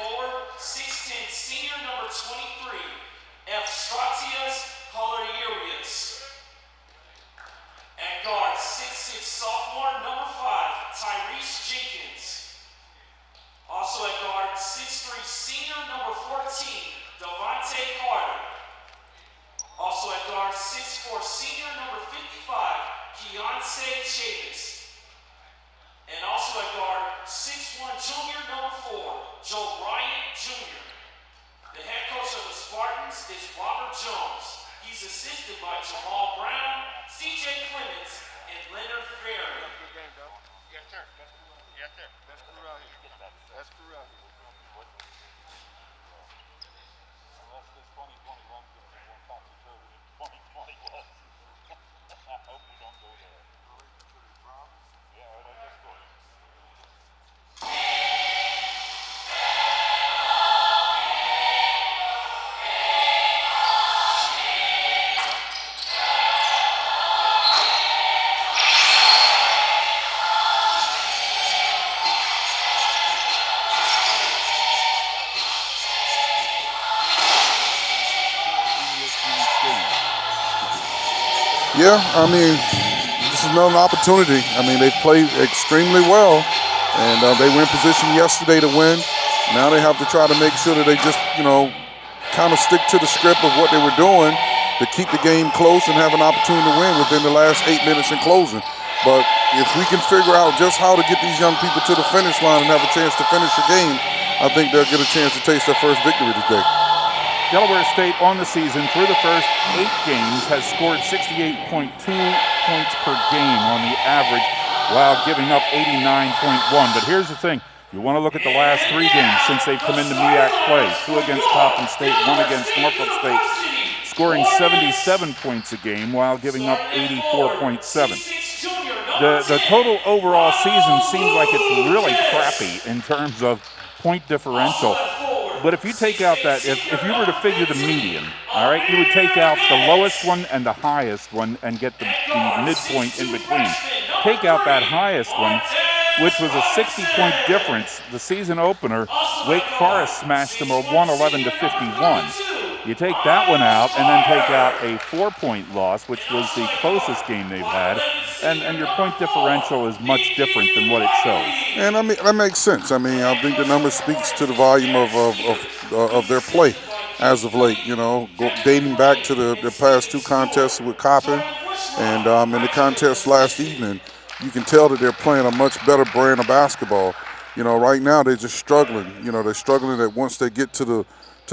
forward, 6'10", senior number 23, Efstratius Colerius. At guard, 6'6", sophomore number 5, Tyrese Jenkins. Also at guard, 6'3", senior number 14, Devontae Carter. Also at guard, 6'4", senior number 55, Keontae Chavis. And also at guard, 6'1", junior number 4, Joe Bryant Jr. The head coach of the Spartans is Robert Jones. He's assisted by Jamal Brown, C.J. Clements, and Leonard Ferry. Yes, sir. Yes, sir. That's crew out here. That's crew out here. Unless this 2021 gives me more possibility than 2020 was. I hope we don't go there. Yeah, I just go. Yeah, I mean, this is another opportunity. I mean, they played extremely well, and they were in position yesterday to win. Now they have to try to make sure that they just, kind of stick to the script of what they were doing to keep the game close and have an opportunity to win within the last 8 minutes in closing. But if we can figure out just how to get these young people to the finish line and have a chance to finish the game, I think they'll get a chance to taste their first victory today. Delaware State on the season through the first 8 games has scored 68.2 points per game on the average while giving up 89.1. But here's the thing. You want to look at the last 3 games since they've come into MEAC play. 2 against Coppin State, 1 against Norfolk State, scoring 77 points a game while giving up 84.7. The total overall season seems like it's really crappy in terms of point differential. But if you take out that, if you were to figure the median, all right, you would take out the lowest one and the highest one and get the midpoint in between. Take out that highest one, which was a 60-point difference. The season opener, Wake Forest smashed them a 111-51. You take that one out and then take out a 4-point loss, which was the closest game they've had, and your point differential is much different than what it shows. And I mean, that makes sense. I mean, I think the number speaks to the volume of their play as of late, dating back to the past 2 contests with Coppin and in the contest last evening. You can tell that they're playing a much better brand of basketball. Right now they're just struggling. They're struggling that once they get to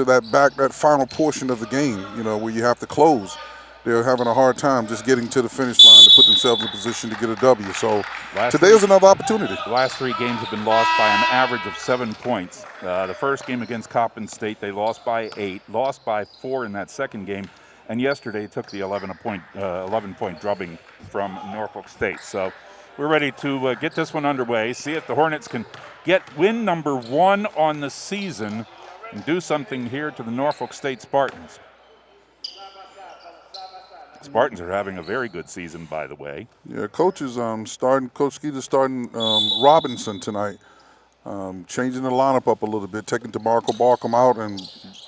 that final portion of the game, where you have to close, they're having a hard time just getting to the finish line to put themselves in a position to get a W. So today is another opportunity. The last 3 games have been lost by an average of 7 points. The first game against Coppin State, they lost by 8, lost by 4 in that second game, and yesterday took the 11-point drubbing from Norfolk State. So we're ready to get this one underway, see if the Hornets can get win number 1 on the season and do something here to the Norfolk State Spartans. Spartans are having a very good season, by the way. Yeah, Coach Skeeter's starting Robinson tonight, changing the lineup up a little bit, taking DeMarco Barkham out and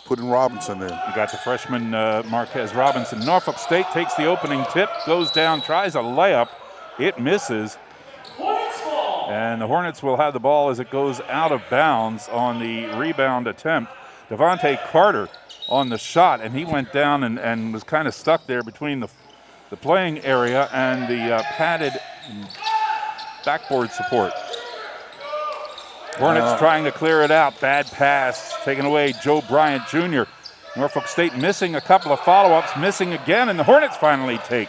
putting Robinson in. You got the freshman Marquez Robinson. Norfolk State takes the opening tip, goes down, tries a layup. It misses. And the Hornets will have the ball as it goes out of bounds on the rebound attempt. Devontae Carter on the shot, and he went down and was kind of stuck there between the playing area and the padded backboard support. Hornets trying to clear it out. Bad pass taken away. Joe Bryant Jr. Norfolk State missing a couple of follow-ups, missing again, and the Hornets finally take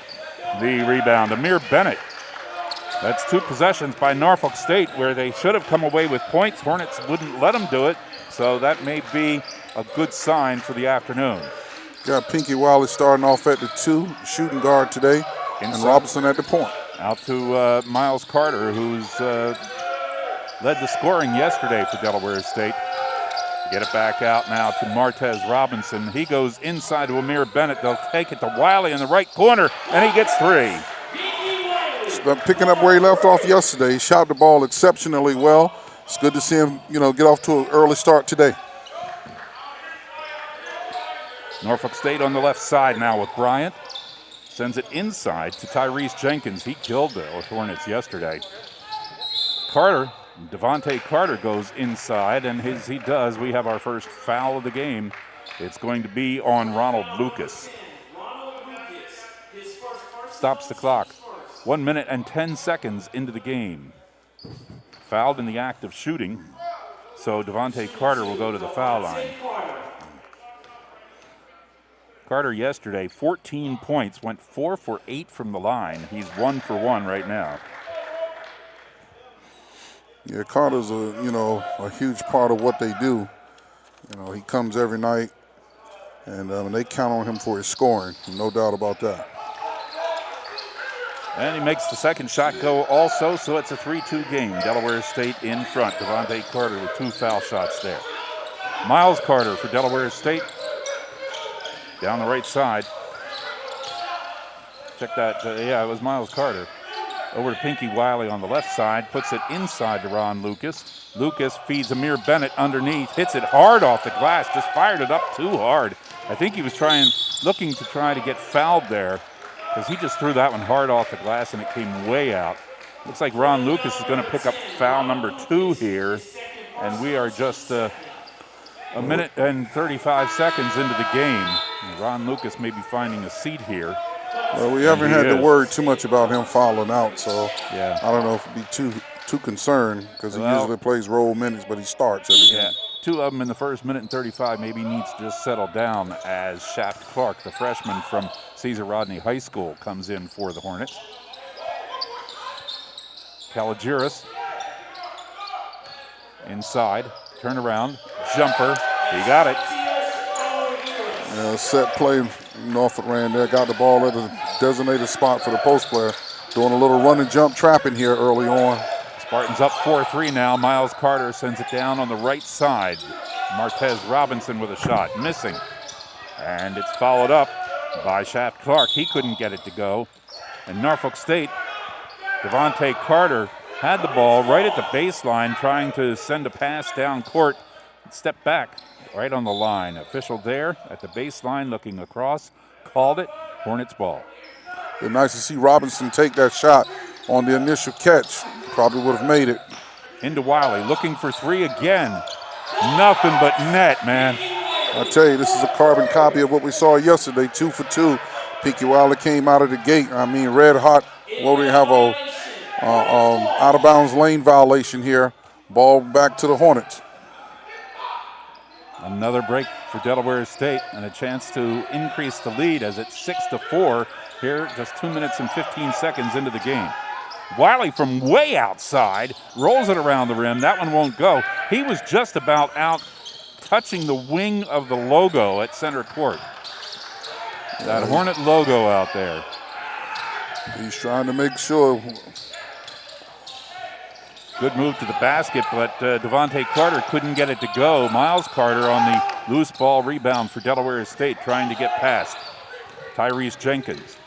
the rebound. Amir Bennett. That's 2 possessions by Norfolk State where they should have come away with points. Hornets wouldn't let them do it, so that may be a good sign for the afternoon. Got Pinky Wiley starting off at the 2, shooting guard today, and Robinson at the point. Out to Miles Carter, who's led the scoring yesterday for Delaware State. Get it back out now to Martez Robinson. He goes inside to Amir Bennett. They'll take it to Wiley in the right corner, and he gets 3. Picking up where he left off yesterday. He shot the ball exceptionally well. it's good to see him, get off to an early start today. Norfolk State on the left side now with Bryant. Sends it inside to Tyrese Jenkins. He killed the Hornets yesterday. Devontae Carter goes inside, and as he does, we have our first foul of the game. It's going to be on Ronald Lucas. Stops the clock. 1 minute and 10 seconds into the game. Fouled in the act of shooting, so Devontae Carter will go to the foul line. Carter yesterday, 14 points, went 4 for 8 from the line. He's 1 for 1 right now. Yeah, Carter's a huge part of what they do. He comes every night, and they count on him for his scoring, no doubt about that. And he makes the second shot go also, so it's a 3-2 game. Delaware State in front. Devontae Carter with 2 foul shots there. Miles Carter for Delaware State. Down the right side. Check that. It was Miles Carter. Over to Pinky Wiley on the left side. Puts it inside to Ron Lucas. Lucas feeds Amir Bennett underneath. Hits it hard off the glass. Just fired it up too hard. I think he was looking to try to get fouled there, because he just threw that one hard off the glass and it came way out. Looks like Ron Lucas is going to pick up foul number 2 here. And we are just a minute and 35 seconds into the game. Ron Lucas may be finding a seat here. Well, we haven't had to worry too much about him fouling out, so yeah. I don't know if it'd be too concerned, because he usually plays role minutes, but he starts every game. 2 of them in the first minute and 35. Maybe needs to just settle down as Shaft Clark, the freshman from Caesar Rodney High School, comes in for the Hornets. Kalogiris inside, turn around, jumper, he got it. Set play, Norfolk ran there, got the ball at a designated spot for the post player, doing a little run and jump trapping here early on. Spartans up 4-3 now. Miles Carter sends it down on the right side. Martez Robinson with a shot, missing. And it's followed up by Shaft Clark. He couldn't get it to go. And Norfolk State, Devontae Carter had the ball right at the baseline, trying to send a pass down court. Step back right on the line. Official there at the baseline looking across, called it. Hornets ball. It's nice to see Robinson take that shot on the initial catch. Probably would have made it. Into Wiley, looking for 3 again. Nothing but net, man. I tell you, this is a carbon copy of what we saw yesterday, 2 for 2. Pinky Wiley came out of the gate. Red hot. Well, we have a out of bounds lane violation here. Ball back to the Hornets. Another break for Delaware State and a chance to increase the lead as it's 6-4 here, just 2 minutes and 15 seconds into the game. Wiley from way outside rolls it around the rim. That one won't go. He was just about out touching the wing of the logo at center court. That Hornet logo out there. He's trying to make sure. Good move to the basket, but Devontae Carter couldn't get it to go. Miles Carter on the loose ball rebound for Delaware State, trying to get past Tyrese Jenkins.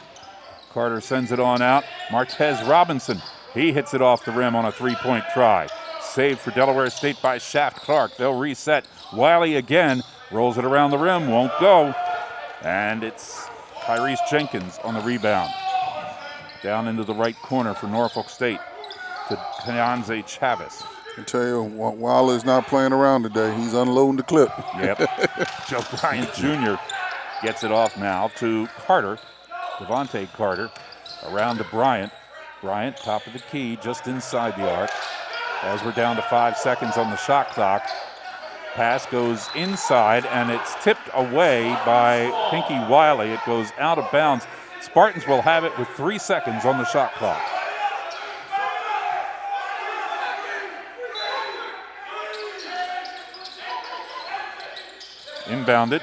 Carter sends it on out. Martez Robinson, he hits it off the rim on a 3-point try. Saved for Delaware State by Shaft Clark. They'll reset. Wiley again, rolls it around the rim, won't go. And it's Tyrese Jenkins on the rebound. Down into the right corner for Norfolk State to Keonze Chavez. I tell you, Wiley's not playing around today. He's unloading the clip. Yep. Joe Bryant Jr. gets it off now to Carter. Devontae Carter around to Bryant. Bryant, top of the key, just inside the arc. As we're down to 5 seconds on the shot clock. Pass goes inside, and it's tipped away by Pinky Wiley. It goes out of bounds. Spartans will have it with 3 seconds on the shot clock. Inbounded,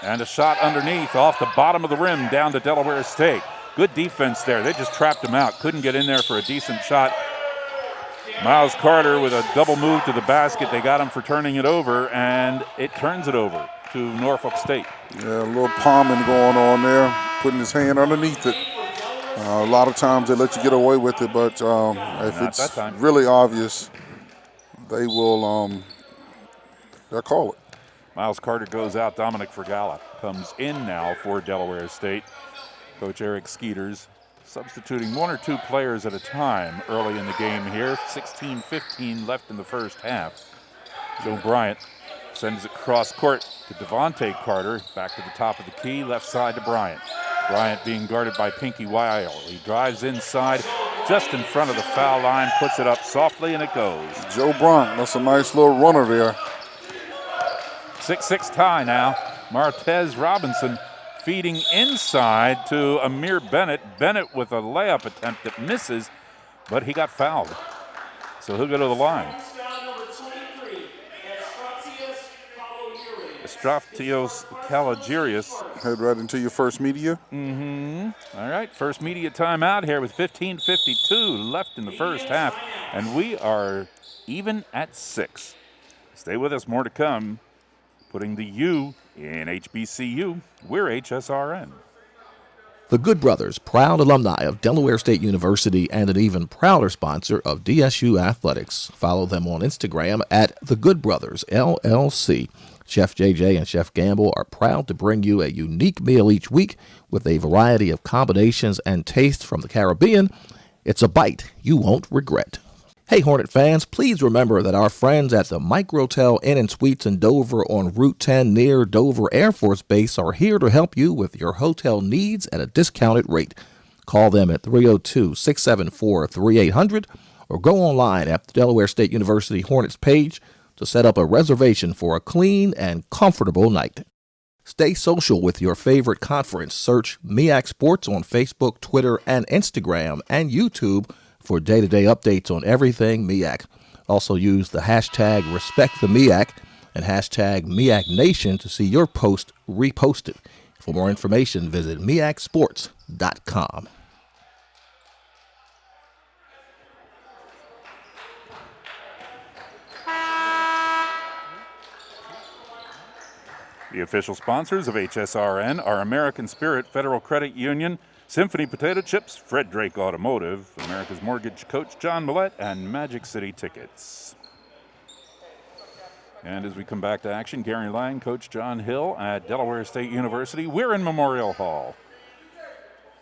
and a shot underneath off the bottom of the rim down to Delaware State. Good defense there. They just trapped him out. Couldn't get in there for a decent shot. Miles Carter with a double move to the basket. They got him for turning it over, and it turns it over to Norfolk State. Yeah, a little palming going on there, putting his hand underneath it. A lot of times they let you get away with it, but if it's really obvious, they will they'll call it. Miles Carter goes out. Dominic Fergala comes in now for Delaware State. Coach Eric Skeeters substituting one or two players at a time early in the game here. 16-15 left in the first half. Joe Bryant sends it cross court to Devontae Carter. Back to the top of the key, left side to Bryant. Bryant being guarded by Pinky Weil. He drives inside just in front of the foul line, puts it up softly, and it goes. Joe Bryant, that's a nice little runner there. 6-6 tie now. Martez Robinson feeding inside to Amir Bennett. Bennett with a layup attempt that misses, but he got fouled. So he'll go to the line. Estratios Kalagirius. Head right into your first media. All right, first media timeout here with 15:52 left in the first half, and we are even at 6. Stay with us, more to come. Putting the U in HBCU, we're HSRN. The Good Brothers, proud alumni of Delaware State University and an even prouder sponsor of DSU Athletics. Follow them on Instagram at The Good Brothers, LLC. Chef JJ and Chef Gamble are proud to bring you a unique meal each week with a variety of combinations and tastes from the Caribbean. It's a bite you won't regret. Hey Hornet fans, please remember that our friends at the Microtel Inn and Suites in Dover on Route 10 near Dover Air Force Base are here to help you with your hotel needs at a discounted rate. Call them at 302-674-3800 or go online at the Delaware State University Hornets page to set up a reservation for a clean and comfortable night. Stay social with your favorite conference. Search MEAC Sports on Facebook, Twitter, and Instagram, and YouTube for day-to-day updates on everything MEAC. Also use the hashtag RespectTheMEAC and hashtag MEACNation to see your post reposted. For more information, visit MEACsports.com. The official sponsors of HSRN are American Spirit Federal Credit Union, Symphony Potato Chips, Fred Drake Automotive, America's Mortgage Coach John Millette, and Magic City Tickets. And as we come back to action, Gary Lang, Coach John Hill at Delaware State University. We're in Memorial Hall.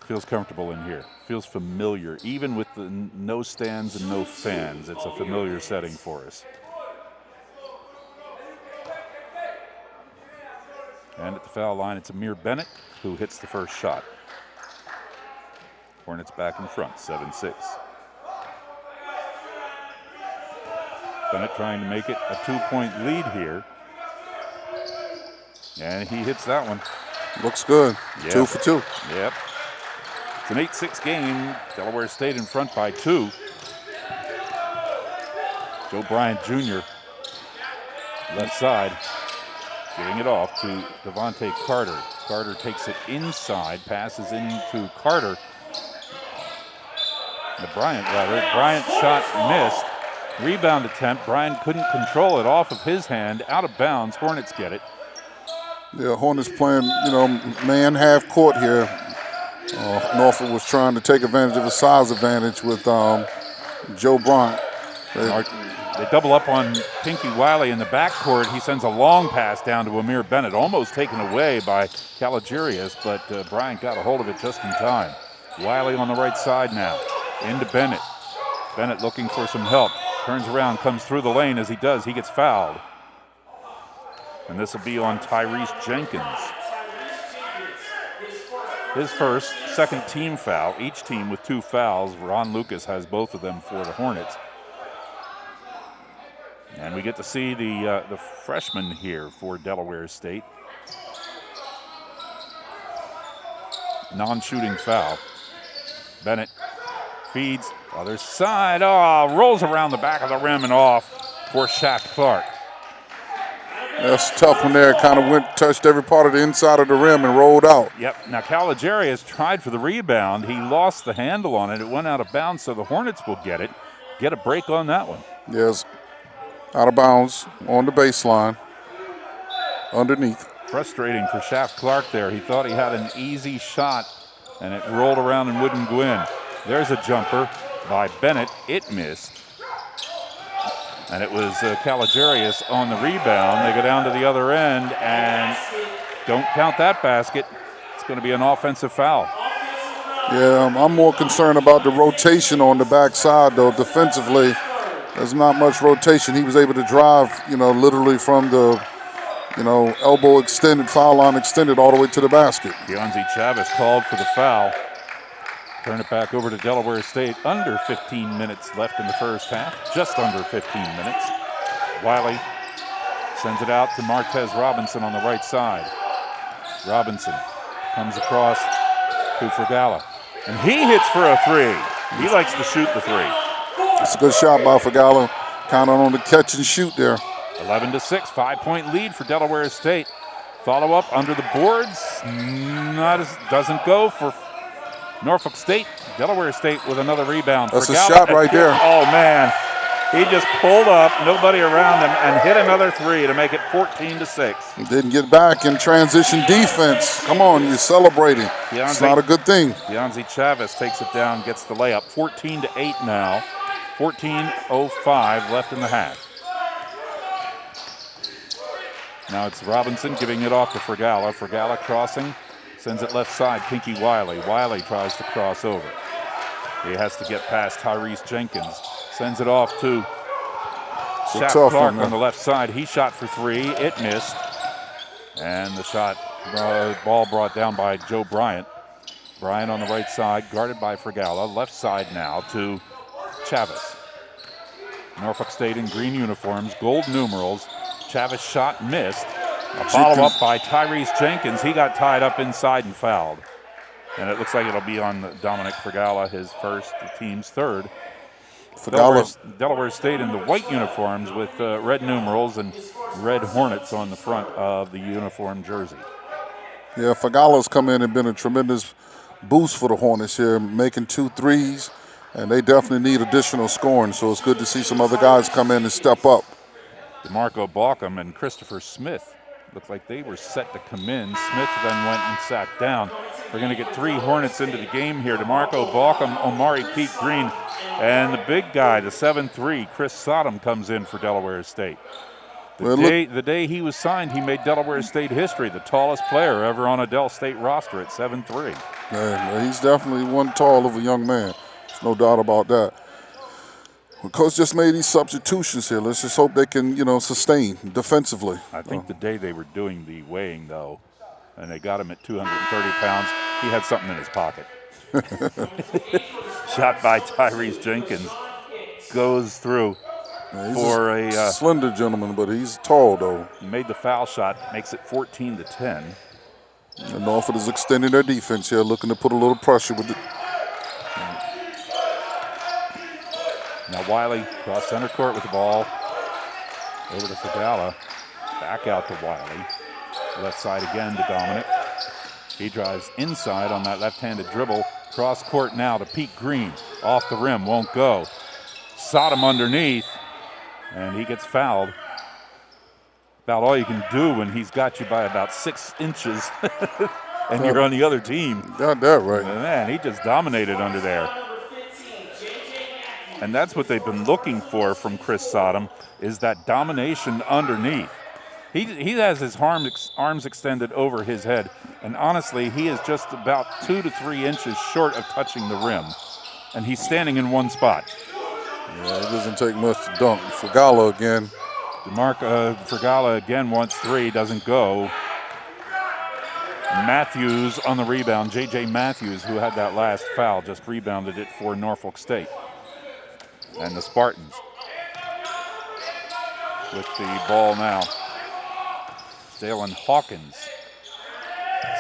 Feels comfortable in here. Feels familiar. Even with the no stands and no fans, it's a familiar setting for us. And at the foul line, it's Amir Bennett who hits the first shot. Hornets back in front, 7-6. Bennett trying to make it a 2-point lead here. And he hits that one. Looks good. Yep. 2 for 2. Yep. It's an 8-6 game. Delaware State in front by 2. Joe Bryant Jr. left side. Getting it off to Devontae Carter. Carter takes it inside, passes into Carter. Bryant shot missed. Rebound attempt. Bryant couldn't control it off of his hand. Out of bounds. Hornets get it. Yeah, Hornets playing, man half court here. Norfolk was trying to take advantage of a size advantage with Joe Bryant. They double up on Pinky Wiley in the backcourt. He sends a long pass down to Amir Bennett, almost taken away by Kalagirius, but Bryant got a hold of it just in time. Wiley on the right side now, into Bennett. Bennett looking for some help. Turns around, comes through the lane. As he does, he gets fouled. And this will be on Tyrese Jenkins. His first, second team foul. Each team with 2 fouls. Ron Lucas has both of them for the Hornets. And we get to see the freshman here for Delaware State. Non-shooting foul. Bennett feeds, other side. Rolls around the back of the rim and off for Shaq Clark. That's a tough one there. Kind of touched every part of the inside of the rim and rolled out. Yep. Now Kalagirius tried for the rebound. He lost the handle on it. It went out of bounds, so the Hornets will get it. Get a break on that one. Yes. Out of bounds on the baseline, underneath. Frustrating for Shaq Clark there. He thought he had an easy shot, and it rolled around and wouldn't go in. There's a jumper by Bennett. It missed. And it was Caligarius on the rebound. They go down to the other end and don't count that basket. It's going to be an offensive foul. Yeah, I'm more concerned about the rotation on the backside, though. Defensively, there's not much rotation. He was able to drive, literally from the, elbow extended, foul line extended all the way to the basket. Deonzi Chavez called for the foul. Turn it back over to Delaware State. Under 15 minutes left in the first half. Just under 15 minutes. Wiley sends it out to Martez Robinson on the right side. Robinson comes across to Fragala. And he hits for a three. He likes to shoot the three. It's a good shot by Fragala. Counting on the catch and shoot there. 11-6, 5-point lead for Delaware State. Follow up under the boards. Doesn't go for Norfolk State. Delaware State with another rebound. That's a shot right there. Oh, man. He just pulled up, nobody around him, and hit another three to make it 14-6. He didn't get back in transition defense. Come on, you're celebrating. It's not a good thing. Deonzi Chavez takes it down, gets the layup. 14-8 now. 14:05 left in the half. Now it's Robinson giving it off to Fragala. Fragala crossing, sends it left side, Pinky Wiley. Wiley tries to cross over. He has to get past Tyrese Jenkins. Sends it off to Shaq Clark on the left side. He shot for three. It missed. And the shot, ball brought down by Joe Bryant. Bryant on the right side, guarded by Fragala. Left side now to Chavez. Norfolk State in green uniforms, gold numerals. Chavez shot missed. A follow-up by Tyrese Jenkins. He got tied up inside and fouled. And it looks like it'll be on Dominic Fragala, his first, the team's third. Delaware State in the white uniforms with red numerals and red Hornets on the front of the uniform jersey. Yeah, Fragala's come in and been a tremendous boost for the Hornets here, making 2 threes, and they definitely need additional scoring, so it's good to see some other guys come in and step up. DeMarco Balcom and Christopher Smith looked like they were set to come in. Smith then went and sat down. We're going to get 3 Hornets into the game here. DeMarco Balcom, Omari Pete Green, and the big guy, the 7'3", Chris Sodom, comes in for Delaware State. The day he was signed, he made Delaware State history, the tallest player ever on a Del State roster at 7'3". Yeah, he's definitely one tall of a young man. There's no doubt about that. Well, Coach just made these substitutions here. Let's just hope they can, sustain defensively. I think the day they were doing the weighing, though, and they got him at 230 pounds, he had something in his pocket. Shot by Tyrese Jenkins. Goes through for a slender gentleman, but he's tall, though. Made the foul shot, makes it 14-10. And Norfolk is extending their defense here, looking to put a little pressure with it. Now Wiley cross center court with the ball. Over to Fragala. Back out to Wiley. Left side again to Dominic. He drives inside on that left-handed dribble. Cross court now to Pete Green. Off the rim, won't go. Sodom underneath, and he gets fouled. About all you can do when he's got you by about 6 inches and you're on the other team. Got that right. Man, he just dominated under there. And that's what they've been looking for from Chris Sodom, is that domination underneath. He has his arms extended over his head, and honestly, he is just about 2 to 3 inches short of touching the rim, and he's standing in one spot. Yeah, it doesn't take much to dunk. Fragala again. Fragala again wants 3, doesn't go. Matthews on the rebound. J.J. Matthews, who had that last foul, just rebounded it for Norfolk State. And the Spartans with the ball now. Dalen Hawkins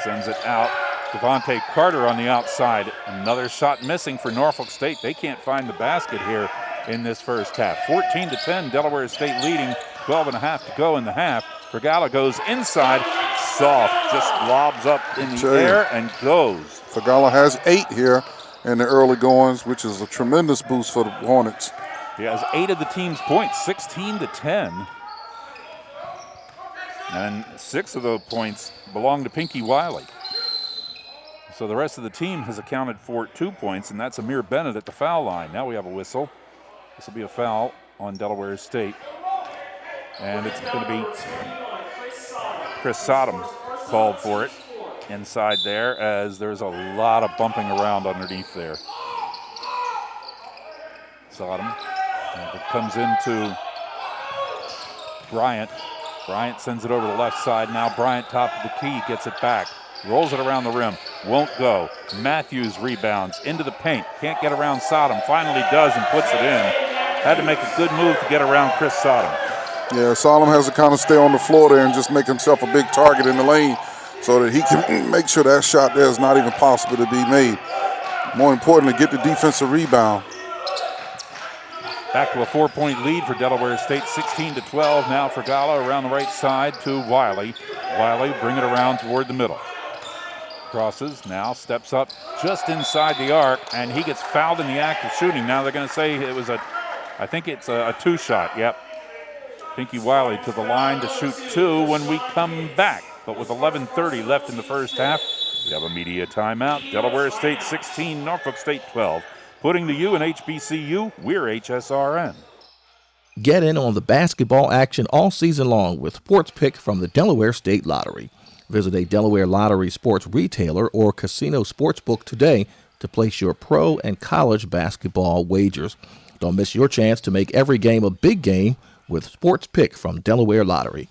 sends it out. Devontae Carter on the outside. Another shot missing for Norfolk State. They can't find the basket here in this first half. 14-10, Delaware State leading. 12.5 to go in the half. Fragala goes inside. Soft, just lobs up in the air and goes. Fragala has 8 here in the early goings, which is a tremendous boost for the Hornets. He has 8 of the team's points, 16-10. And 6 of those points belong to Pinky Wiley. So the rest of the team has accounted for 2 points, and that's Amir Bennett at the foul line. Now we have a whistle. This will be a foul on Delaware State. And it's going to be Chris Sodom called for it inside there, as there's a lot of bumping around underneath there. Sodom. And it comes into Bryant. Bryant sends it over the left side. Now Bryant, top of the key, gets it back. Rolls it around the rim. Won't go. Matthews rebounds into the paint. Can't get around Sodom. Finally does and puts it in. Had to make a good move to get around Chris Sodom. Yeah, Sodom has to kind of stay on the floor there and just make himself a big target in the lane so that he can make sure that shot there is not even possible to be made. More importantly, get the defensive rebound. Back to a 4-point lead for Delaware State, 16-12. Now for Gala around the right side to Wiley. Wiley bring it around toward the middle. Crosses, now steps up just inside the arc, and he gets fouled in the act of shooting. Now they're going to say it was I think it's a two-shot, yep. Pinky Wiley to the line to shoot two when we come back. But with 11:30 left in the first half, we have a media timeout. Delaware State 16, Norfolk State 12. Putting the U in HBCU, we're HSRN. Get in on the basketball action all season long with Sports Pick from the Delaware State Lottery. Visit a Delaware Lottery sports retailer or casino sportsbook today to place your pro and college basketball wagers. Don't miss your chance to make every game a big game with Sports Pick from Delaware Lottery.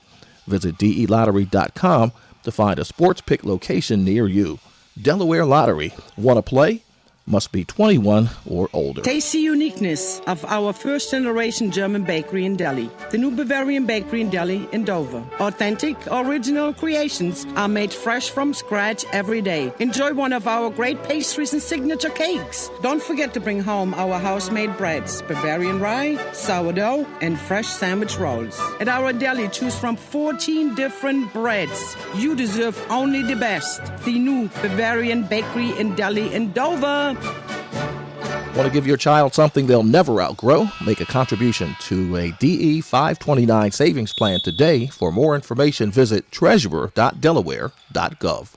Visit DELottery.com to find a Sports Pick location near you. Delaware Lottery. Want to play? Must be 21 or older. Taste the uniqueness of our first-generation German bakery in Delhi. The new Bavarian bakery in Delhi in Dover. Authentic, original creations are made fresh from scratch every day. Enjoy one of our great pastries and signature cakes. Don't forget to bring home our house-made breads, Bavarian rye, sourdough, and fresh sandwich rolls. At our deli, choose from 14 different breads. You deserve only the best. The new Bavarian bakery in Delhi in Dover. Want to give your child something they'll never outgrow? Make a contribution to a DE 529 savings plan today. For more information, visit treasurer.delaware.gov.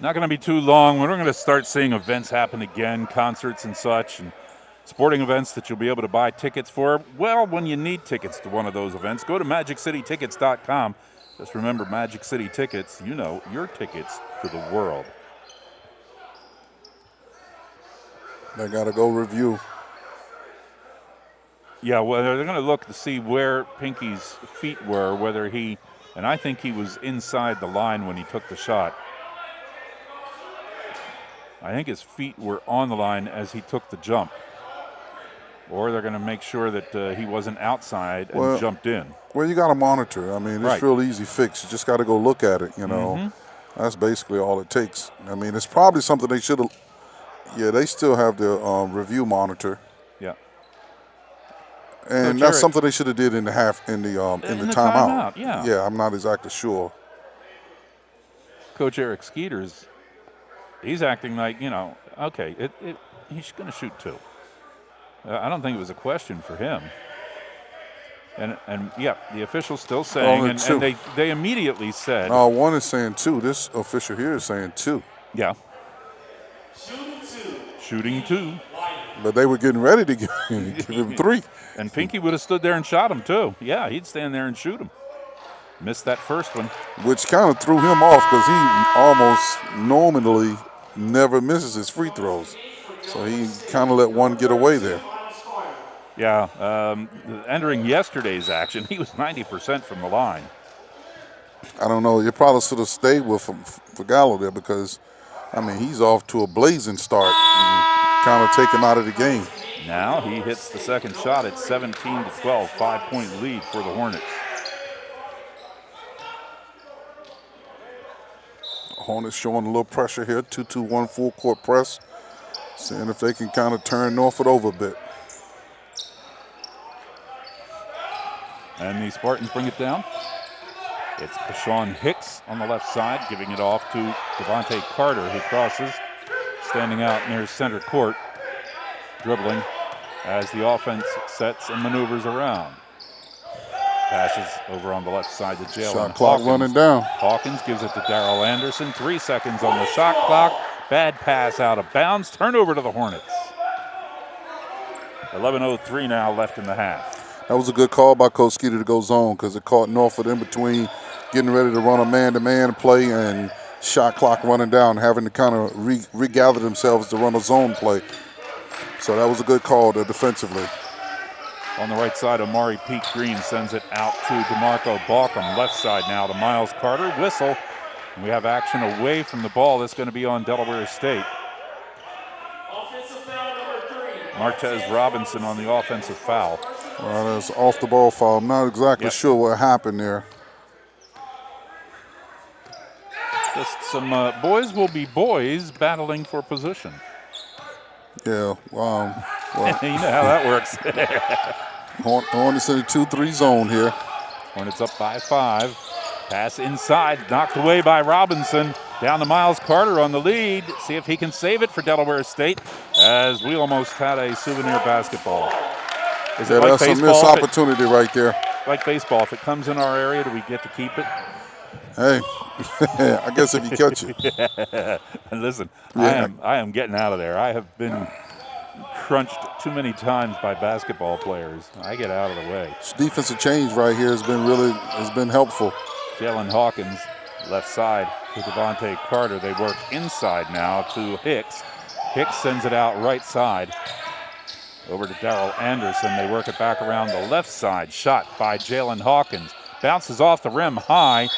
Not going to be too long. We're going to start seeing events happen again, concerts and such, and sporting events that you'll be able to buy tickets for. Well, when you need tickets to one of those events, go to MagicCityTickets.com. Just remember, Magic City Tickets, you know, your tickets to the world. They got to go review. Yeah, well, they're going to look to see where Pinky's feet were, whether and I think he was inside the line when he took the shot. I think his feet were on the line as he took the jump. Or they're going to make sure that he wasn't outside and jumped in. Well, you got to monitor. I mean, it's real easy fix. You just got to go look at it, you know. Mm-hmm. That's basically all it takes. I mean, it's probably something they should have. Yeah, they still have the review monitor. Yeah. And that's something they should have did in the timeout. Yeah. Yeah, I'm not exactly sure. Coach Eric Skeeters, he's acting like, you know, okay, he's going to shoot two. I don't think it was a question for him. And yeah, the official's still saying, and they immediately said. One is saying two. This official here is saying two. Yeah. Shooting two. But they were getting ready to give him three. And Pinky would have stood there and shot him too. Yeah, he'd stand there and shoot him. Missed that first one. Which kind of threw him off because he almost normally never misses his free throws. So he kind of let one get away there. Yeah, entering yesterday's action, he was 90% from the line. I don't know. You probably should have stayed with him for Gallo there because, I mean, he's off to a blazing start and kind of take him out of the game. Now he hits the second shot at 17-12, 5-point lead for the Hornets. Hornets showing a little pressure here, 2-2-1 full court press, seeing if they can kind of turn Norfolk over a bit. And the Spartans bring it down. It's Pashawn Hicks on the left side, giving it off to Devontae Carter, who crosses, standing out near center court, dribbling, as the offense sets and maneuvers around. Passes over on the left side to Jalen Shot clock Hawkins. running down. Hawkins gives it to Darrell Anderson. 3 seconds on the shot clock. Bad pass out of bounds. Turnover to the Hornets. 11:03 now left in the half. That was a good call by Coach Skeeter to go zone because it caught Norfolk in between getting ready to run a man-to-man play and shot clock running down, having to kind of regather themselves to run a zone play. So that was a good call there defensively. On the right side, Amari Pete Green sends it out to DeMarco Balcom. Left side now to Miles Carter. Whistle. We have action away from the ball. That's going to be on Delaware State. Offensive foul number 3. Martez Robinson on the offensive foul. Well, that's off the ball foul. I'm not exactly sure what happened there. Just some boys will be boys battling for position. Yeah, well, You know how that works. Hornets in the 2-3 zone here. Hornets up by 5. Pass inside, knocked away by Robinson. Down to Miles Carter on the lead. See if he can save it for Delaware State, as we almost had a souvenir basketball. Is it Yeah, like that's a baseball? missed opportunity right there. Like baseball, if it comes in our area, do we get to keep it? Hey, I guess if you catch it. And listen, Yeah. I am getting out of there. I have been crunched too many times by basketball players. I get out of the way. This defensive change right here has been helpful. Jalen Hawkins, left side to Devontae Carter. They work inside now to Hicks. Hicks sends it out right side over to Darrell Anderson. They work it back around the left side. Shot by Jalen Hawkins. Bounces off the rim high,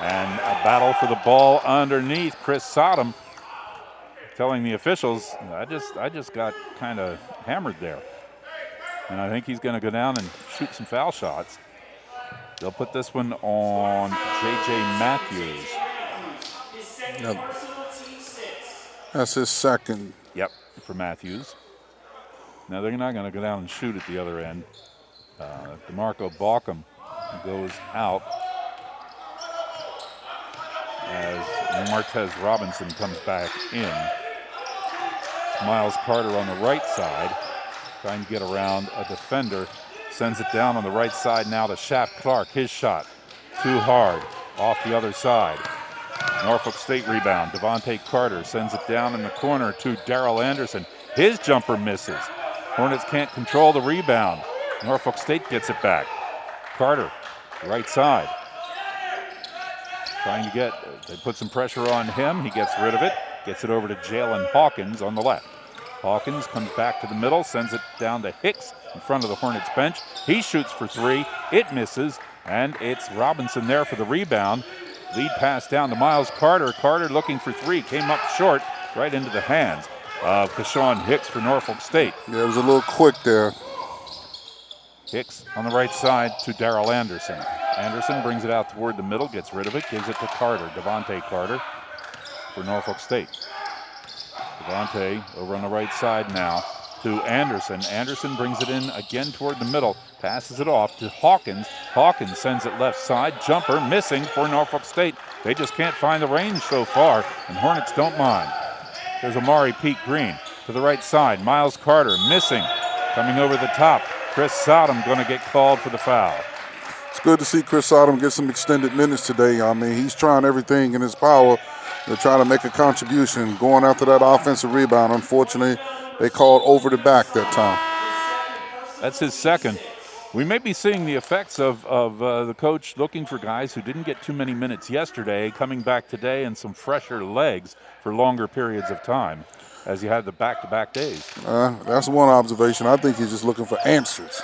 and a battle for the ball underneath. Chris Sodom telling the officials, I just got kind of hammered there. And I think he's going to go down and shoot some foul shots. They'll put this one on J.J. Matthews. Yep. That's his second. Yep, for Matthews. Now they're not going to go down and shoot at the other end. DeMarco Balcom goes out as Martez Robinson comes back in. Miles Carter on the right side, trying to get around a defender. Sends it down on the right side now to Shaft Clark. His shot, too hard, off the other side. Norfolk State rebound. Devontae Carter sends it down in the corner to Darrell Anderson. His jumper misses. Hornets can't control the rebound. Norfolk State gets it back. Carter, right side. Trying to get, they put some pressure on him. He gets rid of it. Gets it over to Jalen Hawkins on the left. Hawkins comes back to the middle, sends it down to Hicks in front of the Hornets bench. He shoots for 3. It misses, and it's Robinson there for the rebound. Lead pass down to Miles Carter. Carter looking for 3. Came up short, right into the hands of Kashawn Hicks for Norfolk State. Yeah, it was a little quick there. Hicks on the right side to Darrell Anderson. Anderson brings it out toward the middle, gets rid of it, gives it to Carter, Devontae Carter for Norfolk State. Devontae over on the right side now to Anderson. Anderson brings it in again toward the middle, passes it off to Hawkins. Hawkins sends it left side, jumper missing for Norfolk State. They just can't find the range so far, and Hornets don't mind. There's Amari Pete Green to the right side. Miles Carter missing, coming over the top. Chris Sodom going to get called for the foul. It's good to see Chris Sodom get some extended minutes today. I mean, he's trying everything in his power to try to make a contribution, going after that offensive rebound. Unfortunately, they called over the back that time. That's his second. We may be seeing the effects of the coach looking for guys who didn't get too many minutes yesterday, coming back today and some fresher legs for longer periods of time, as you had the back-to-back days. That's one observation. I think he's just looking for answers.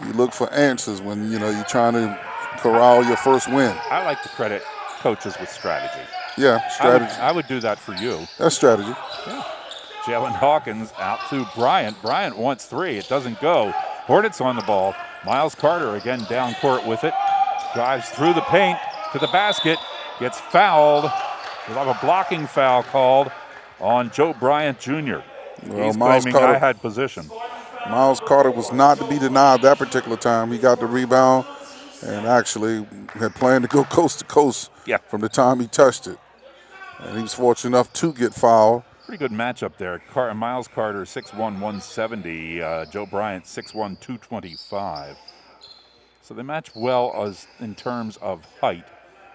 You look for answers when, you're trying to corral your first win. I like to credit coaches with strategy. Yeah, strategy. I would do that for you. That's strategy. Yeah. Jalen Hawkins out to Bryant. Bryant wants 3. It doesn't go. Hornets on the ball. Miles Carter again down court with it. Drives through the paint to the basket. Gets fouled. We'll have a blocking foul called on Joe Bryant Jr. Well, He's Miles claiming Carter- I had position. Miles Carter was not to be denied that particular time. He got the rebound and actually had planned to go coast to coast Yeah. from the time he touched it. And he was fortunate enough to get fouled. Pretty good matchup there. Miles Carter, 6'1", 170. Joe Bryant, 6'1", 225. So they match well as in terms of height.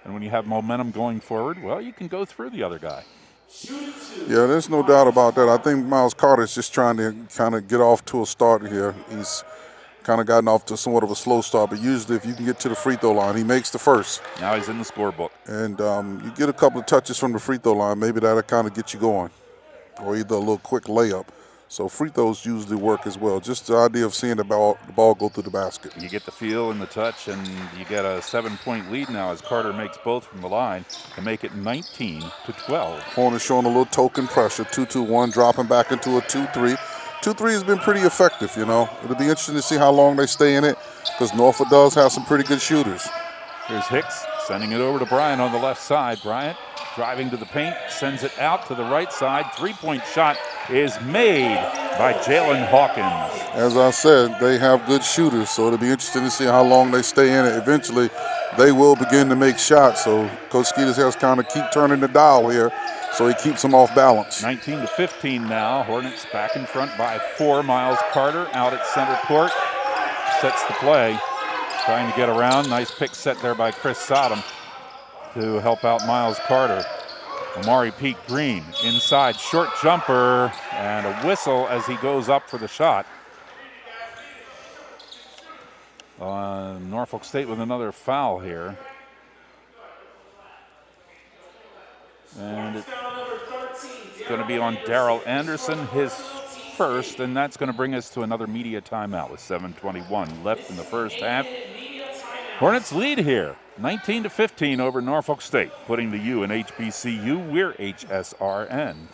And when you have momentum going forward, well, you can go through the other guy. Yeah, there's no doubt about that. I think Miles Carter's just trying to kind of get off to a start here. He's kind of gotten off to somewhat of a slow start, but usually if you can get to the free throw line, he makes the first. Now he's in the scorebook. And you get a couple of touches from the free throw line, maybe that'll kind of get you going, or either a little quick layup. So free throws usually work as well. Just the idea of seeing the ball go through the basket. You get the feel and the touch, and you get a 7-point lead now as Carter makes both from the line to make it 19-12. Hornets showing a little token pressure, 2-2-1, dropping back into a 2-3. 2-3 has been pretty effective, you know. It'll be interesting to see how long they stay in it because Norfolk does have some pretty good shooters. Here's Hicks sending it over to Bryant on the left side. Bryant driving to the paint, sends it out to the right side. Three-point shot is made by Jalen Hawkins. As I said, they have good shooters, so it'll be interesting to see how long they stay in it. Eventually, they will begin to make shots, so Coach Skeeter's has kind of keep turning the dial here, so he keeps them off balance. 19-15 now. Hornets back in front by 4. Miles Carter out at center court. Sets the play. Trying to get around. Nice pick set there by Chris Sodom to help out Miles Carter. Omari Pete Green inside, short jumper, and a whistle as he goes up for the shot. Norfolk State with another foul here. And it's going to be on Darrell Anderson, his first, and that's going to bring us to another media timeout with 7:21 left in the first half. Hornets lead here, 19-15 over Norfolk State, putting the U in HBCU. We're HSRN.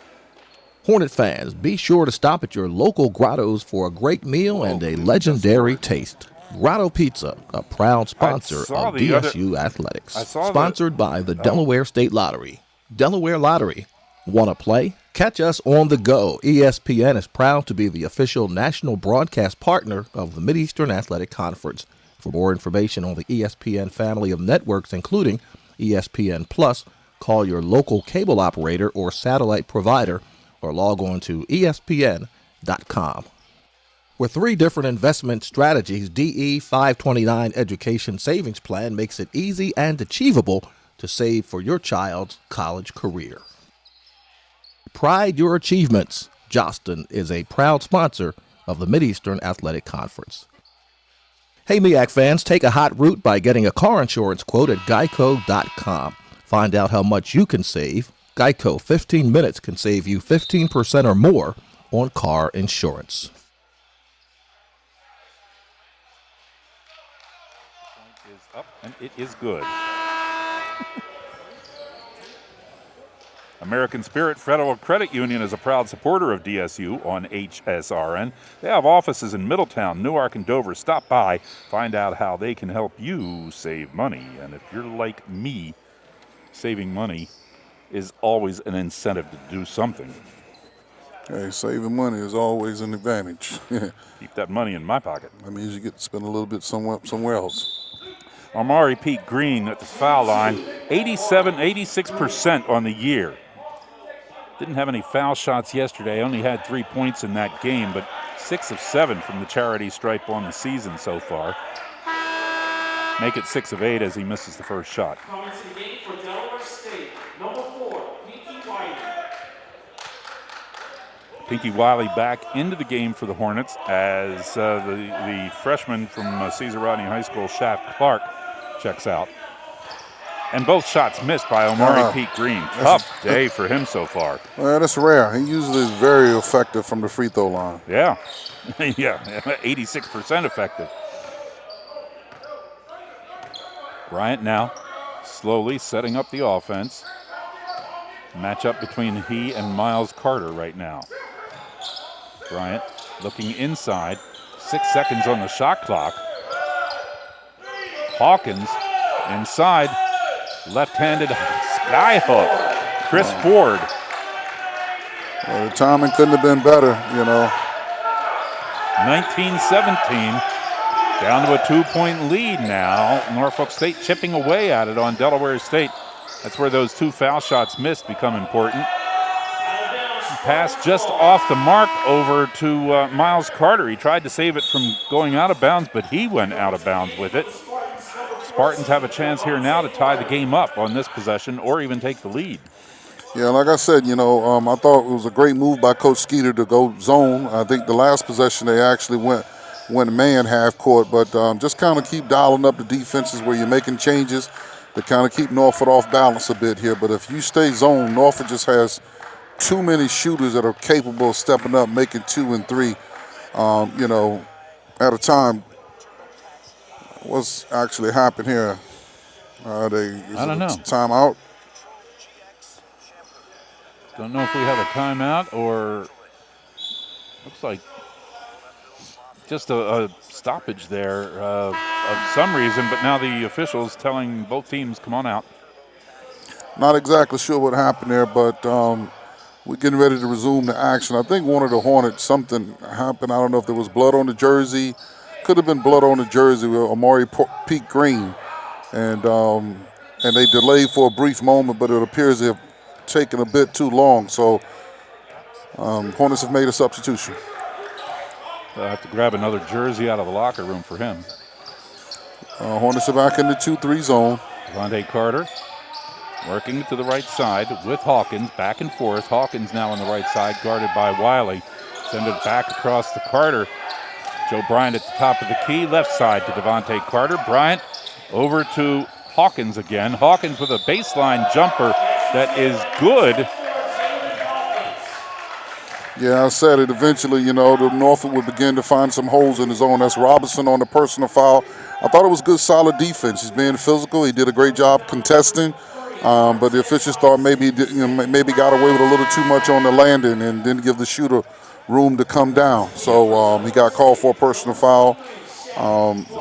Hornet fans, be sure to stop at your local grottos for a great meal and a legendary taste. Grotto Pizza, a proud sponsor of DSU Athletics, sponsored by the Delaware State Lottery. Delaware Lottery. Want to play? Catch us on the go. ESPN is proud to be the official national broadcast partner of the Mideastern Athletic Conference. For more information on the ESPN family of networks, including ESPN Plus, call your local cable operator or satellite provider or log on to ESPN.com. With 3 different investment strategies, DE 529 Education Savings Plan makes it easy and achievable to save for your child's college career. Pride your achievements. Jostin is a proud sponsor of the Mideastern Athletic Conference. Hey, MEAC fans, take a hot route by getting a car insurance quote at Geico.com. Find out how much you can save. Geico, 15 minutes can save you 15% or more on car insurance. Point is up, and it is good. American Spirit Federal Credit Union is a proud supporter of DSU on HSRN. They have offices in Middletown, Newark, and Dover. Stop by, find out how they can help you save money. And if you're like me, saving money is always an incentive to do something. Hey, saving money is always an advantage. Keep that money in my pocket. That means you get to spend a little bit somewhere else. Omari Pete Green at the foul line, 86% on the year. Didn't have any foul shots yesterday, only had 3 points in that game, but 6 of 7 from the charity stripe on the season so far. Make it 6 of 8 as he misses the first shot. Coming to the game for Delaware State, number 4, Pinky Wiley. Pinky Wiley back into the game for the Hornets as the freshman from Caesar Rodney High School, Shaft Clark, checks out. And both shots missed by Omari Pete Green. Tough day for him so far. Well, that's rare. He usually is very effective from the free throw line. Yeah, yeah, 86% effective. Bryant now slowly setting up the offense. Matchup between he and Miles Carter right now. Bryant looking inside. 6 seconds on the shot clock. Hawkins inside. Left-handed sky hook. Chris Ford. Well, the timing couldn't have been better, you know. 19-17. Down to a 2-point lead now. Norfolk State chipping away at it on Delaware State. That's where those 2 foul shots missed become important. pass just off the mark over to Miles Carter. He tried to save it from going out of bounds, but he went out of bounds with it. Spartans have a chance here now to tie the game up on this possession or even take the lead. Yeah, like I said, I thought it was a great move by Coach Skeeter to go zone. I think the last possession they actually went man half court, but just kind of keep dialing up the defenses where you're making changes to kind of keep Norfolk off balance a bit here. But if you stay zone, Norfolk just has too many shooters that are capable of stepping up, making 2 and 3, at a time. What's actually happened here? I don't know. Timeout? Don't know if we have a timeout or looks like just a stoppage there of some reason, but now the officials telling both teams, come on out. Not exactly sure what happened there, but we're getting ready to resume the action. I think one of the Hornets, something happened. I don't know if there was blood on the jersey. Could have been blood on the jersey with Amari Pete Green. And they delayed for a brief moment, but it appears they have taken a bit too long. So Hornets have made a substitution. They'll have to grab another jersey out of the locker room for him. Hornets are back in the 2-3 zone. Devontae Carter working to the right side with Hawkins, back and forth. Hawkins now on the right side, guarded by Wiley. Send it back across to Carter. Joe Bryant at the top of the key, left side to Devontae Carter. Bryant over to Hawkins again. Hawkins with a baseline jumper that is good. Yeah, I said it eventually, the Norfolk would begin to find some holes in his own. That's Robinson on the personal foul. I thought it was good, solid defense. He's being physical. He did a great job contesting. But the officials thought maybe he did, maybe got away with a little too much on the landing and didn't give the shooter room to come down. So he got called for a personal foul.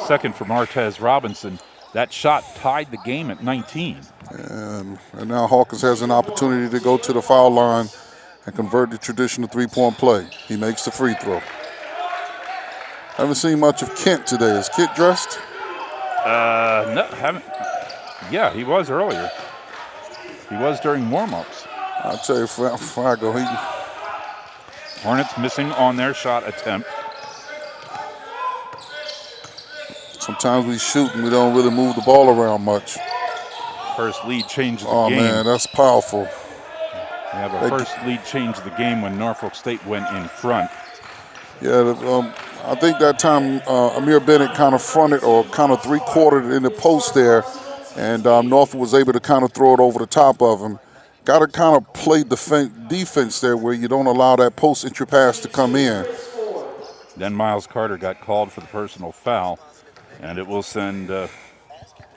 Second for Martez Robinson. That shot tied the game at 19. And now Hawkins has an opportunity to go to the foul line and convert the traditional three-point play. He makes the free throw. Haven't seen much of Kent today. Is Kent dressed? No, haven't. Yeah, he was earlier. He was during warm-ups. I'll tell you, Flaggo, Hornets missing on their shot attempt. Sometimes we shoot and we don't really move the ball around much. First lead changed the game. Oh, man, that's powerful. We have a first lead change the game when Norfolk State went in front. Yeah, I think that time Amir Bennett kind of fronted or kind of three-quartered in the post there, and Norfolk was able to kind of throw it over the top of him. Got to kind of play defense there where you don't allow that post-entry pass to come in. Then Miles Carter got called for the personal foul, and it will send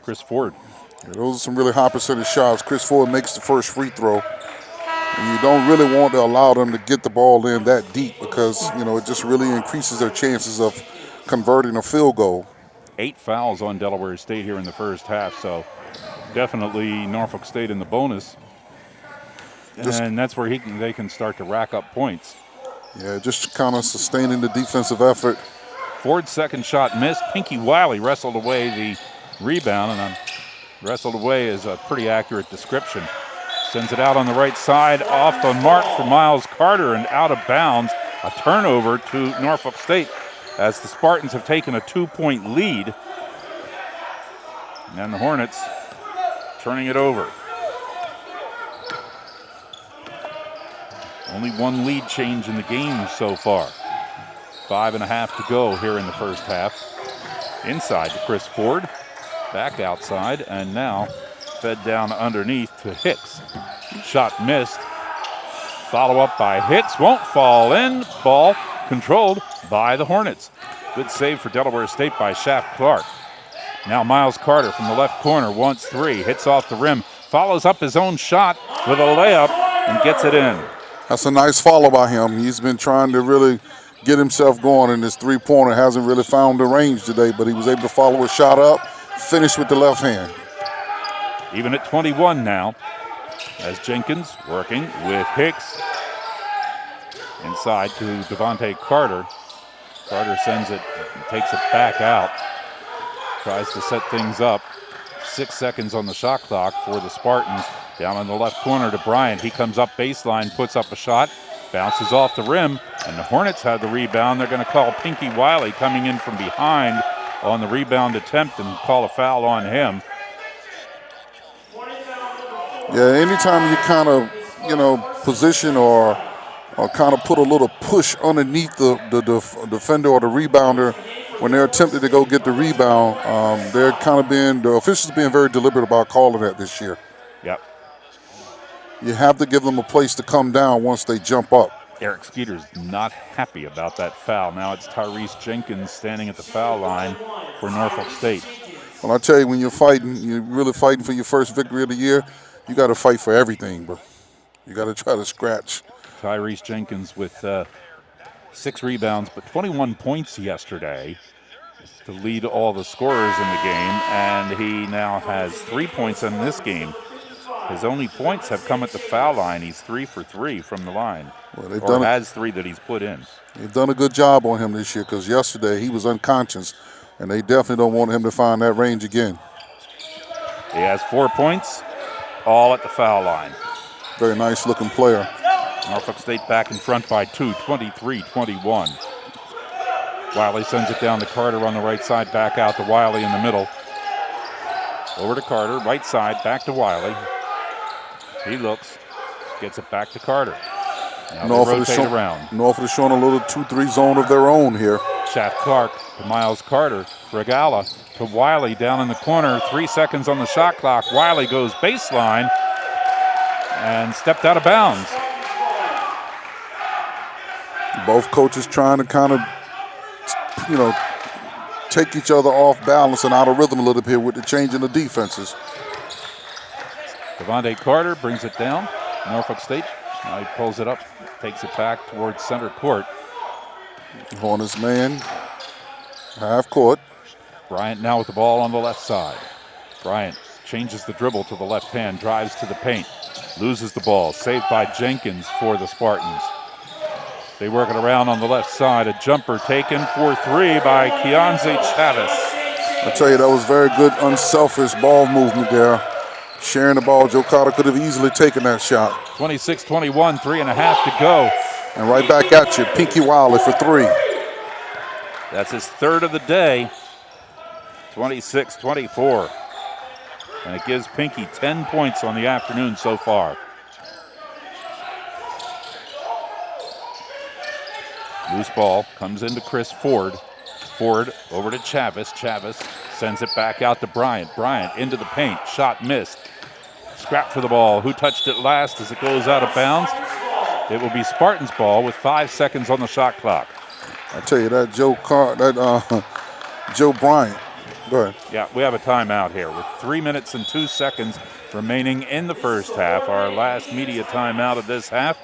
Chris Ford. Yeah, those are some really high percentage shots. Chris Ford makes the first free throw. And you don't really want to allow them to get the ball in that deep because, it just really increases their chances of converting a field goal. 8 fouls on Delaware State here in the first half, so definitely Norfolk State in the bonus. And that's where they can start to rack up points. Yeah, just kind of sustaining the defensive effort. Ford's second shot missed. Pinky Wiley wrestled away the rebound, and wrestled away is a pretty accurate description. Sends it out on the right side, off the mark for Miles Carter and out of bounds. A turnover to Norfolk State as the Spartans have taken a 2-point lead. And the Hornets turning it over. Only one lead change in the game so far. 5.5 to go here in the first half. Inside to Chris Ford, back outside, and now fed down underneath to Hicks. Shot missed. Follow up by Hicks, won't fall in. Ball controlled by the Hornets. Good save for Delaware State by Shaft Clark. Now Miles Carter from the left corner wants 3, hits off the rim, follows up his own shot with a layup and gets it in. That's a nice follow by him. He's been trying to really get himself going in this three-pointer. Hasn't really found the range today, but he was able to follow his shot up, finish with the left hand. Even at 21 now, as Jenkins working with Hicks. Inside to Devontae Carter. Carter sends it, takes it back out. Tries to set things up. 6 seconds on the shot clock for the Spartans. Down in the left corner to Bryant. He comes up baseline, puts up a shot. Bounces off the rim, and the Hornets have the rebound. They're going to call Pinky Wiley coming in from behind on the rebound attempt and call a foul on him. Yeah, anytime you kind of, position or kind of put a little push underneath the defender or the rebounder when they're attempting to go get the rebound, they're kind of the officials being very deliberate about calling that this year. Yep. You have to give them a place to come down once they jump up. Eric Skeeter's not happy about that foul. Now it's Tyrese Jenkins standing at the foul line for Norfolk State. Well, I tell you, when you're fighting, you're really fighting for your first victory of the year, you got to fight for everything, but you got to try to scratch. Tyrese Jenkins with 6 rebounds, but 21 points yesterday to lead all the scorers in the game, and he now has 3 points in this game. His only points have come at the foul line. He's 3 for 3 from the line, or has 3 that he's put in. They've done a good job on him this year because yesterday he was unconscious, and they definitely don't want him to find that range again. He has 4 points, all at the foul line. Very nice looking player. Norfolk State back in front by 2, 23-21. Wiley sends it down to Carter on the right side, back out to Wiley in the middle. Over to Carter, right side, back to Wiley. He looks, gets it back to Carter. Now Norfolk they rotate around. Norfolk is showing a little 2-3 zone of their own here. Shaft Clark to Miles Carter. Regala to Wiley down in the corner. 3 seconds on the shot clock. Wiley goes baseline and stepped out of bounds. Both coaches trying to kind of, take each other off balance and out of rhythm a little bit with the change in the defenses. Devontae Carter brings it down. Norfolk State, now he pulls it up, takes it back towards center court. Hornets man, half court. Bryant now with the ball on the left side. Bryant changes the dribble to the left hand, drives to the paint, loses the ball, saved by Jenkins for the Spartans. They work it around on the left side. A jumper taken for 3 by Keonze Chavis. I tell you, that was very good, unselfish ball movement there. Sharing the ball, Joe Carter could have easily taken that shot. 26-21, 3.5 to go. And right back at you, Pinky Wiley for 3. That's his 3rd of the day. 26-24. And it gives Pinky 10 points on the afternoon so far. Loose ball comes into Chris Ford. Ford over to Chavis. Chavis sends it back out to Bryant. Bryant into the paint. Shot missed. Scrap for the ball. Who touched it last as it goes out of bounds? It will be Spartans' ball with 5 seconds on the shot clock. I tell you, that Joe Bryant. Go ahead. Yeah, we have a timeout here with 3 minutes and 2 seconds remaining in the first half. Our last media timeout of this half.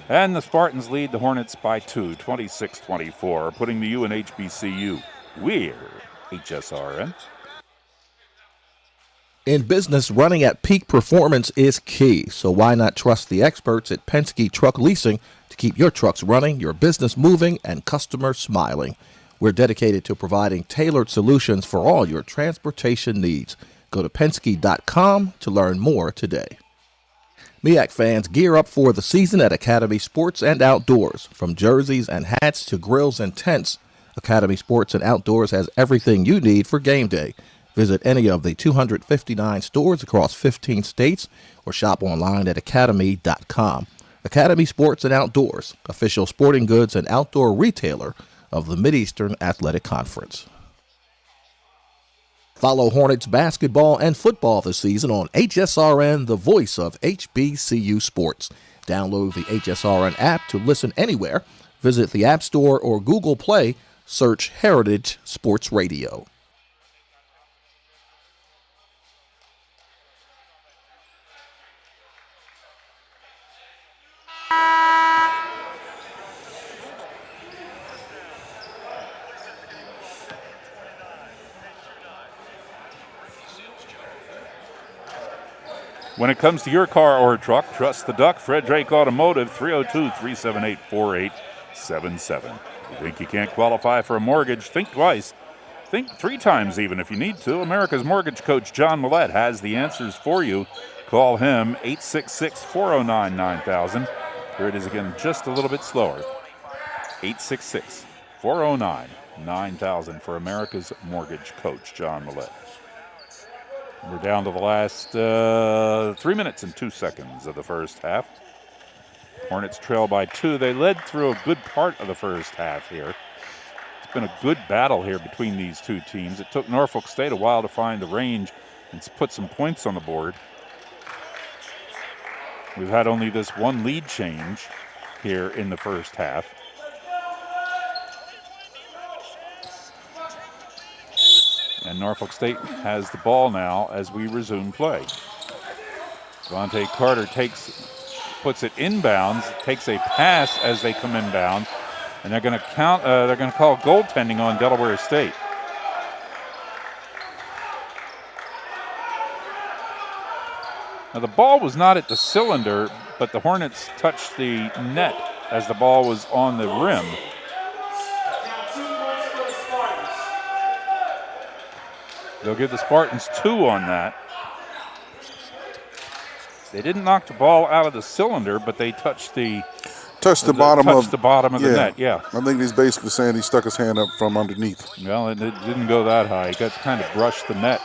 And the Spartans lead the Hornets by 2, 26-24, putting the U in HBCU. We're HSRN. In business, running at peak performance is key, so why not trust the experts at Penske Truck Leasing to keep your trucks running, your business moving, and customers smiling. We're dedicated to providing tailored solutions for all your transportation needs. Go to Penske.com to learn more today. MEAC fans, gear up for the season at Academy Sports and Outdoors. From jerseys and hats to grills and tents, Academy Sports and Outdoors has everything you need for game day. Visit any of the 259 stores across 15 states or shop online at academy.com. Academy Sports and Outdoors, official sporting goods and outdoor retailer of the Mideastern Athletic Conference. Follow Hornets basketball and football this season on HSRN, the voice of HBCU sports. Download the HSRN app to listen anywhere. Visit the App Store or Google Play. Search Heritage Sports Radio. When it comes to your car or truck, trust the Duck. Fred Drake Automotive, 302-378-4877. You think you can't qualify for a mortgage? Think twice. Think 3 times even if you need to. America's Mortgage Coach John Millette has the answers for you. Call him 866-409-9000. Here it is again, just a little bit slower. 866-409-9000 for America's Mortgage coach, John Millett. We're down to the last 3 minutes and 2 seconds of the first half. Hornets trail by 2. They led through a good part of the first half here. It's been a good battle here between these two teams. It took Norfolk State a while to find the range and put some points on the board. We've had only this one lead change here in the first half. And Norfolk State has the ball now as we resume play. Devontae Carter puts it inbounds, takes a pass as they come inbound, and they're going to call goaltending on Delaware State. Now the ball was not at the cylinder, but the Hornets touched the net as the ball was on the rim. They'll give the Spartans 2 on that. They didn't knock the ball out of the cylinder, but they touched the bottom of the net. Yeah, I think he's basically saying he stuck his hand up from underneath. Well, it didn't go that high. He got to kind of brush the net.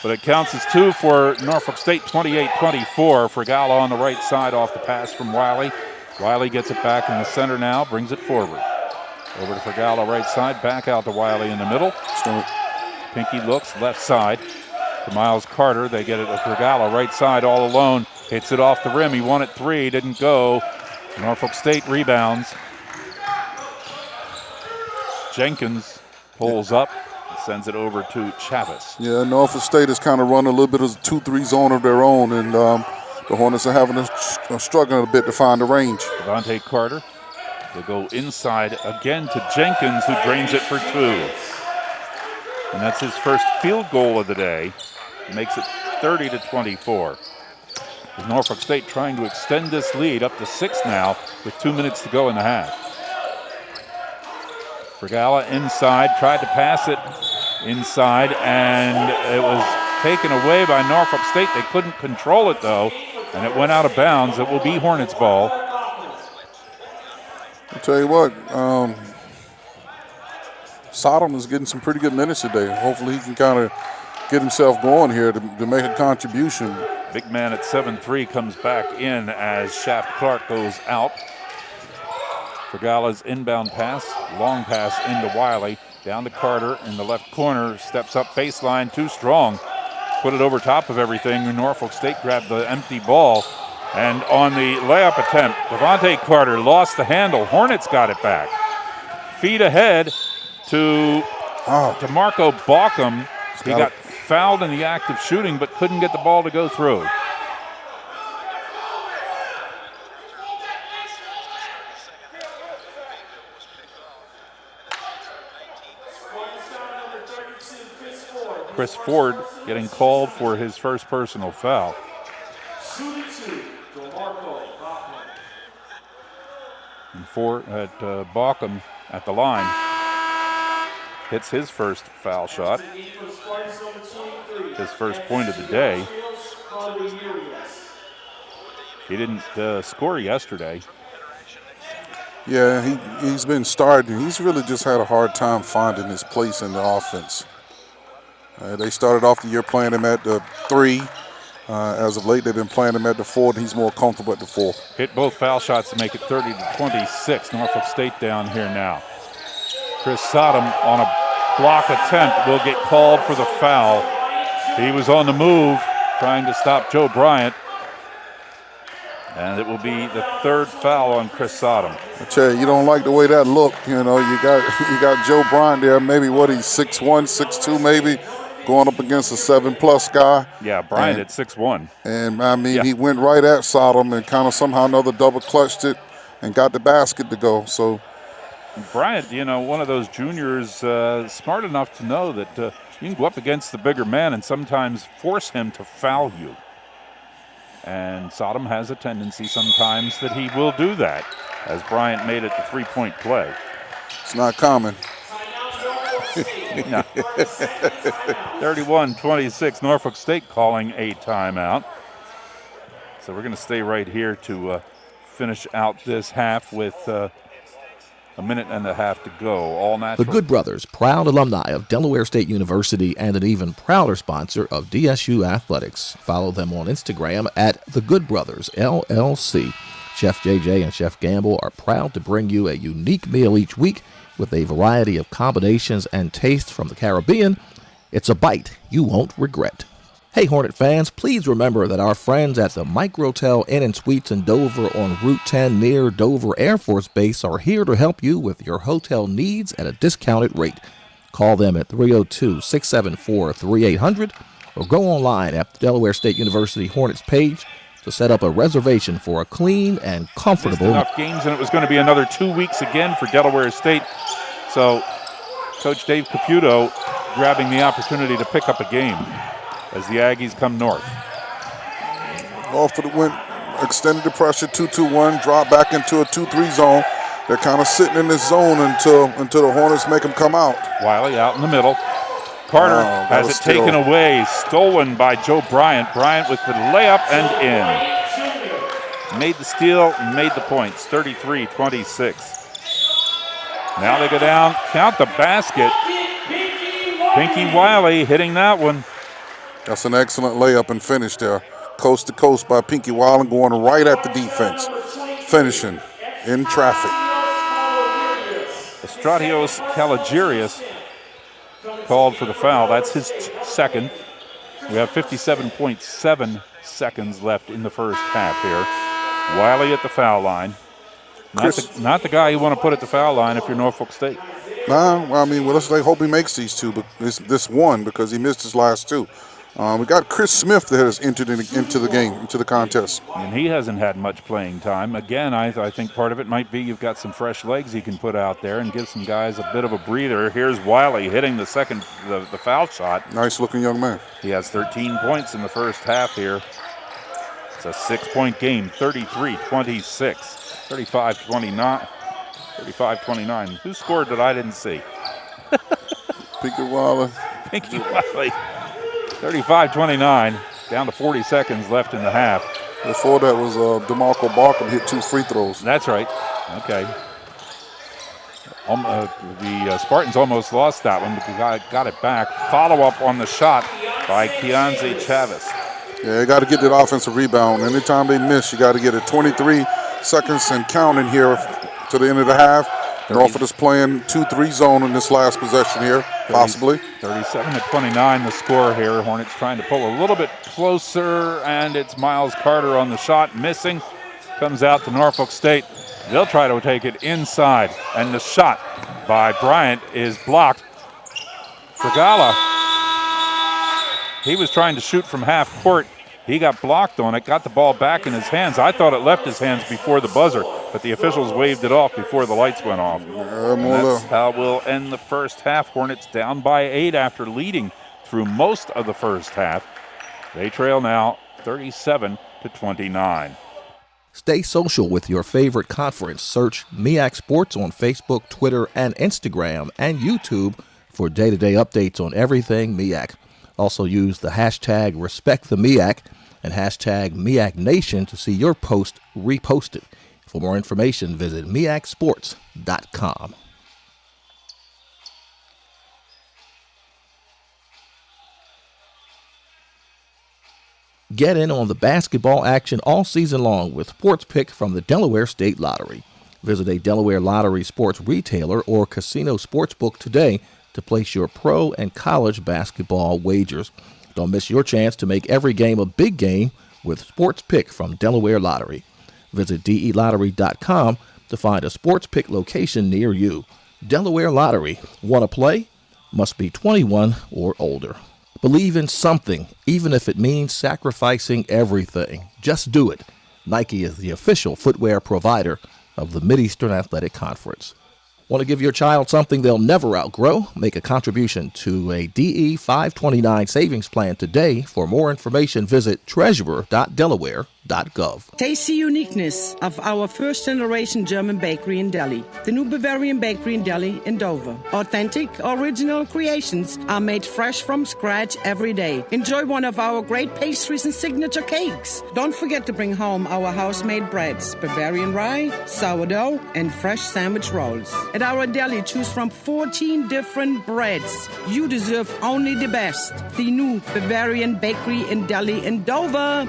But it counts as 2 for Norfolk State, 28-24. Fragala on the right side off the pass from Wiley. Wiley gets it back in the center now, brings it forward. Over to Fragala right side, back out to Wiley in the middle. Pinky looks left side to Miles Carter. They get it to Fragala right side all alone. Hits it off the rim. He won it 3, didn't go. Norfolk State rebounds. Jenkins pulls up, sends it over to Chavez. Yeah, Norfolk State has kind of run a little bit of a 2-3 zone of their own, and the Hornets are having struggling a bit to find the range. Devontae Carter will go inside again to Jenkins, who drains it for 2. And that's his first field goal of the day. Makes it 30-24. With Norfolk State trying to extend this lead up to 6 now with 2 minutes to go in the half. Fragala inside, tried to pass it inside, and it was taken away by Norfolk State. They couldn't control it though, and it went out of bounds. It will be Hornets ball. I'll tell you what, Sodom is getting some pretty good minutes today. Hopefully he can kind of get himself going here to make a contribution. Big man at 7'3" comes back in as Shaft Clark goes out. Fragala's inbound pass, long pass into Wiley, down to Carter in the left corner, steps up baseline, too strong. Put it over top of everything. Norfolk State grabbed the empty ball. And on the layup attempt, Devontae Carter lost the handle. Hornets got it back. Feed ahead to DeMarco Baucom. He got fouled in the act of shooting, but couldn't get the ball to go through. Chris Ford getting called for his first personal foul. And Baucom at the line hits his first foul shot. His first point of the day. He didn't score yesterday. Yeah, he's been starting. He's really just had a hard time finding his place in the offense. They started off the year playing him at the 3. As of late, they've been playing him at the 4, and he's more comfortable at the 4. Hit both foul shots to make it 30-26. Norfolk State down here now. Chris Sodom on a block attempt will get called for the foul. He was on the move trying to stop Joe Bryant. And it will be the 3rd foul on Chris Sodom. I tell you, you don't like the way that looked. You know, you got Joe Bryant there, maybe he's 6'1", 6'2", maybe, going up against a 7+ guy. Yeah, Bryant at 6'1". And I mean, He went right at Sodom and kind of somehow another double clutched it and got the basket to go. So Bryant, one of those juniors, smart enough to know that you can go up against the bigger man and sometimes force him to foul you. And Sodom has a tendency sometimes that he will do that, as Bryant made it the 3-point play. It's not common. No. 31-26, Norfolk State calling a timeout. So we're going to stay right here to finish out this half with a minute and a half to go. All natural. The Good Brothers, proud alumni of Delaware State University and an even prouder sponsor of DSU Athletics. Follow them on Instagram at The Good Brothers, LLC. Chef JJ and Chef Gamble are proud to bring you a unique meal each week with a variety of combinations and tastes from the Caribbean. It's a bite you won't regret. Hey Hornet fans, please remember that our friends at the Microtel Inn and Suites in Dover on Route 10 near Dover Air Force Base are here to help you with your hotel needs at a discounted rate. Call them at 302-674-3800 or go online at the Delaware State University Hornets page to set up a reservation for a clean and comfortable. Enough games, and it was going to be another 2 weeks again for Delaware State. So Coach Dave Caputo grabbing the opportunity to pick up a game as the Aggies come north. Off to the wind, extended the pressure, 2-2-1, drop back into a 2-3 zone. They're kind of sitting in this zone until the Hornets make them come out. Wiley out in the middle. Carter has it taken away, stolen by Joe Bryant. Bryant with the layup and in. Made the steal, made the points, 33-26. Now they go down, count the basket. Pinky Wiley hitting that one. That's an excellent layup and finish there. Coast to coast by Pinky Wiley, going right at the defense. Finishing in traffic. Estradios Caligerius called for the foul. That's his second. We have 57.7 seconds left in the first half here. Wiley at the foul line. Not the guy you want to put at the foul line if you're Norfolk State. Nah, well, I mean, let's hope he makes these two, but this one, because he missed his last two. We got Chris Smith that has entered into the game, into the contest. And he hasn't had much playing time. Again, I think part of it might be you've got some fresh legs he can put out there and give some guys a bit of a breather. Here's Wiley hitting the foul shot. Nice-looking young man. He has 13 points in the first half here. It's a 6-point game, 33-26, 35-29. Who scored that I didn't see? Pinky Wiley. Pinky Wiley. 35-29, down to 40 seconds left in the half. Before that was DeMarco Barkham hit 2 free throws. That's right. Okay. The Spartans almost lost that one, but they got it back. Follow-up on the shot by Keonze Chavez. Yeah, you got to get that offensive rebound. Anytime they miss, you got to get it 23 seconds and counting here to the end of the half. Norfolk is playing 2-3 zone in this last possession here, possibly. 37-29 the score here. Hornets trying to pull a little bit closer, and it's Miles Carter on the shot, missing. Comes out to Norfolk State. They'll try to take it inside, and the shot by Bryant is blocked. Fragala, he was trying to shoot from half court. He got blocked on it, got the ball back in his hands. I thought it left his hands before the buzzer, but the officials waved it off before the lights went off. That's how we'll end the first half. Hornets down by 8 after leading through most of the first half. They trail now 37-29. Stay social with your favorite conference. Search MEAC Sports on Facebook, Twitter, and Instagram, and YouTube for day-to-day updates on everything MEAC. Also use the hashtag RespectTheMEAC and hashtag MEAC Nation to see your post reposted. For more information, visit MEACsports.com. Get in on the basketball action all season long with Sports Pick from the Delaware State Lottery. Visit a Delaware Lottery sports retailer or casino sportsbook today to place your pro and college basketball wagers. Don't miss your chance to make every game a big game with Sports Pick from Delaware Lottery. Visit DELottery.com to find a Sports Pick location near you. Delaware Lottery. Want to play? Must be 21 or older. Believe in something, even if it means sacrificing everything. Just do it. Nike is the official footwear provider of the Mideastern Athletic Conference. Want to give your child something they'll never outgrow? Make a contribution to a DE 529 savings plan today. For more information, visit treasurer.delaware.gov. DESU-TV.gov. Taste the uniqueness of our first generation German bakery in Delhi. The new Bavarian bakery in Delhi in Dover. Authentic, original creations are made fresh from scratch every day. Enjoy one of our great pastries and signature cakes. Don't forget to bring home our house-made breads, Bavarian rye, sourdough, and fresh sandwich rolls. At our deli, choose from 14 different breads. You deserve only the best. The new Bavarian bakery in Delhi in Dover.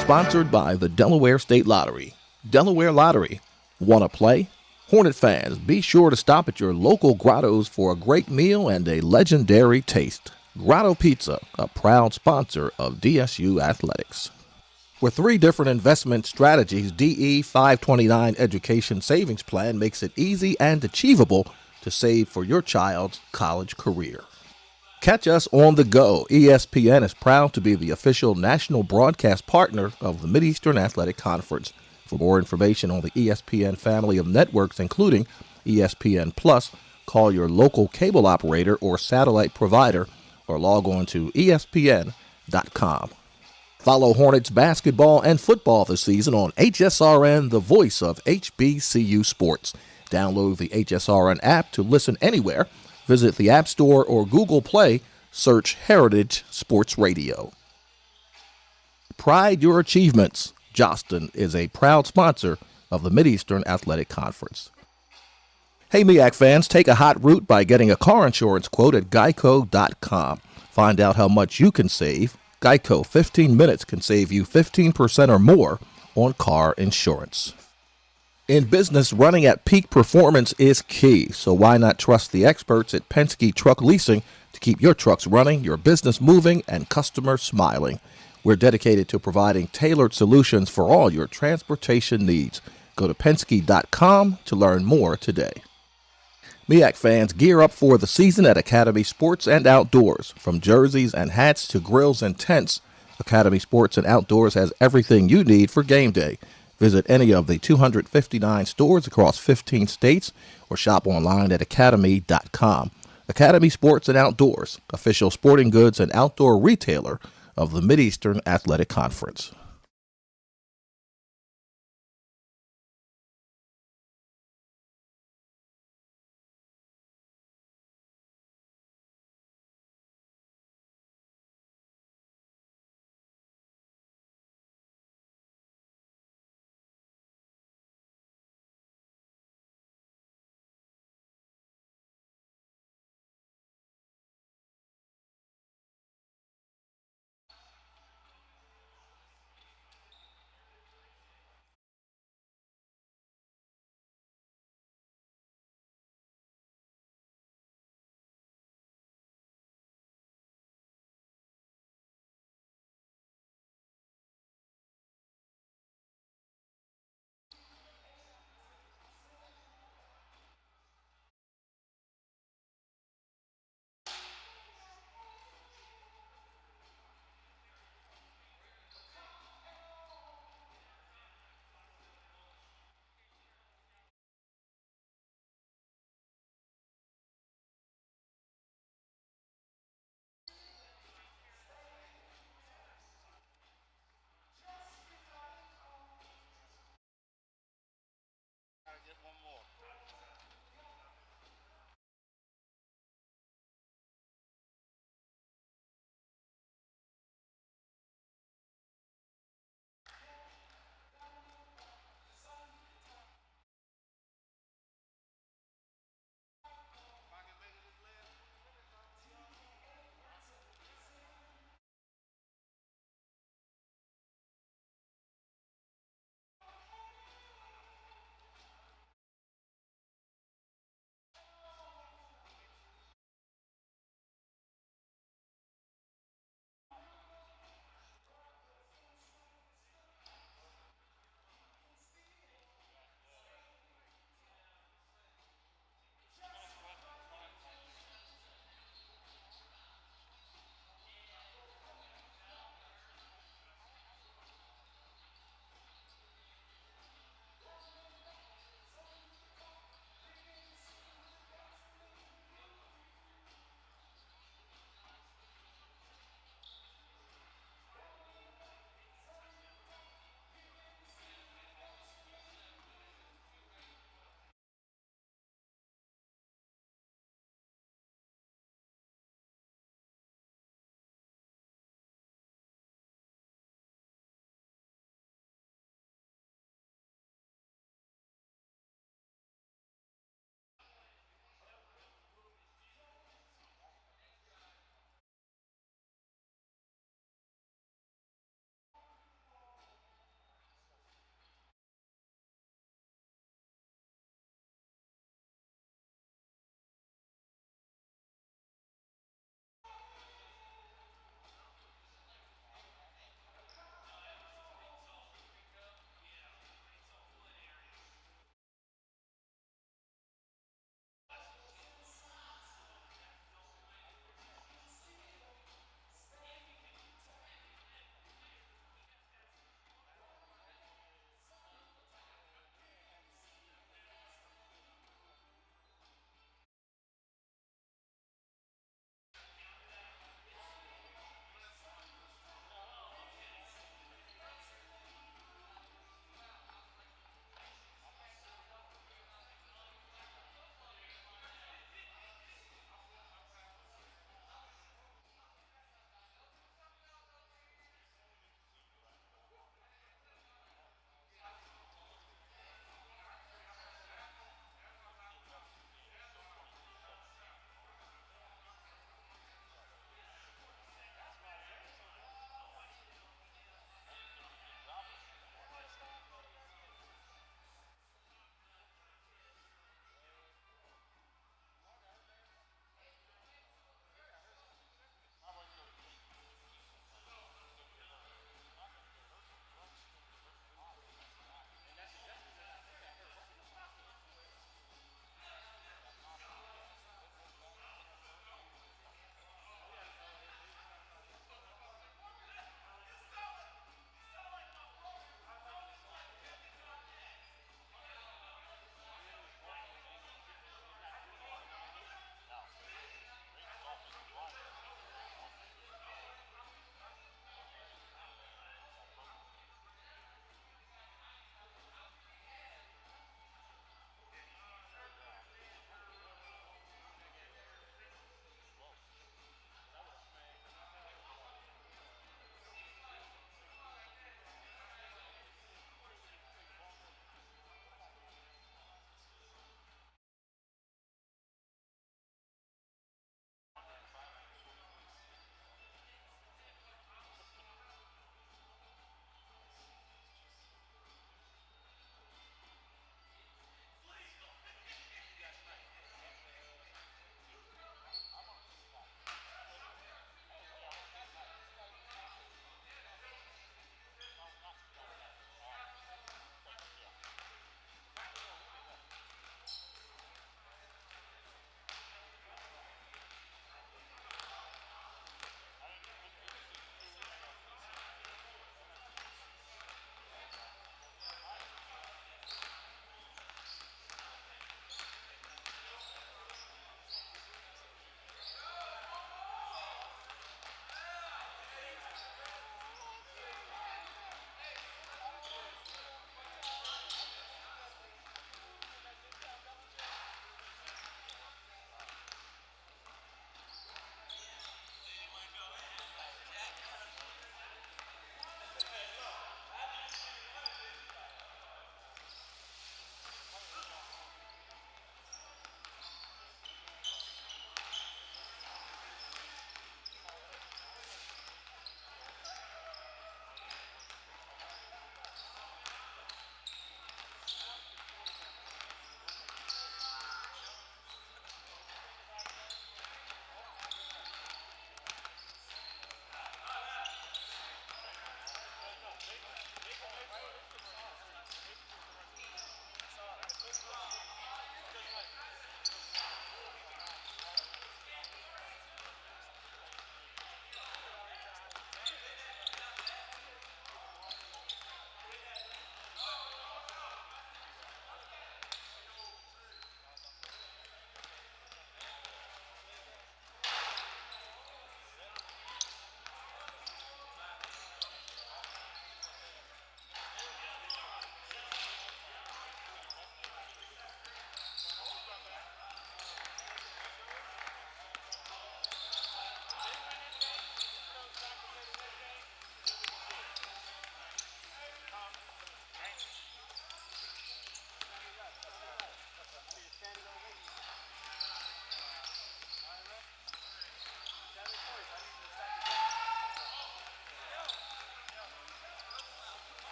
Sponsored by the Delaware State Lottery. Delaware Lottery. Want to play? Hornet fans, be sure to stop at your local Grottos for a great meal and a legendary taste. Grotto Pizza, a proud sponsor of DSU Athletics. With 3 different investment strategies, DE 529 Education Savings Plan makes it easy and achievable to save for your child's college career. Catch us on the go. ESPN is proud to be the official national broadcast partner of the Mideastern Athletic Conference. For more information on the ESPN family of networks, including ESPN Plus, call your local cable operator or satellite provider or log on to ESPN.com. Follow Hornets basketball and football this season on HSRN, the voice of HBCU sports. Download the HSRN app to listen anywhere. Visit the App Store or Google Play, search Heritage Sports Radio. Pride your achievements. Jostin is a proud sponsor of the Mideastern Athletic Conference. Hey MEAC fans, take a hot route by getting a car insurance quote at geico.com. Find out how much you can save. Geico, 15 minutes can save you 15% or more on car insurance. In business, running at peak performance is key, so why not trust the experts at Penske Truck Leasing to keep your trucks running, your business moving, and customers smiling. We're dedicated to providing tailored solutions for all your transportation needs. Go to Penske.com to learn more today. MEAC fans, gear up for the season at Academy Sports and Outdoors. From jerseys and hats to grills and tents, Academy Sports and Outdoors has everything you need for game day. Visit any of the 259 stores across 15 states or shop online at academy.com. Academy Sports and Outdoors, official sporting goods and outdoor retailer of the Mideastern Athletic Conference.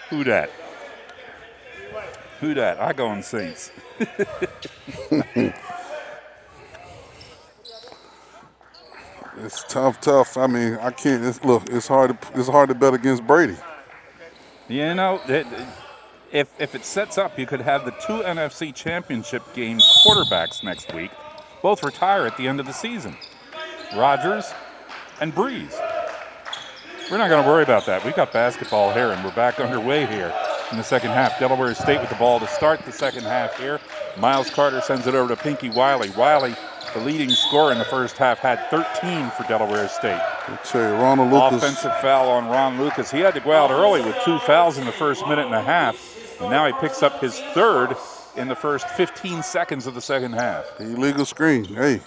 Who dat? Who dat? I going Saints. It's tough. I mean, I can't. It's hard to bet against Brady. You know, if it sets up, you could have the two NFC Championship game quarterbacks next week both retire at the end of the season. Rodgers and Breeze. We're not going to worry about that. We got basketball here, and we're back underway here in the second half. Delaware State with the ball to start the second half here. Miles Carter sends it over to Pinky Wiley. Wiley, the leading scorer in the first half, had 13 for Delaware State. I'll tell you, Ronald Lucas. Offensive foul on Ron Lucas. He had to go out early with 2 fouls in the first minute and a half, and now he picks up his third in the first 15 seconds of the second half. The illegal screen. Hey.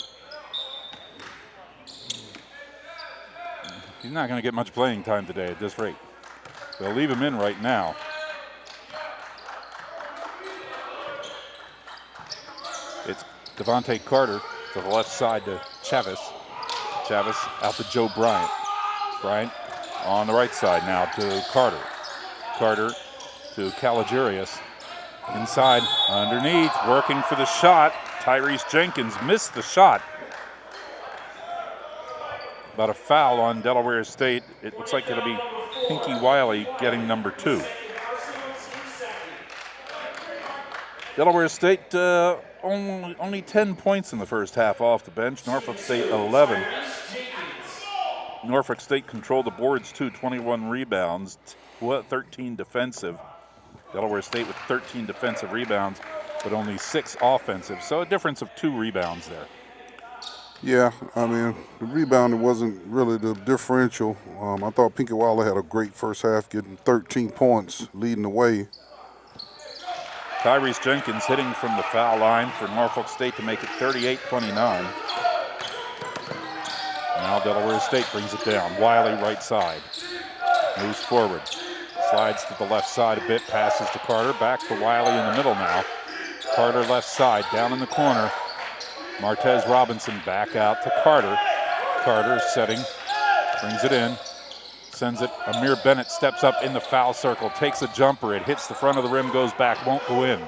He's not going to get much playing time today at this rate. They'll leave him in right now. It's Devontae Carter to the left side to Chavis. Chavis out to Joe Bryant. Bryant on the right side now to Carter. Carter to Caligarius. Inside, underneath, working for the shot. Tyrese Jenkins missed the shot. About a foul on Delaware State. It looks like it'll be Pinky Wiley getting number 2. Delaware State only 10 points in the first half off the bench. Norfolk State 11. Norfolk State controlled the boards too, 21 rebounds, 13 defensive. Delaware State with 13 defensive rebounds, but only 6 offensive. So a difference of 2 rebounds there. Yeah, I mean, the rebounding wasn't really the differential. I thought Pinky Wiley had a great first half, getting 13 points, leading the way. Tyrese Jenkins hitting from the foul line for Norfolk State to make it 38-29. Now Delaware State brings it down. Wiley right side. Moves forward. Slides to the left side a bit. Passes to Carter. Back to Wiley in the middle now. Carter left side. Down in the corner. Martez Robinson back out to Carter. Carter setting. Brings it in. Sends it. Amir Bennett steps up in the foul circle. Takes a jumper. It hits the front of the rim. Goes back. Won't go in.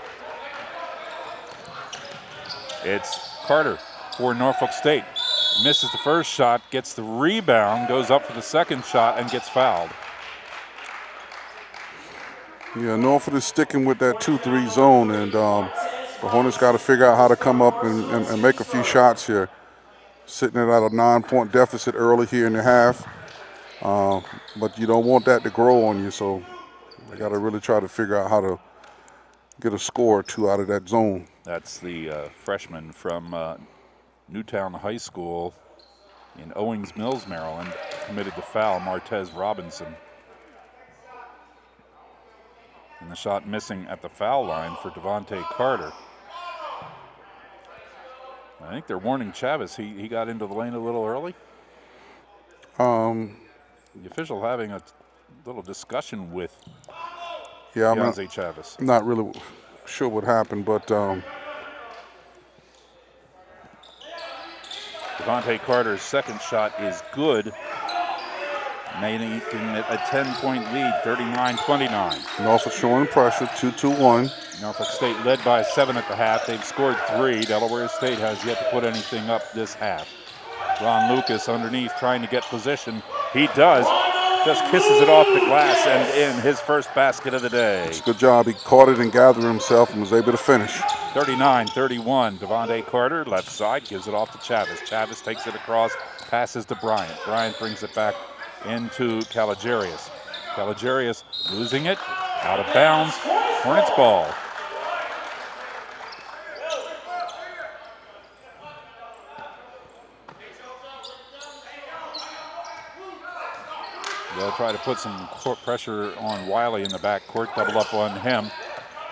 It's Carter for Norfolk State. Misses the first shot. Gets the rebound. Goes up for the second shot and gets fouled. Yeah, Norfolk is sticking with that 2-3 zone, and the Hornets got to figure out how to come up and make a few shots here. Sitting at a 9-point deficit early here in the half, but you don't want that to grow on you, so they got to really try to figure out how to get a score or 2 out of that zone. That's the freshman from Newtown High School in Owings Mills, Maryland, committed the foul, Martez Robinson. And the shot missing at the foul line for Devontae Carter. I think they're warning Chavis. He got into the lane a little early. The official having a little discussion with Deontay Chavis. I'm not really sure what happened, but Devontae Carter's second shot is good, making it a 10-point lead, 39-29. Norfolk showing pressure, 2-2-1. Norfolk State led by 7 at the half. They've scored 3. Delaware State has yet to put anything up this half. Ron Lucas underneath trying to get position. He does. Just kisses it off the glass and in, his first basket of the day. It's a good job. He caught it and gathered himself and was able to finish. 39-31. Devontae Carter, left side, gives it off to Chavis. Chavis takes it across, passes to Bryant. Bryant brings it back into Caligarius. Caligarius losing it, out of bounds. Hornets ball. They'll try to put some court pressure on Wiley in the backcourt, double up on him.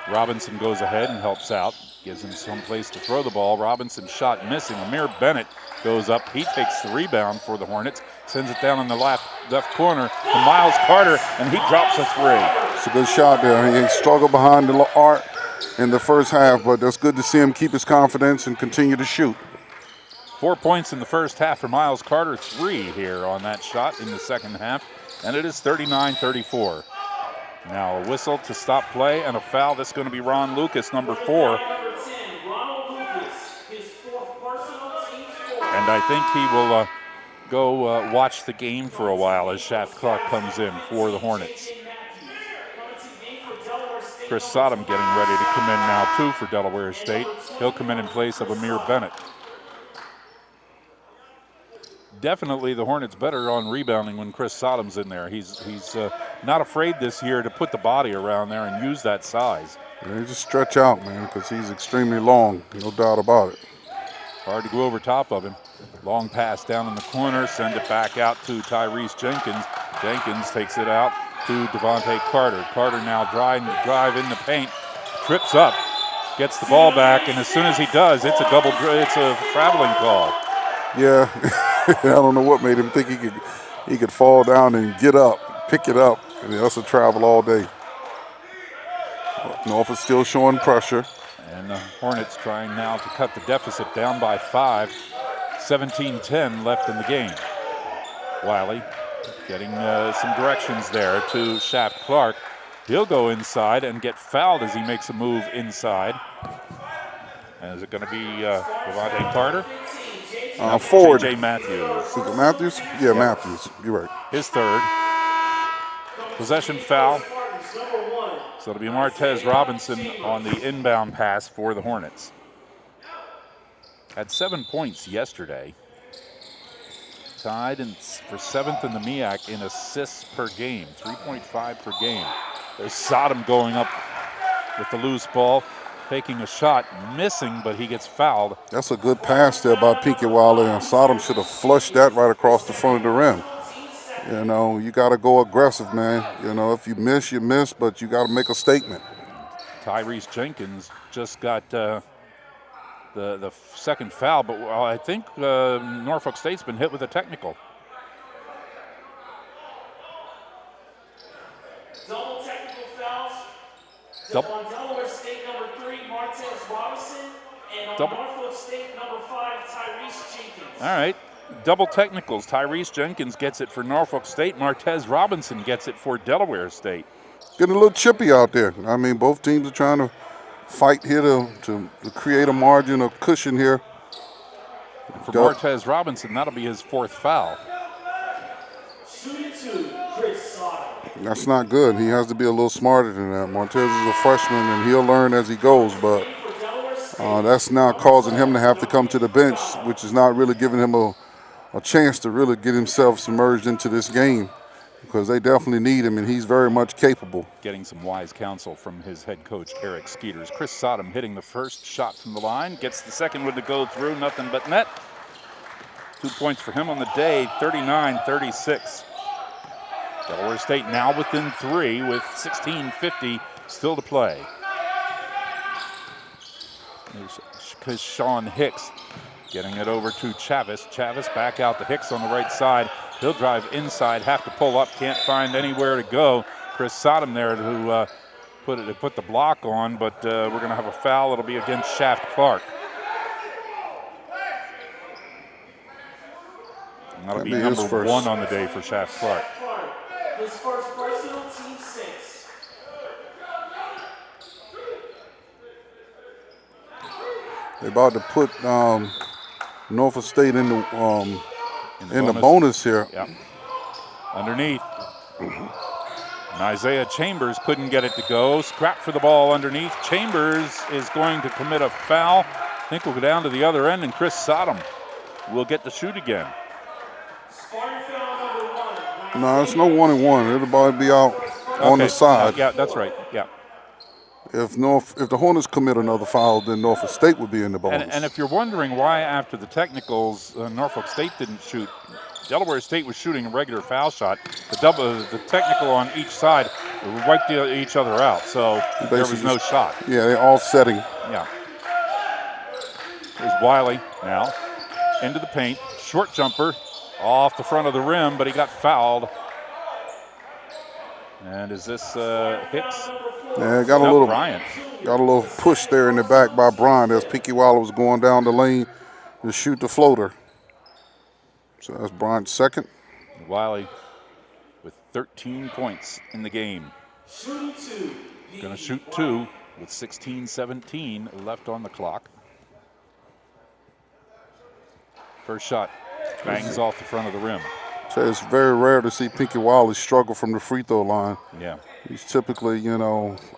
Robinson goes ahead and helps out. gives him some place to throw the ball. Robinson shot missing. Amir Bennett goes up. He takes the rebound for the Hornets, sends it down in the left corner to Miles Carter, and he drops a three. It's a good shot there. He struggled behind the arc in the first half, but that's good to see him keep his confidence and continue to shoot. 4 points in the first half for Miles Carter, 3 here on that shot in the second half, and it is 39-34. Now a whistle to stop play and a foul. That's going to be Ron Lucas, number 4. And I think he will go watch the game for a while as Shaft Clark comes in for the Hornets. Chris Sodom getting ready to come in now too for Delaware State. He'll come in place of Amir Bennett. Definitely the Hornets better on rebounding when Chris Sodom's in there. He's not afraid this year to put the body around there and use that size. Yeah, just stretch out, man, because he's extremely long, no doubt about it. Hard to go over top of him. Long pass down in the corner, send it back out to Tyrese Jenkins. Jenkins takes it out to Devontae Carter. Carter now drive in the paint, trips up, gets the ball back, and as soon as he does, it's a traveling call. Yeah, I don't know what made him think he could fall down and get up, pick it up, and he also travel all day. Norfolk still showing pressure. And the Hornets trying now to cut the deficit down by 5. 17-10 left in the game. Wiley getting some directions there to Shaft Clark. He'll go inside and get fouled as he makes a move inside. And is it going to be Devontae Carter? Forward. J.J. Matthews. Is it Matthews? Yeah, Matthews. You're right. His third. Possession foul. So it'll be Martez Robinson on the inbound pass for the Hornets. Had 7 points yesterday. Tied for 7th in the MEAC in assists per game, 3.5 per game. There's Sodom going up with the loose ball, taking a shot, missing, but he gets fouled. That's a good pass there by Pinky Wiley, and Sodom should have flushed that right across the front of the rim. You know, you got to go aggressive, man. You know, if you miss, you miss, but you got to make a statement. Tyrese Jenkins just got the second foul, but I think Norfolk State's been hit with a technical. Double technical fouls. On Delaware State number 3, Martez Robinson, and on Norfolk State number 5, Tyrese Jenkins. All right. Double technicals. Tyrese Jenkins gets it for Norfolk State. Martez Robinson gets it for Delaware State. Getting a little chippy out there. I mean, both teams are trying to fight here to create a margin of cushion here. For Martez Robinson, that'll be his 4th foul. Shooting 2, Chris Sodom. That's not good. He has to be a little smarter than that. Martez is a freshman, and he'll learn as he goes, but that's now causing him to have to come to the bench, which is not really giving him a chance to really get himself submerged into this game, because they definitely need him, and he's very much capable. Getting some wise counsel from his head coach, Eric Skeeters. Chris Sodom hitting the first shot from the line, gets the second one to go through, nothing but net. 2 points for him on the day, 39-36. Delaware State now within 3 with 16:50 still to play. There's Sean Hicks getting it over to Chavis. Chavis back out to Hicks on the right side. He'll drive inside, have to pull up, can't find anywhere to go. Chris Sodom there to put the block on, but we're going to have a foul. It'll be against Shaft Clark. And that'll be number 1 on the day for Shaft Clark. His first personal, team 6. They're about to put Norfolk State in the bonus here. Yep. Underneath. And Isaiah Chambers couldn't get it to go. Scrap for the ball underneath. Chambers is going to commit a foul. I think we'll go down to the other end, and Chris Sodom will get to shoot again. No, it's no 1-and-1. It'll probably be out on the side. Yeah, that's right. Yeah. If the Hornets commit another foul, then Norfolk State would be in the bonus. And if you're wondering why after the technicals Norfolk State didn't shoot, Delaware State was shooting a regular foul shot. The technical on each side wiped each other out, so there was no shot. Yeah, they're offsetting. Yeah. Here's Wiley now into the paint. Short jumper off the front of the rim, but he got fouled. And is this Hicks? Yeah, got Bryant. Got a little push there in the back by Bryant as Pinky Wiley was going down the lane to shoot the floater. So that's Bryant's second. Wiley with 13 points in the game. Going to shoot 2 with 16-17 left on the clock. First shot bangs off the front of the rim. So it's very rare to see Pinky Wiley struggle from the free throw line. Yeah. He's typically,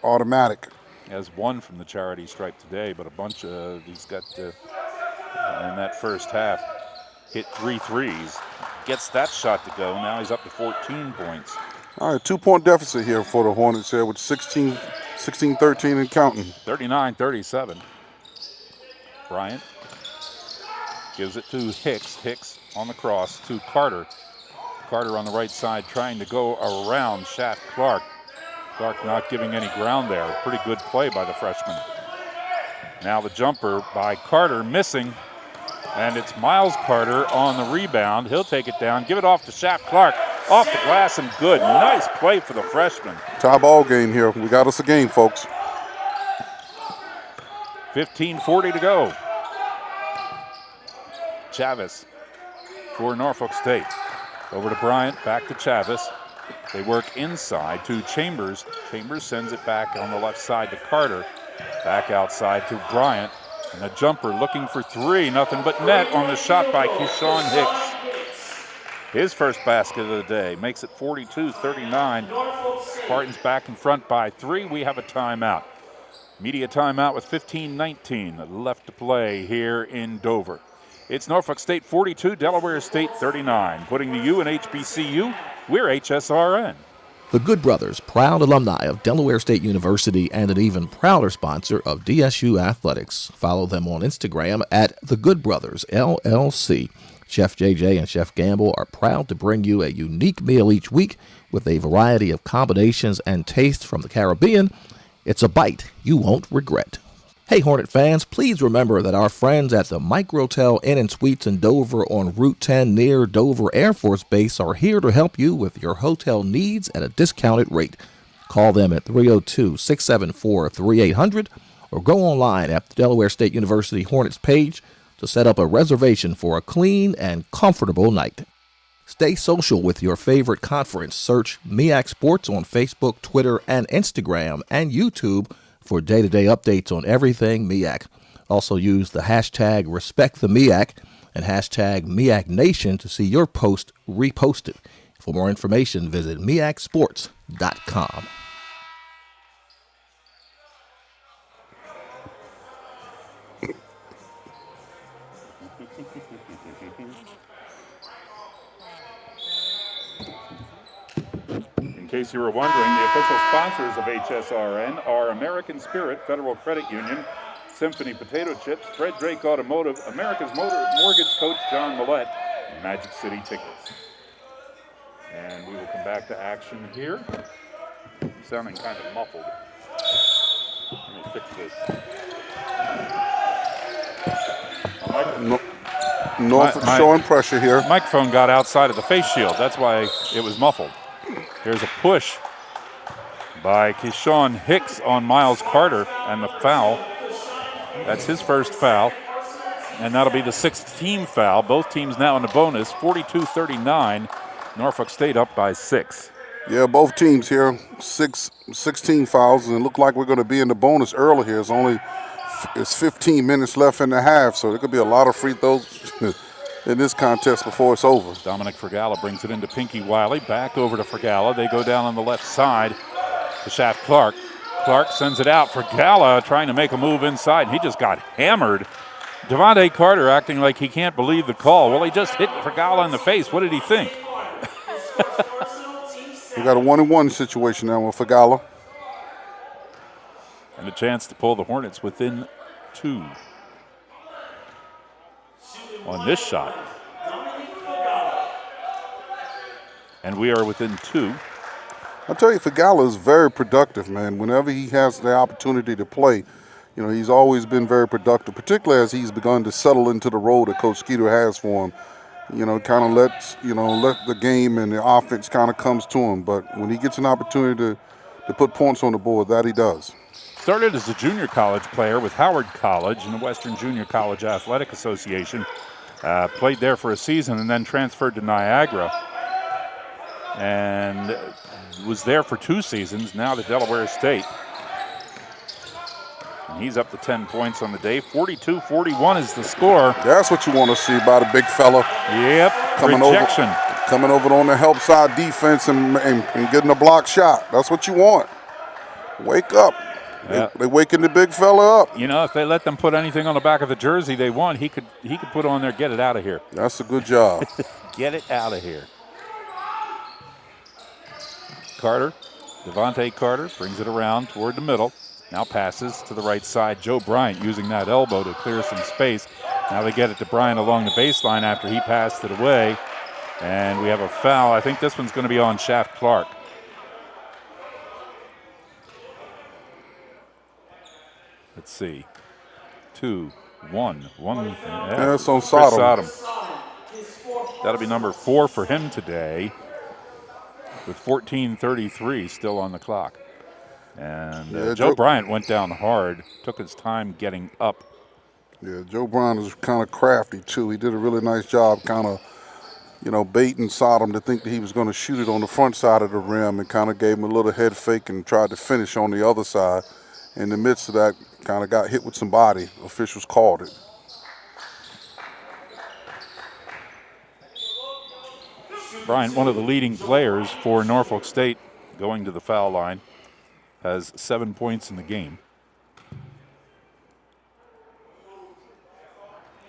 automatic. He has 1 from the charity stripe today, but a bunch of he's got in that first half hit 3 threes. Gets that shot to go. Now he's up to 14 points. All right, 2-point deficit here for the Hornets here with 16-13 and counting. 39-37. Bryant gives it to Hicks. Hicks on the cross to Carter. Carter on the right side trying to go around Shaft Clark. Clark not giving any ground there. Pretty good play by the freshman. Now the jumper by Carter missing. And it's Miles Carter on the rebound. He'll take it down, give it off to Shaft Clark. Off the glass and good. Nice play for the freshman. Tie ball game here. We got us a game, folks. 15:40 to go. Chavez for Norfolk State. Over to Bryant, back to Chavez. They work inside to Chambers. Chambers sends it back on the left side to Carter. Back outside to Bryant. And the jumper looking for 3. Nothing but net on the shot by Keyshawn Hicks. His first basket of the day makes it 42-39. Spartans back in front by 3. We have a timeout. Media timeout with 15:19 left to play here in Dover. It's Norfolk State 42, Delaware State 39. Putting the U in HBCU, we're HSRN. The Good Brothers, proud alumni of Delaware State University and an even prouder sponsor of DSU Athletics. Follow them on Instagram at The Good Brothers, LLC. Chef JJ and Chef Gamble are proud to bring you a unique meal each week with a variety of combinations and tastes from the Caribbean. It's a bite you won't regret. Hey Hornet fans, please remember that our friends at the Microtel Inn and Suites in Dover on Route 10 near Dover Air Force Base are here to help you with your hotel needs at a discounted rate. Call them at 302-674-3800 or go online at the Delaware State University Hornets page to set up a reservation for a clean and comfortable night. Stay social with your favorite conference. Search MEAC Sports on Facebook, Twitter, and Instagram, and YouTube for day-to-day updates on everything MEAC. Also use the hashtag RespectTheMEAC and hashtag MEAC Nation to see your post reposted. For more information, visit MEACsports.com. In case you were wondering, the official sponsors of HSRN are American Spirit Federal Credit Union, Symphony Potato Chips, Fred Drake Automotive, America's Mortgage Coach John Millette, and Magic City Tickets. And we will come back to action here. I'm sounding kind of muffled. Let me fix this. Norfolk showing pressure here. Microphone got outside of the face shield. That's why it was muffled. Here's a push by Keyshawn Hicks on Miles Carter, and the foul. That's his first foul, and that'll be the 6th team foul. Both teams now in the bonus, 42-39. Norfolk State up by 6. Yeah, both teams here, 16 fouls, and it looked like we're going to be in the bonus early here. It's 15 minutes left in the half, so there could be a lot of free throws in this contest before it's over. Dominic Fergala brings it into Pinky Wiley. Back over to Fergala. They go down on the left side to Shaft Clark. Clark sends it out. Fergala trying to make a move inside, and he just got hammered. Devontae Carter acting like he can't believe the call. Well, he just hit Fergala in the face. What did he think? We got a 1-on-1 situation now with Fergala. And a chance to pull the Hornets within 2. On this shot. And we are within 2. I tell you, Fergala is very productive, man. Whenever he has the opportunity to play, You know, he's always been very productive, particularly as he's begun to settle into the role that Coach Skeeter has for him. You know, kind of let the game and the offense kind of comes to him. But when he gets an opportunity to put points on the board, that he does. Started as a junior college player with Howard College in the Western Junior College Athletic Association. Played there for a season and then transferred to Niagara. And was there for 2 seasons, now to Delaware State. And he's up to 10 points on the day. 42-41 is the score. That's what you want to see by the big fella. Yep, rejection. Coming over on the help side defense and getting a block shot. That's what you want. Wake up. Yeah. They waking the big fella up. You know, if they let them put anything on the back of the jersey they want, he could put on there, get it out of here. That's a good job. Get it out of here. Carter, Devontae Carter brings it around toward the middle. Now passes to the right side. Joe Bryant using that elbow to clear some space. Now they get it to Bryant along the baseline after he passed it away. And we have a foul. I think this one's going to be on Shaft Clark. Let's see. 2, 1. Yeah, it's on Sodom. That'll be number 4 for him today, with 14:33 still on the clock. And Joe Bryant went down hard, took his time getting up. Yeah, Joe Bryant is kind of crafty too. He did a really nice job kind of, you know, baiting Sodom to think that he was going to shoot it on the front side of the rim, and kind of gave him a little head fake and tried to finish on the other side. In the midst of that, kind of got hit with some body. Officials called it. Bryant, one of the leading players for Norfolk State, going to the foul line, has 7 points in the game.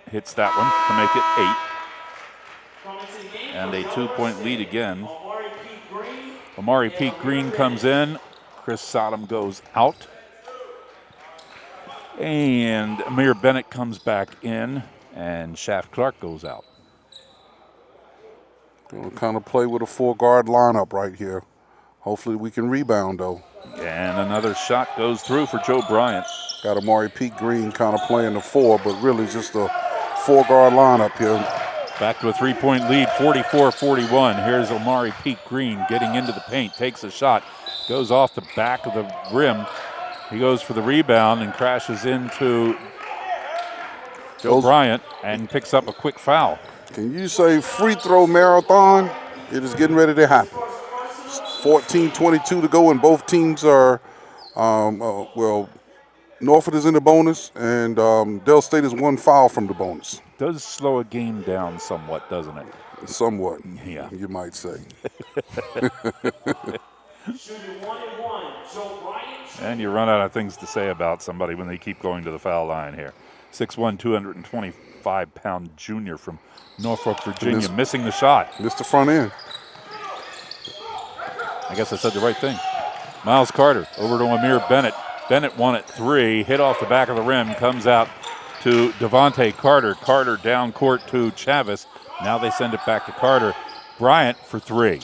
Hits that one to make it 8. And a 2-point lead again. Amari Pete Green comes in. Chris Sodom goes out. And Amir Bennett comes back in. And Shaft Clark goes out. We'll kind of play with a 4-guard lineup right here. Hopefully we can rebound, though. And another shot goes through for Joe Bryant. Got Amari Pete Green kind of playing the 4, but really just a 4-guard lineup here. Back to a 3-point lead, 44-41. Here's Amari Pete Green getting into the paint, takes a shot, goes off the back of the rim. He goes for the rebound and crashes into Joe Bryant and picks up a quick foul. Can you say free throw marathon? It is getting ready to happen. 14:22 to go, and both teams are, Norfolk is in the bonus, and Del State is 1 foul from the bonus. Does slow a game down somewhat, doesn't it? Somewhat, yeah, you might say. And you run out of things to say about somebody when they keep going to the foul line here. 6'1", 225-pound junior from Norfolk, Virginia, missing the shot. Missed the front end. I guess I said the right thing. Miles Carter over to Amir Bennett. Bennett won at 3, hit off the back of the rim, comes out to Devontae Carter. Carter down court to Chavis. Now they send it back to Carter. Bryant for 3.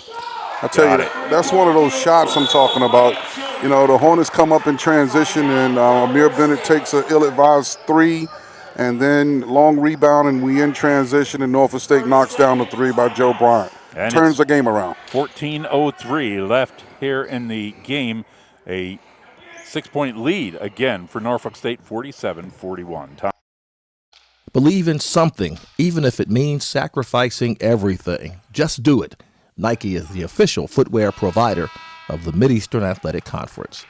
I tell you, that's one of those shots I'm talking about. You know, the Hornets come up in transition, and Amir Bennett takes an ill-advised 3, and then long rebound, and we in transition, and Norfolk State knocks down the 3 by Joe Bryant. And turns the game around. 14:03 left here in the game. A 6-point lead again for Norfolk State, 47-41. Believe in something, even if it means sacrificing everything. Just do it. Nike is the official footwear provider of the Mid-Eastern Athletic Conference.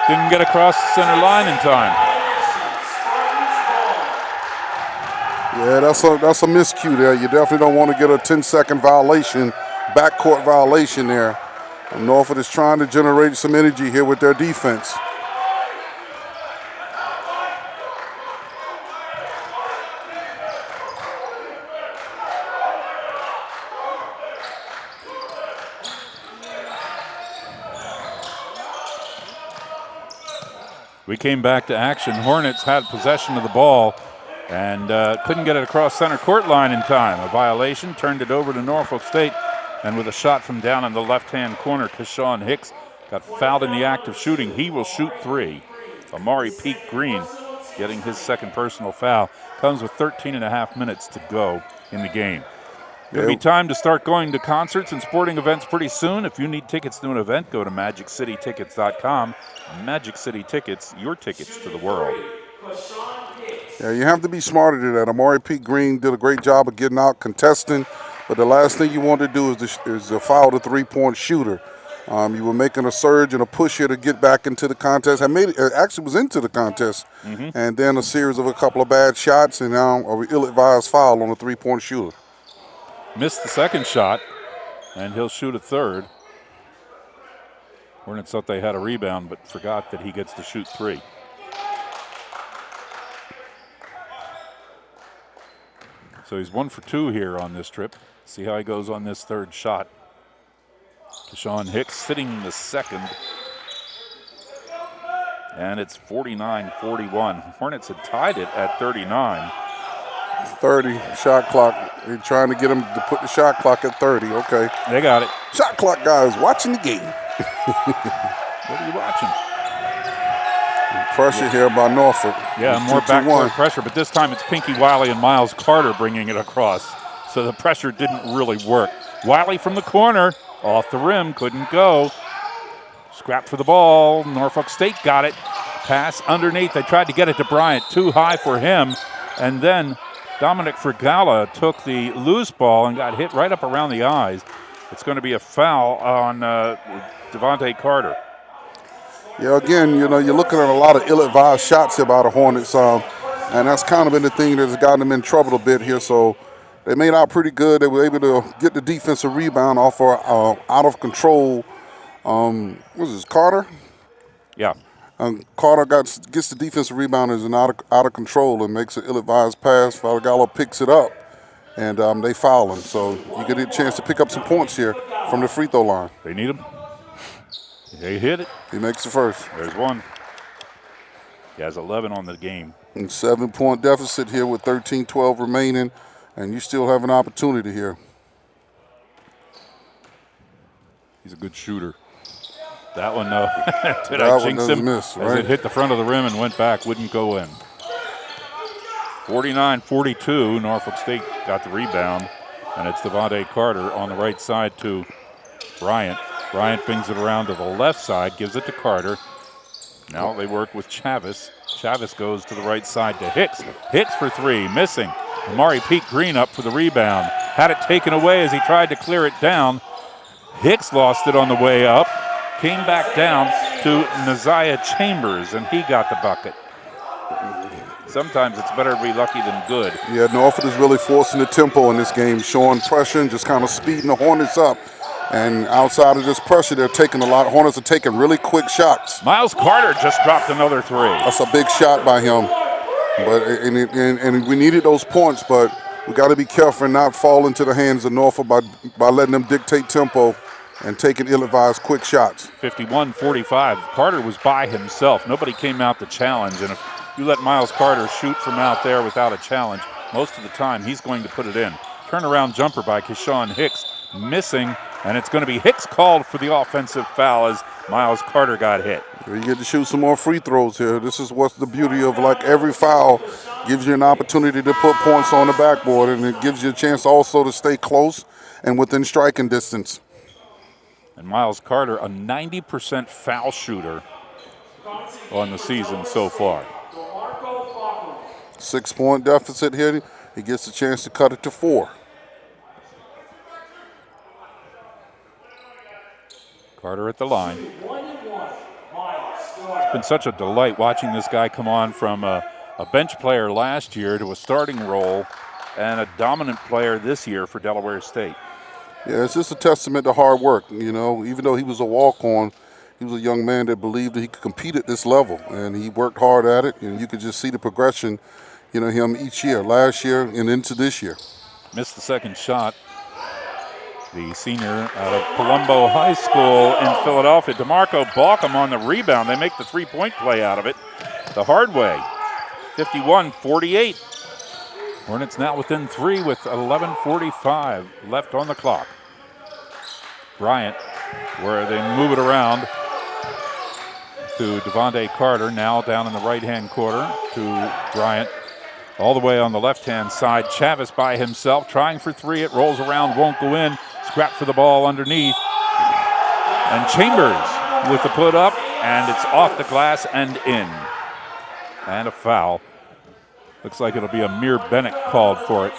Didn't get across the center line in time. Yeah, that's a miscue there. You definitely don't want to get a 10-second violation, backcourt violation there. Norfolk is trying to generate some energy here with their defense. We came back to action. Hornets had possession of the ball and couldn't get it across center court line in time. A violation, turned it over to Norfolk State, and with a shot from down in the left-hand corner, Keshawn Hicks got fouled in the act of shooting. He will shoot 3. Amari Pete Green getting his second personal foul. Comes with 13 and a half minutes to go in the game. It'll be time to start going to concerts and sporting events pretty soon. If you need tickets to an event, go to MagicCityTickets.com. Magic City Tickets, your tickets to the world. Yeah, you have to be smarter than that. Amari Pete Green did a great job of getting out, contesting, but the last thing you want to do is to foul the three-point shooter. You were making a surge and a push here to get back into the contest. Actually was into the contest, and then a series of a couple of bad shots, and now an ill-advised foul on a three-point shooter. Missed the second shot, and he'll shoot a third. Hornets thought they had a rebound, but forgot that he gets to shoot 3. So he's 1 for 2 here on this trip. See how he goes on this third shot. Keshawn Hicks sitting in the second. And it's 49-41. Hornets had tied it at 39. 30 shot clock. They're trying to get him to put the shot clock at 30. Okay. They got it. Shot clock guys watching the game. What are you watching? Pressure here by Norfolk. Yeah, more backcourt pressure, but this time it's Pinky Wiley and Miles Carter bringing it across. So the pressure didn't really work. Wiley from the corner, off the rim, couldn't go. Scrap for the ball. Norfolk State got it. Pass underneath. They tried to get it to Bryant. Too high for him. And then Dominic Fragala took the loose ball and got hit right up around the eyes. It's going to be a foul on Devontae Carter. Yeah, again, you're looking at a lot of ill-advised shots here by the Hornets, and that's kind of been the thing that's gotten them in trouble a bit here. So they made out pretty good. They were able to get the defensive rebound off of out of control. What was this, Carter? Yeah. Carter gets the defensive rebound as an out of control and makes an ill-advised pass. Fragala picks it up, and they foul him. So you get a chance to pick up some points here from the free throw line. They need him. They hit it. He makes the first. There's one. He has 11 on the game. And 7-point deficit here with 13-12 remaining, and you still have an opportunity here. He's a good shooter. That one, though, did that I one jinx doesn't him? miss, right? As it hit the front of the rim and went back, wouldn't go in. 49-42, Norfolk State got the rebound, and it's Devontae Carter on the right side to Bryant. Bryant brings it around to the left side, gives it to Carter. Now they work with Chavis. Chavis goes to the right side to Hicks. Hicks for 3, missing. Amari Pete Green up for the rebound. Had it taken away as he tried to clear it down. Hicks lost it on the way up. Came back down to Naziah Chambers, and he got the bucket. Sometimes it's better to be lucky than good. Yeah, Norfolk is really forcing the tempo in this game, showing pressure and just kind of speeding the Hornets up. And outside of this pressure, they're taking a lot. Hornets are taking really quick shots. Miles Carter just dropped another 3. That's a big shot by him. But and we needed those points, but we got to be careful and not fall into the hands of Norfolk by letting them dictate tempo and taking ill-advised quick shots. 51-45. Carter was by himself. Nobody came out to challenge. And if you let Miles Carter shoot from out there without a challenge, most of the time he's going to put it in. Turnaround jumper by Keshawn Hicks, missing. And it's going to be Hicks called for the offensive foul as Miles Carter got hit. You get to shoot some more free throws here. This is what's the beauty of, like, every foul gives you an opportunity to put points on the backboard, and it gives you a chance also to stay close and within striking distance. And Miles Carter, a 90% foul shooter on the season so far. 6-point deficit here. He gets a chance to cut it to 4. Carter at the line. It's been such a delight watching this guy come on from a bench player last year to a starting role and a dominant player this year for Delaware State. Yeah, it's just a testament to hard work. You know, even though he was a walk-on, he was a young man that believed that he could compete at this level, and he worked hard at it. And you could just see the progression, you know, him each year, last year and into this year. Missed the second shot. The senior out of Palumbo High School in Philadelphia. DeMarco Balkum on the rebound. They make the three-point play out of it the hard way. 51-48. Hornets now within 3 with 11:45 left on the clock. Bryant, where they move it around to Devontae Carter, now down in the right-hand corner to Bryant. All the way on the left-hand side, Chavis by himself, trying for three. It rolls around, won't go in. Scrap for the ball underneath. And Chambers with the put up, and it's off the glass and in. And a foul. Looks like it'll be Amir Bennett called for it.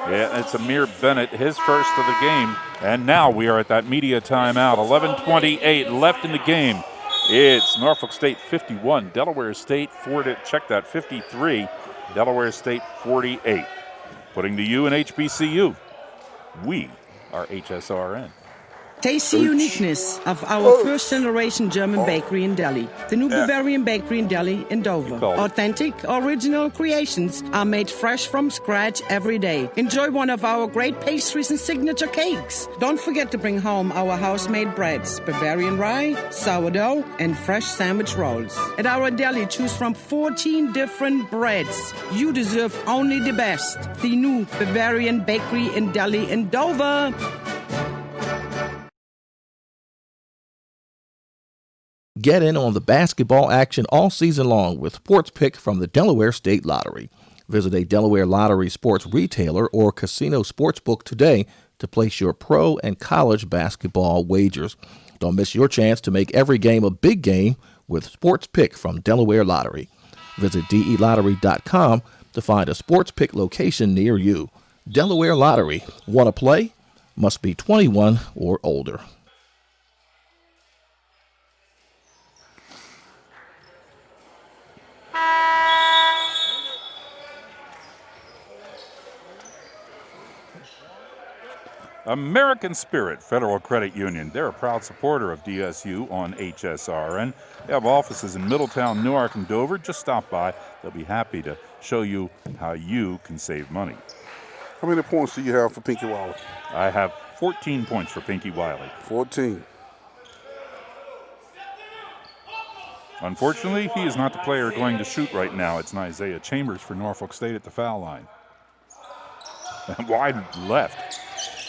Yeah, it's Amir Bennett, his first of the game. And now we are at that media timeout. 11:28 left in the game. It's Norfolk State 51, Delaware State 53, Delaware State 48. Putting the U in HBCU. We are HSRN. Taste the uniqueness of our first-generation German bakery in Delhi. The new Bavarian bakery in Delhi in Dover. Authentic, original creations are made fresh from scratch every day. Enjoy one of our great pastries and signature cakes. Don't forget to bring home our house-made breads, Bavarian rye, sourdough, and fresh sandwich rolls. At our deli, choose from 14 different breads. You deserve only the best. The new Bavarian bakery in Delhi in Dover. Get in on the basketball action all season long with Sports Pick from the Delaware State Lottery. Visit a Delaware Lottery sports retailer or casino sportsbook today to place your pro and college basketball wagers. Don't miss your chance to make every game a big game with Sports Pick from Delaware Lottery. Visit DELottery.com to find a Sports Pick location near you. Delaware Lottery. Want to play? Must be 21 or older. American Spirit Federal Credit Union. They're a proud supporter of DSU on HSRN. They have offices in Middletown, Newark, and Dover. Just stop by. They'll be happy to show you how you can save money. How many points do you have for Pinky Wiley? I have 14 points for Pinky Wiley. 14. Unfortunately, he is not the player going to shoot right now. It's Isaiah Chambers for Norfolk State at the foul line. And wide left.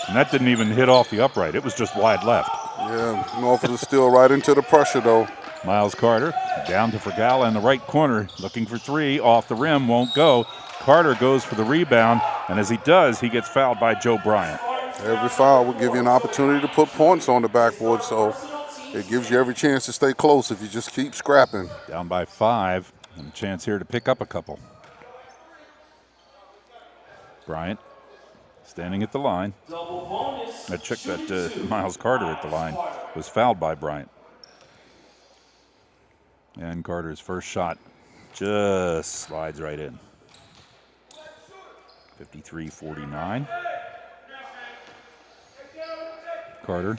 And that didn't even hit off the upright. It was just wide left. Yeah, Norfolk is still right into the pressure, though. Miles Carter down to Fergala in the right corner, looking for three, off the rim, won't go. Carter goes for the rebound, and as he does, he gets fouled by Joe Bryant. Every foul will give you an opportunity to put points on the backboard, so it gives you every chance to stay close if you just keep scrapping. Down by 5, and a chance here to pick up a couple. Bryant standing at the line. I checked that Miles Carter at the line was fouled by Bryant. And Carter's first shot just slides right in. 53-49. Carter,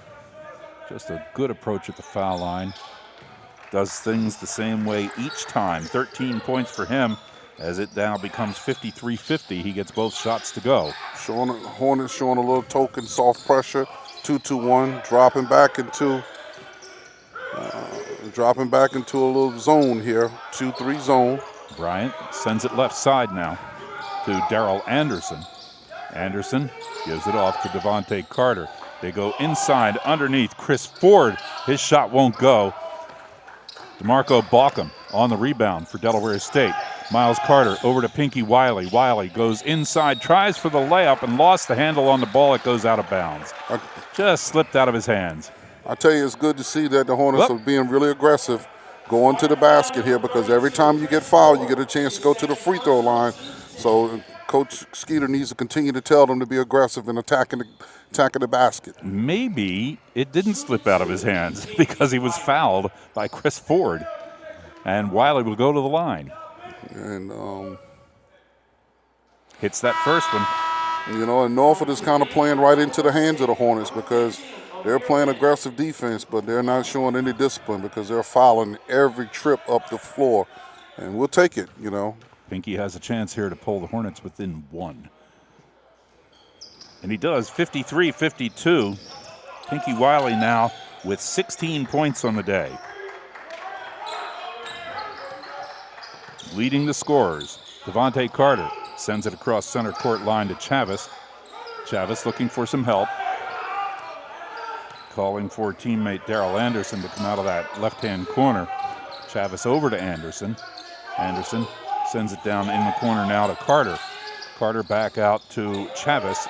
just a good approach at the foul line. Does things the same way each time. 13 points for him. As it now becomes 53-50, he gets both shots to go. Hornets showing a little token soft pressure, 2-2-1, dropping back into a little zone here, 2-3 zone. Bryant sends it left side now to Darrell Anderson. Anderson gives it off to Devontae Carter. They go inside underneath. Chris Ford, his shot won't go. DeMarco Balkum on the rebound for Delaware State. Miles Carter over to Pinky Wiley. Wiley goes inside, tries for the layup, and lost the handle on the ball. It goes out of bounds. Just slipped out of his hands. I tell you, it's good to see that the Hornets are being really aggressive going to the basket here, because every time you get fouled, you get a chance to go to the free throw line. So Coach Skeeter needs to continue to tell them to be aggressive in attacking the basket. Maybe it didn't slip out of his hands because he was fouled by Chris Ford. And Wiley will go to the line. And hits that first one. You know, and Norfolk is kind of playing right into the hands of the Hornets because they're playing aggressive defense, but they're not showing any discipline because they're fouling every trip up the floor. And we'll take it, you know. Pinky has a chance here to pull the Hornets within 1. And he does, 53-52. Pinky Wiley now with 16 points on the day. Leading the scorers, Devontae Carter sends it across center court line to Chavis. Chavis looking for some help. Calling for teammate Darrell Anderson to come out of that left-hand corner. Chavis over to Anderson. Anderson sends it down in the corner now to Carter. Carter back out to Chavis.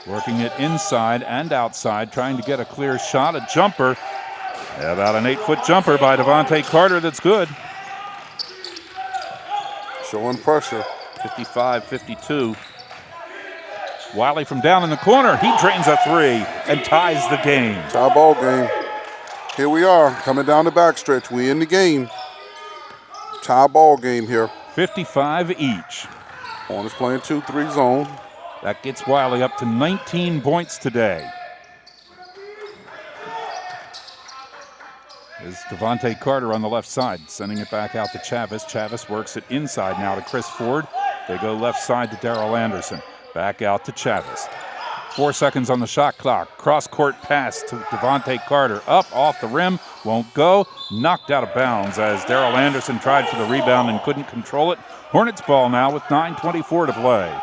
Working it inside and outside, trying to get a clear shot, a jumper. About an 8-foot jumper by Devontae Carter that's good. Showing pressure. 55-52. Wiley from down in the corner. He drains a 3 and ties the game. Tie ball game. Here we are, coming down the backstretch. We in the game. Tie ball game here. 55 each. Hornets playing 2-3 zone. That gets Wiley up to 19 points today. Is Devontae Carter on the left side, sending it back out to Chavis. Chavis works it inside now to Chris Ford. They go left side to Darrell Anderson. Back out to Chavis. 4 seconds on the shot clock. Cross-court pass to Devontae Carter. Up off the rim. Won't go. Knocked out of bounds as Darrell Anderson tried for the rebound and couldn't control it. Hornets ball now with 9:24 to play.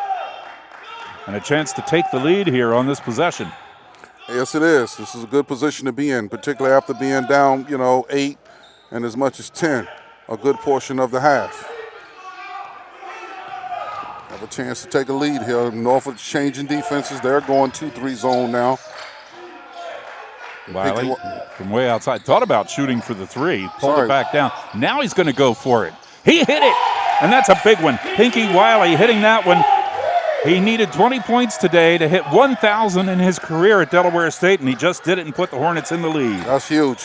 And a chance to take the lead here on this possession. Yes, it is. This is a good position to be in, particularly after being down, 8 and as much as 10, a good portion of the half. Have a chance to take a lead here. Norfolk changing defenses. They're going 2-3 zone now. Wiley from way outside thought about shooting for the 3, pulled it back down. Now he's going to go for it. He hit it, and that's a big one. Pinky Wiley hitting that one. He needed 20 points today to hit 1,000 in his career at Delaware State, and he just did it and put the Hornets in the lead. That's huge.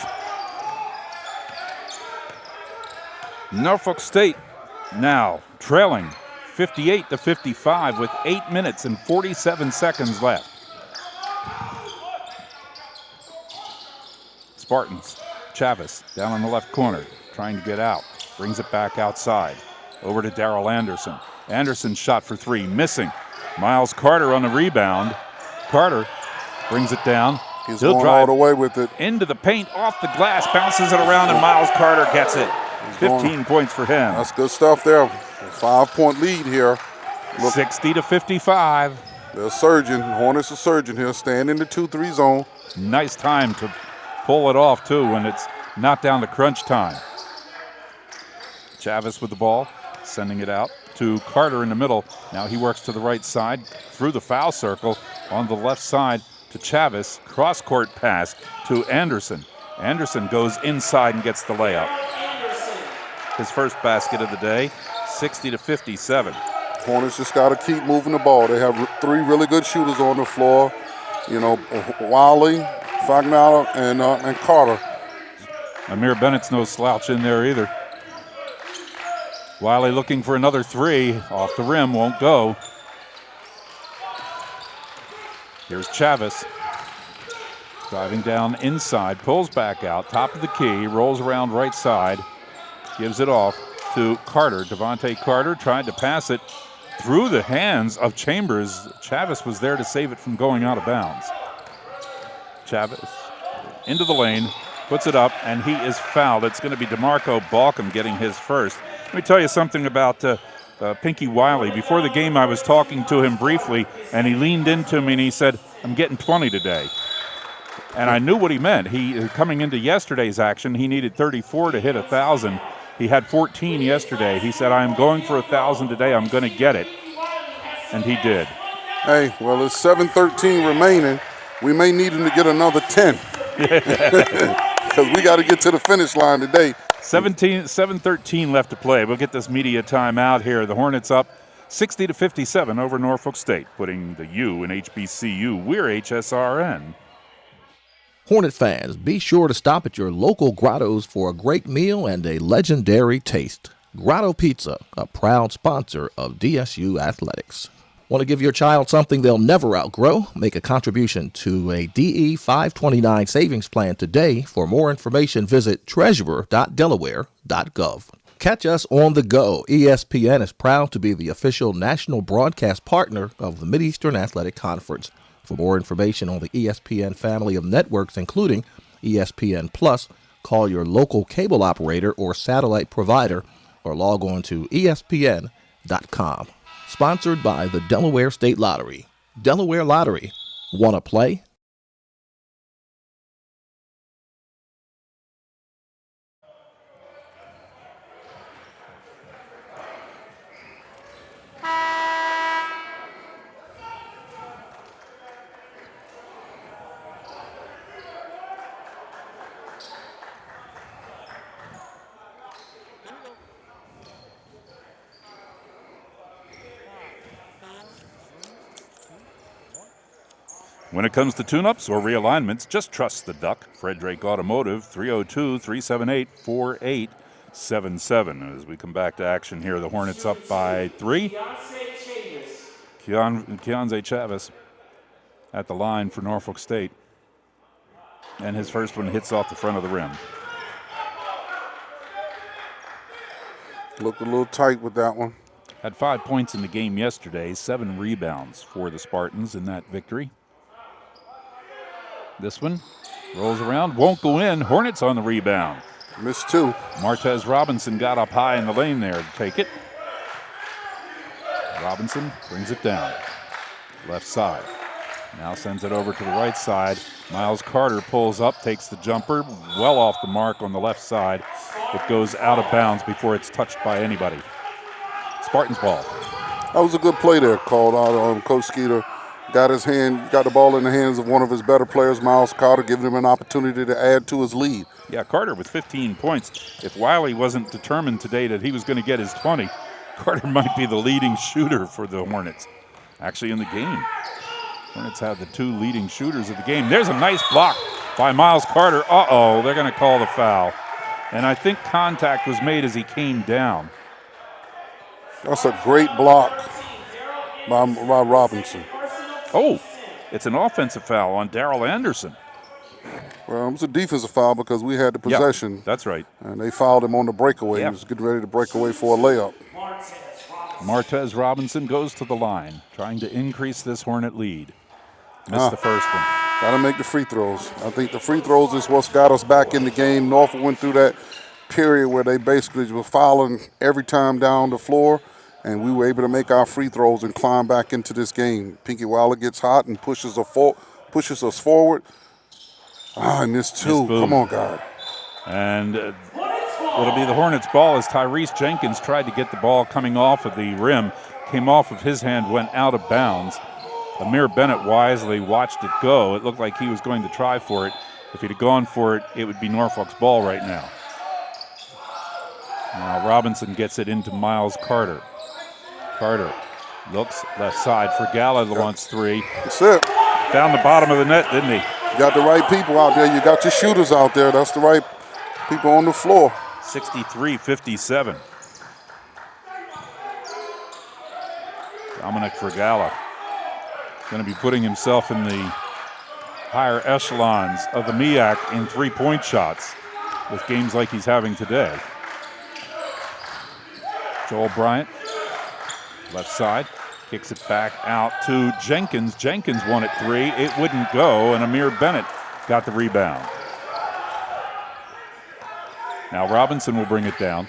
Norfolk State now trailing 58-55 with 8 minutes and 47 seconds left. Spartans, Chavis down on the left corner, trying to get out. Brings it back outside. Over to Darrell Anderson. Anderson's shot for 3, missing. Miles Carter on the rebound. Carter brings it down. He's going all the way with it. Into the paint, off the glass, bounces it around, and Miles Carter gets it. 15 points for him. That's good stuff there. 5-point lead here. 60-55. They're surging. Hornets are surging here, staying in the 2-3 zone. Nice time to pull it off, too, when it's not down to crunch time. Chavis with the ball, sending it out to Carter in the middle. Now he works to the right side, through the foul circle, on the left side to Chavis. Cross-court pass to Anderson. Anderson goes inside and gets the layup. His first basket of the day, 60-57. Hornets just got to keep moving the ball. They have 3 really good shooters on the floor. Wiley, Fagnala, and Carter. Amir Bennett's no slouch in there either. Wiley looking for another 3. Off the rim, won't go. Here's Chavis. Driving down inside, pulls back out, top of the key, rolls around right side, gives it off to Carter. Devontae Carter tried to pass it through the hands of Chambers. Chavis was there to save it from going out of bounds. Chavis into the lane, puts it up, and he is fouled. It's going to be DeMarco Balcom getting his first. Let me tell you something about Pinky Wiley. Before the game, I was talking to him briefly, and he leaned into me and he said, "I'm getting 20 today." And I knew what he meant. Coming into yesterday's action, he needed 34 to hit 1,000. He had 14 yesterday. He said, "I am going for 1,000 today. I'm going to get it." And he did. Hey, well, it's 7:13 remaining. We may need him to get another 10. Because we got to get to the finish line today. 7:13 left to play. We'll get this media time out here. The Hornets up 60-57 over Norfolk State, putting the U in HBCU. We're HSRN. Hornet fans, be sure to stop at your local Grottos for a great meal and a legendary taste. Grotto Pizza, a proud sponsor of DSU Athletics. Want to give your child something they'll never outgrow? Make a contribution to a DE 529 savings plan today. For more information, visit treasurer.delaware.gov. Catch us on the go. ESPN is proud to be the official national broadcast partner of the Mideastern Athletic Conference. For more information on the ESPN family of networks, including ESPN Plus, call your local cable operator or satellite provider or log on to ESPN.com. Sponsored by the Delaware State Lottery. Delaware Lottery. Want to play? When it comes to tune-ups or realignments, just trust the Duck. Fred Drake Automotive, 302-378-4877. As we come back to action here, the Hornets up by 3. Keonze Chavez at the line for Norfolk State. And his first one hits off the front of the rim. Looked a little tight with that one. Had 5 points in the game yesterday, 7 rebounds for the Spartans in that victory. This one rolls around, won't go in. Hornets on the rebound. Missed 2. Martez Robinson got up high in the lane there to take it. Robinson brings it down. Left side. Now sends it over to the right side. Miles Carter pulls up, takes the jumper, well off the mark on the left side. It goes out of bounds before it's touched by anybody. Spartans ball. That was a good play there called out on Coach Skeeter. Got the ball in the hands of one of his better players, Miles Carter, giving him an opportunity to add to his lead. Yeah, Carter with 15 points. If Wiley wasn't determined today that he was going to get his 20, Carter might be the leading shooter for the Hornets. Actually in the game. Hornets have the 2 leading shooters of the game. There's a nice block by Miles Carter. Uh-oh, they're going to call the foul. And I think contact was made as he came down. That's a great block by Robinson. Oh, it's an offensive foul on Darrell Anderson. Well, it was a defensive foul because we had the possession. Yep, that's right. And they fouled him on the breakaway. Yep. He was getting ready to break away for a layup. Martez Robinson goes to the line, trying to increase this Hornet lead. Missed the first one. Got to make the free throws. I think the free throws is what's got us back in the game. Norfolk went through that period where they basically were fouling every time down the floor, and we were able to make our free throws and climb back into this game. Pinky Wilder gets hot and pushes us forward. I missed 2. Come on, God. And it'll be the Hornets' ball as Tyrese Jenkins tried to get the ball coming off of the rim. Came off of his hand, went out of bounds. Amir Bennett wisely watched it go. It looked like he was going to try for it. If he'd have gone for it, it would be Norfolk's ball right now. Now Robinson gets it into Miles Carter. Carter looks left side for Gala, wants 3. That's it. Found the bottom of the net, didn't he? You got the right people out there. You got your shooters out there. That's the right people on the floor. 63-57. Dominic Fregala going to be putting himself in the higher echelons of the MEAC in three-point shots with games like he's having today. Joel Bryant, left side, kicks it back out to Jenkins. Jenkins won at 3. It wouldn't go, and Amir Bennett got the rebound. Now Robinson will bring it down.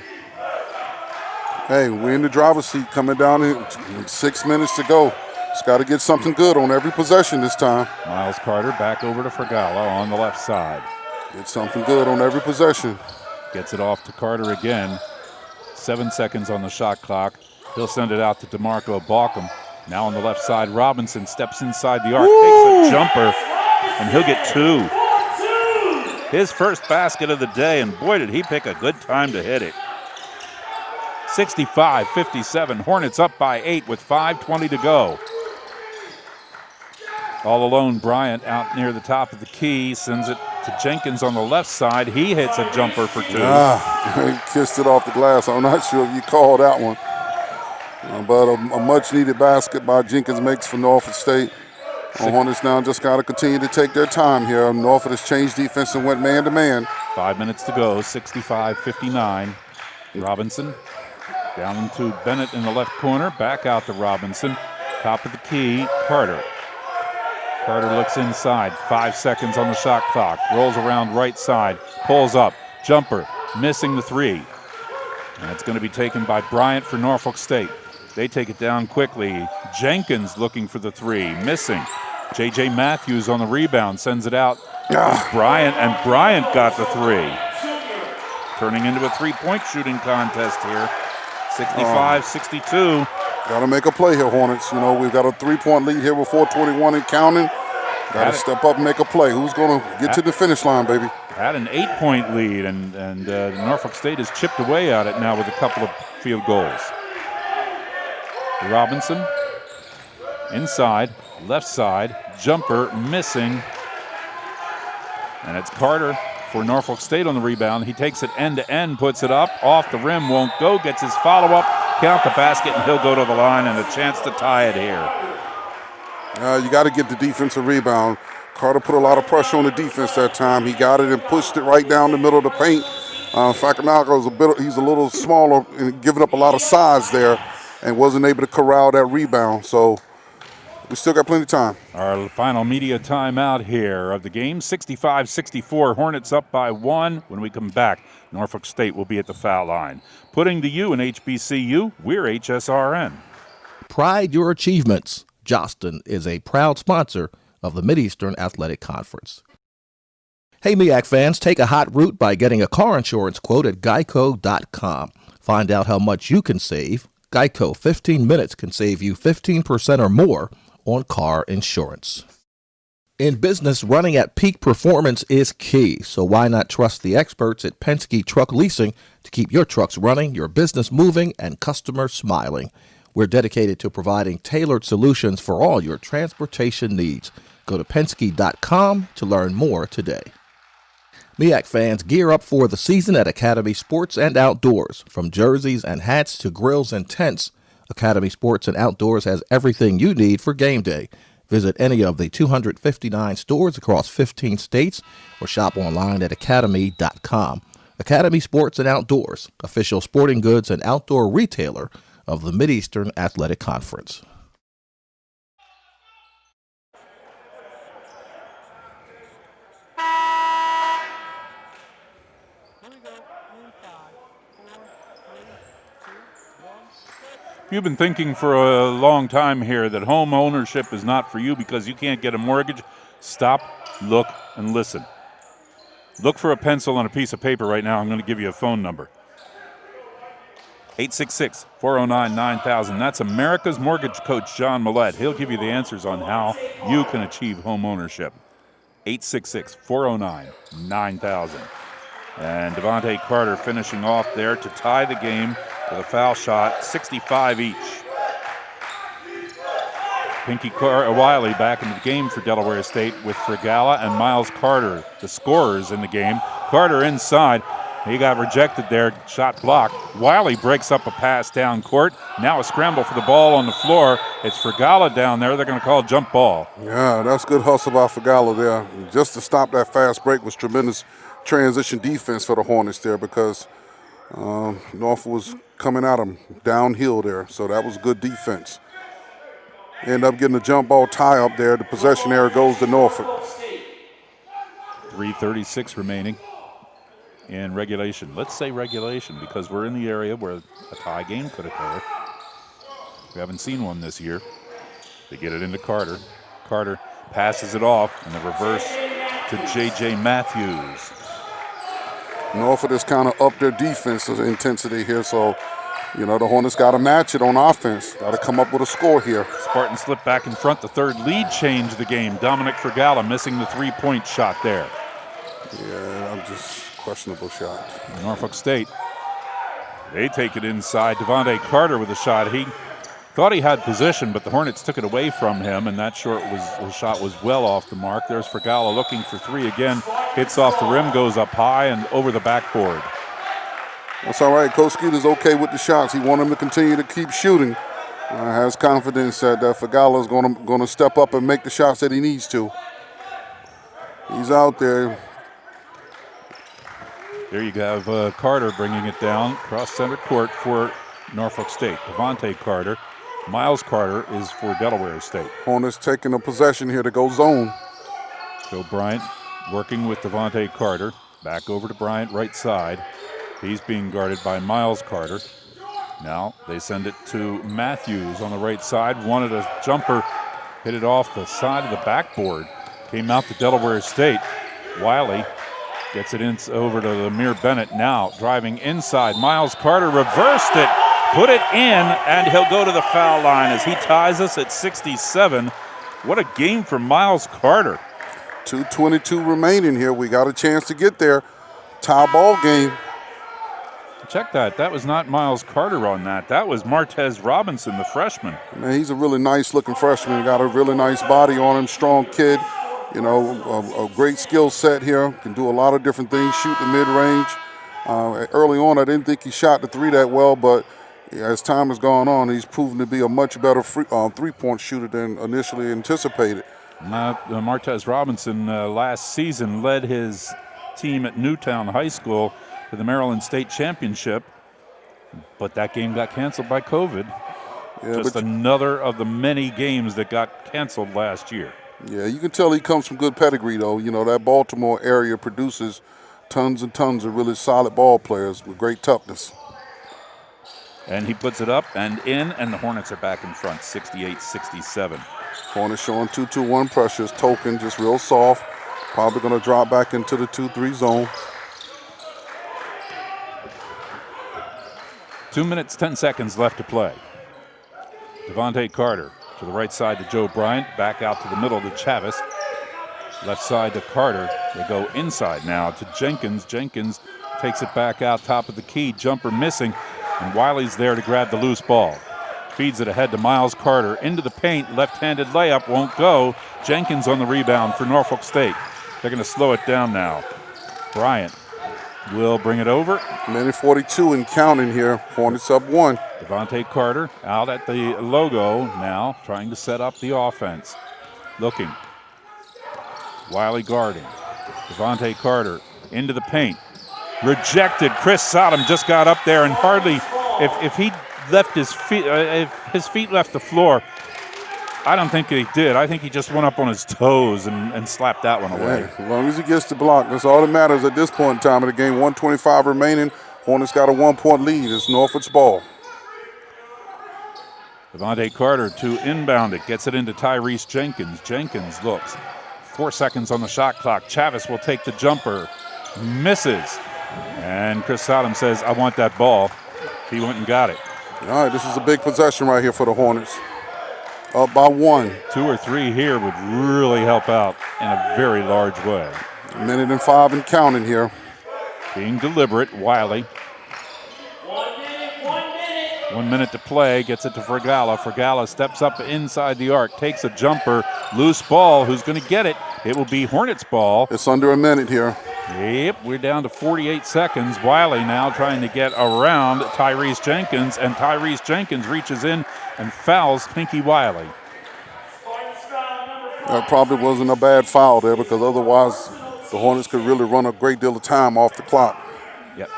Hey, we're in the driver's seat coming down in 6 minutes to go. Just got to get something good on every possession this time. Miles Carter back over to Fregala on the left side. Get something good on every possession. Gets it off to Carter again. 7 seconds on the shot clock. He'll send it out to DeMarco Balcom. Now on the left side, Robinson steps inside the arc, takes a jumper, and he'll get 2. His first basket of the day, and boy, did he pick a good time to hit it. 65-57, Hornets up by 8 with 5:20 to go. All alone, Bryant out near the top of the key, sends it to Jenkins on the left side. He hits a jumper for 2. He kissed it off the glass. I'm not sure if you called that one. But a much-needed basket by Jenkins makes for Norfolk State. The Hornets now just got to continue to take their time here. Norfolk has changed defense and went man-to-man. 5 minutes to go, 65-59. Robinson down to Bennett in the left corner, back out to Robinson. Top of the key, Carter. Carter looks inside, 5 seconds on the shot clock. Rolls around right side, pulls up, jumper, missing the three. And it's going to be taken by Bryant for Norfolk State. They take it down quickly. Jenkins looking for the three, missing. J.J. Matthews on the rebound, sends it out. Bryant, and Bryant got the three. Turning into a three-point shooting contest here. 65-62. Got to make a play here, Hornets. You know, we've got a 3-point lead here with 4:21 and counting. Got to step up and make a play. Who's going to get to the finish line, baby? Had an 8-point lead, and Norfolk State has chipped away at it now with a couple of field goals. Robinson, inside, left side, jumper, missing. And it's Carter for Norfolk State on the rebound. He takes it end-to-end, puts it up, off the rim, won't go, gets his follow-up, count the basket, and he'll go to the line, and a chance to tie it here. You got to get the defensive rebound. Carter put a lot of pressure on the defense that time. He got it and pushed it right down the middle of the paint. Fakanaga he's a little smaller and giving up a lot of size there, and wasn't able to corral that rebound. So we still got plenty of time. Our final media timeout here of the game, 65-64. Hornets up by 1. When we come back, Norfolk State will be at the foul line. Putting the U in HBCU, we're HSRN. Pride your achievements. Jostin is a proud sponsor of the Mideastern Athletic Conference. Hey, MEAC fans, take a hot route by getting a car insurance quote at geico.com. Find out how much you can save. Geico, 15 minutes can save you 15% or more on car insurance. In business, running at peak performance is key, so why not trust the experts at Penske Truck Leasing to keep your trucks running, your business moving, and customers smiling. We're dedicated to providing tailored solutions for all your transportation needs. Go to Penske.com to learn more today. MEAC fans, gear up for the season at Academy Sports and Outdoors. From jerseys and hats to grills and tents, Academy Sports and Outdoors has everything you need for game day. Visit any of the 259 stores across 15 states or shop online at academy.com. Academy Sports and Outdoors, official sporting goods and outdoor retailer of the Mideastern Athletic Conference. You've been thinking for a long time here that home ownership is not for you because you can't get a mortgage. Stop, look, and listen. Look for a pencil and a piece of paper right now. I'm going to give you a phone number. 866-409-9000. That's America's Mortgage Coach, John Millett. He'll give you the answers on how you can achieve home ownership. 866-409-9000. And Devontae Carter finishing off there to tie the game with a foul shot, 65 each. Pinky Wiley back into the game for Delaware State with Fragala and Miles Carter, the scorers in the game. Carter inside. He got rejected there, shot blocked. Wiley breaks up a pass down court. Now a scramble for the ball on the floor. It's Fragala down there. They're going to call a jump ball. Yeah, that's good hustle by Fragala there. Just to stop that fast break was tremendous transition defense for the Hornets there because Norfolk was coming at him downhill there. So that was good defense. End up getting a jump ball tie up there. The possession error goes to Norfolk. 3:36 remaining in regulation. Let's say regulation because we're in the area where a tie game could occur. We haven't seen one this year. They get it into Carter. Carter passes it off, and the reverse to J.J. Matthews. Norfolk has kind of upped their defense intensity here, so, you know, the Hornets got to match it on offense. Got to come up with a score here. Spartans slip back in front. The third lead changed the game. Dominic Fragala missing the three-point shot there. Yeah, I'm just questionable shot. Norfolk State, they take it inside. Devontae Carter with a shot. He thought he had position, but the Hornets took it away from him, and that shot was well off the mark. There's Fragala looking for three again. Hits off the rim, goes up high and over the backboard. That's all right. Coach Skeeter's okay with the shots. He wants him to continue to keep shooting. Has confidence that Fagala's going to step up and make the shots that he needs to. He's out there. There you have Carter bringing it down cross center court for Norfolk State. Devontae Carter. Miles Carter is for Delaware State. Hornets taking a possession here to go zone. So Bryant working with Devontae Carter. Back over to Bryant, right side. He's being guarded by Miles Carter. Now they send it to Matthews on the right side. Wanted a jumper, hit it off the side of the backboard. Came out to Delaware State. Wiley gets it in over to Lemire Bennett. Now driving inside. Miles Carter reversed it, put it in, and he'll go to the foul line as he ties us at 67. What a game for Miles Carter. 2:22 remaining here. We got a chance to get there. Tie ball game. Check that. That was not Miles Carter on that. That was Martez Robinson, the freshman. Man, he's a really nice-looking freshman. He got a really nice body on him, strong kid. You know, a great skill set here. Can do a lot of different things, shoot the mid-range. Early on, I didn't think he shot the three that well, but as time has gone on, he's proven to be a much better three-point shooter than initially anticipated. Martez Robinson last season led his team at Newtown High School to the Maryland State Championship, but that game got canceled by COVID. Yeah, just another of the many games that got canceled last year. Yeah, you can tell he comes from good pedigree, though. You know, that Baltimore area produces tons and tons of really solid ball players with great toughness. And he puts it up and in, and the Hornets are back in front, 68-67. Hornets showing 2-2-1 pressures. Token just real soft. Probably going to drop back into the 2-3 zone. 2 minutes, 10 seconds left to play. Devontae Carter to the right side to Joe Bryant. Back out to the middle to Chavis. Left side to Carter. They go inside now to Jenkins. Jenkins takes it back out top of the key. Jumper missing. And Wiley's there to grab the loose ball. Feeds it ahead to Miles Carter. Into the paint. Left-handed layup won't go. Jenkins on the rebound for Norfolk State. They're going to slow it down now. Bryant will bring it over. Minute 42 and counting here. Hornets up 1. Devontae Carter out at the logo now, trying to set up the offense. Looking. Wiley guarding. Devontae Carter into the paint. Rejected. Chris Sodom just got up there and hardly, if he left his feet, if his feet left the floor, I don't think he did. I think he just went up on his toes and slapped that one away. Yeah, as long as he gets the block, that's all that matters at this point in time of the game. 1:25 remaining. Hornets got a 1-point lead. It's Norfolk's ball. Devontae Carter to inbound it. Gets it into Tyrese Jenkins. Jenkins looks. 4 seconds on the shot clock. Chavis will take the jumper. Misses. And Chris Sodom says, I want that ball. He went and got it. All right, this is a big possession right here for the Hornets. Up by 1. 2 or 3 here would really help out in a very large way. 1:05 and counting here. Being deliberate, Wiley. 1 minute to play, gets it to Fergala. Fergala steps up inside the arc, takes a jumper, loose ball. Who's going to get it? It will be Hornets ball. It's under a minute here. Yep, we're down to 48 seconds. Wiley now trying to get around Tyrese Jenkins, and Tyrese Jenkins reaches in and fouls Pinky Wiley. That probably wasn't a bad foul there, because otherwise the Hornets could really run a great deal of time off the clock. Yep.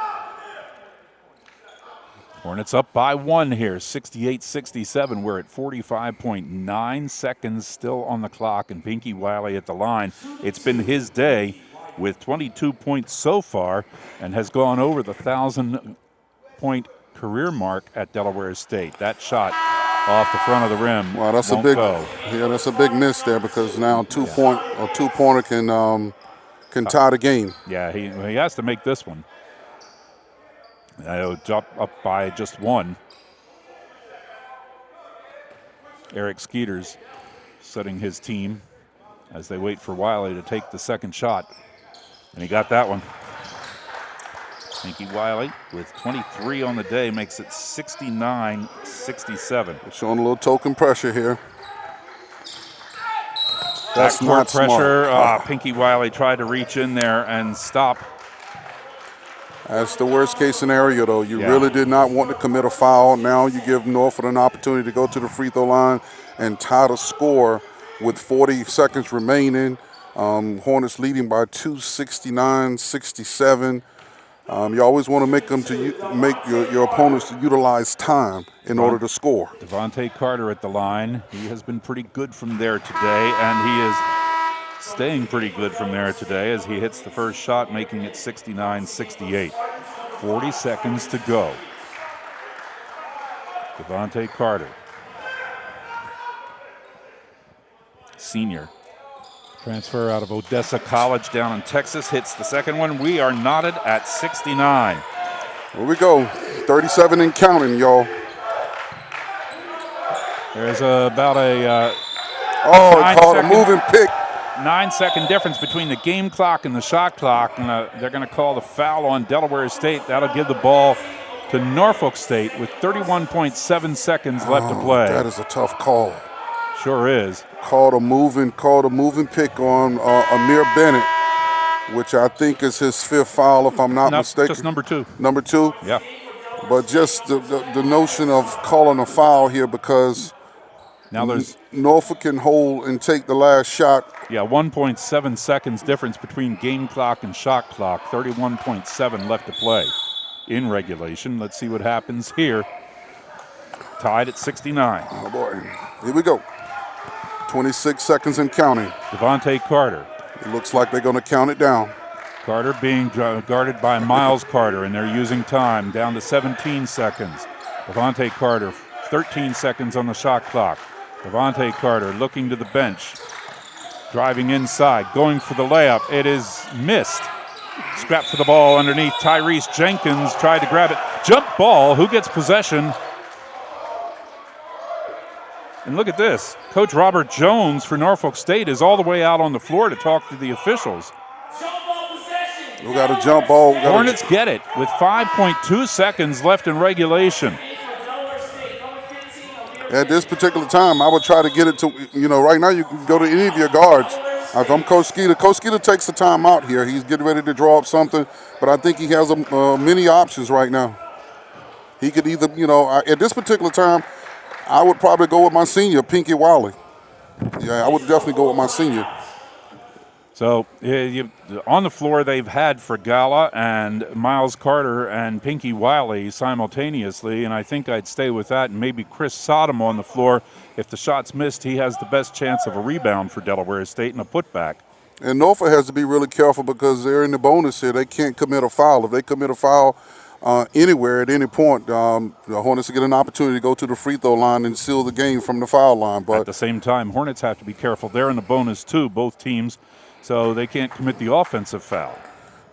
Hornets up by 1 here, 68-67. We're at 45.9 seconds still on the clock, and Pinky Wiley at the line. It's been his day with 22 points so far and has gone over the 1,000-point career mark at Delaware State. That shot off the front of the rim. Wow, that's won't a big, go. Yeah, that's a big miss there, because now a two-pointer can tie the game. Yeah, he has to make this one. He'll drop up by just 1. Eric Skeeters setting his team as they wait for Wiley to take the second shot. And he got that one. Pinky Wiley with 23 on the day makes it 69-67. Showing a little token pressure here. That's Backcourt not pressure. smart. Pinky Wiley tried to reach in there and stop That's the worst case scenario, though. You Yeah. really did not want to commit a foul. Now you give Norfolk an opportunity to go to the free throw line and tie the score with 40 seconds remaining. Hornets leading by 269-67. You always want to make them make your opponents to utilize time in order to score. Devontae Carter at the line. He has been pretty good from there today, and he is staying pretty good from there today as he hits the first shot, making it 69-68. 40 seconds to go. Devontae Carter, senior. Transfer out of Odessa College down in Texas, hits the second one. We are knotted at 69. Here we go. 37 and counting, y'all. There's about a It called a moving pick. 9-second difference between the game clock and the shot clock, and they're going to call the foul on Delaware State. That'll give the ball to Norfolk State with 31.7 seconds left to play. That is a tough call. Sure is. Called a moving pick on Amir Bennett, which I think is his fifth foul, if I'm not mistaken. Just number 2. Number 2? Yeah. But just the notion of calling a foul here because now there's Norfolk can hold and take the last shot. Yeah, 1.7 seconds difference between game clock and shot clock. 31.7 left to play in regulation. Let's see what happens here. Tied at 69. Oh, boy. Here we go. 26 seconds and counting. Devontae Carter. It looks like they're going to count it down. Carter being guarded by Miles Carter, and they're using time down to 17 seconds. Devontae Carter, 13 seconds on the shot clock. Devontae Carter looking to the bench, driving inside, going for the layup. It is missed. Scrap for the ball underneath. Tyrese Jenkins tried to grab it. Jump ball. Who gets possession? And look at this. Coach Robert Jones for Norfolk State is all the way out on the floor to talk to the officials. We got a jump ball. Hornets get it with 5.2 seconds left in regulation. At this particular time, I would try to get it to, right now you can go to any of your guards. If I'm Coach Skeeter takes the time out here. He's getting ready to draw up something, but I think he has many options right now. He could either, at this particular time, I would probably go with my senior, Pinky Wiley. Yeah, I would definitely go with my senior. So on the floor, they've had Fragala and Miles Carter and Pinky Wiley simultaneously, and I think I'd stay with that, and maybe Chris Sodom on the floor. If the shot's missed, he has the best chance of a rebound for Delaware State and a putback. And Norfolk has to be really careful because they're in the bonus here. They can't commit a foul. If they commit a foul anywhere at any point, the Hornets get an opportunity to go to the free throw line and seal the game from the foul line. But at the same time, Hornets have to be careful. They're in the bonus too, both teams. So they can't commit the offensive foul.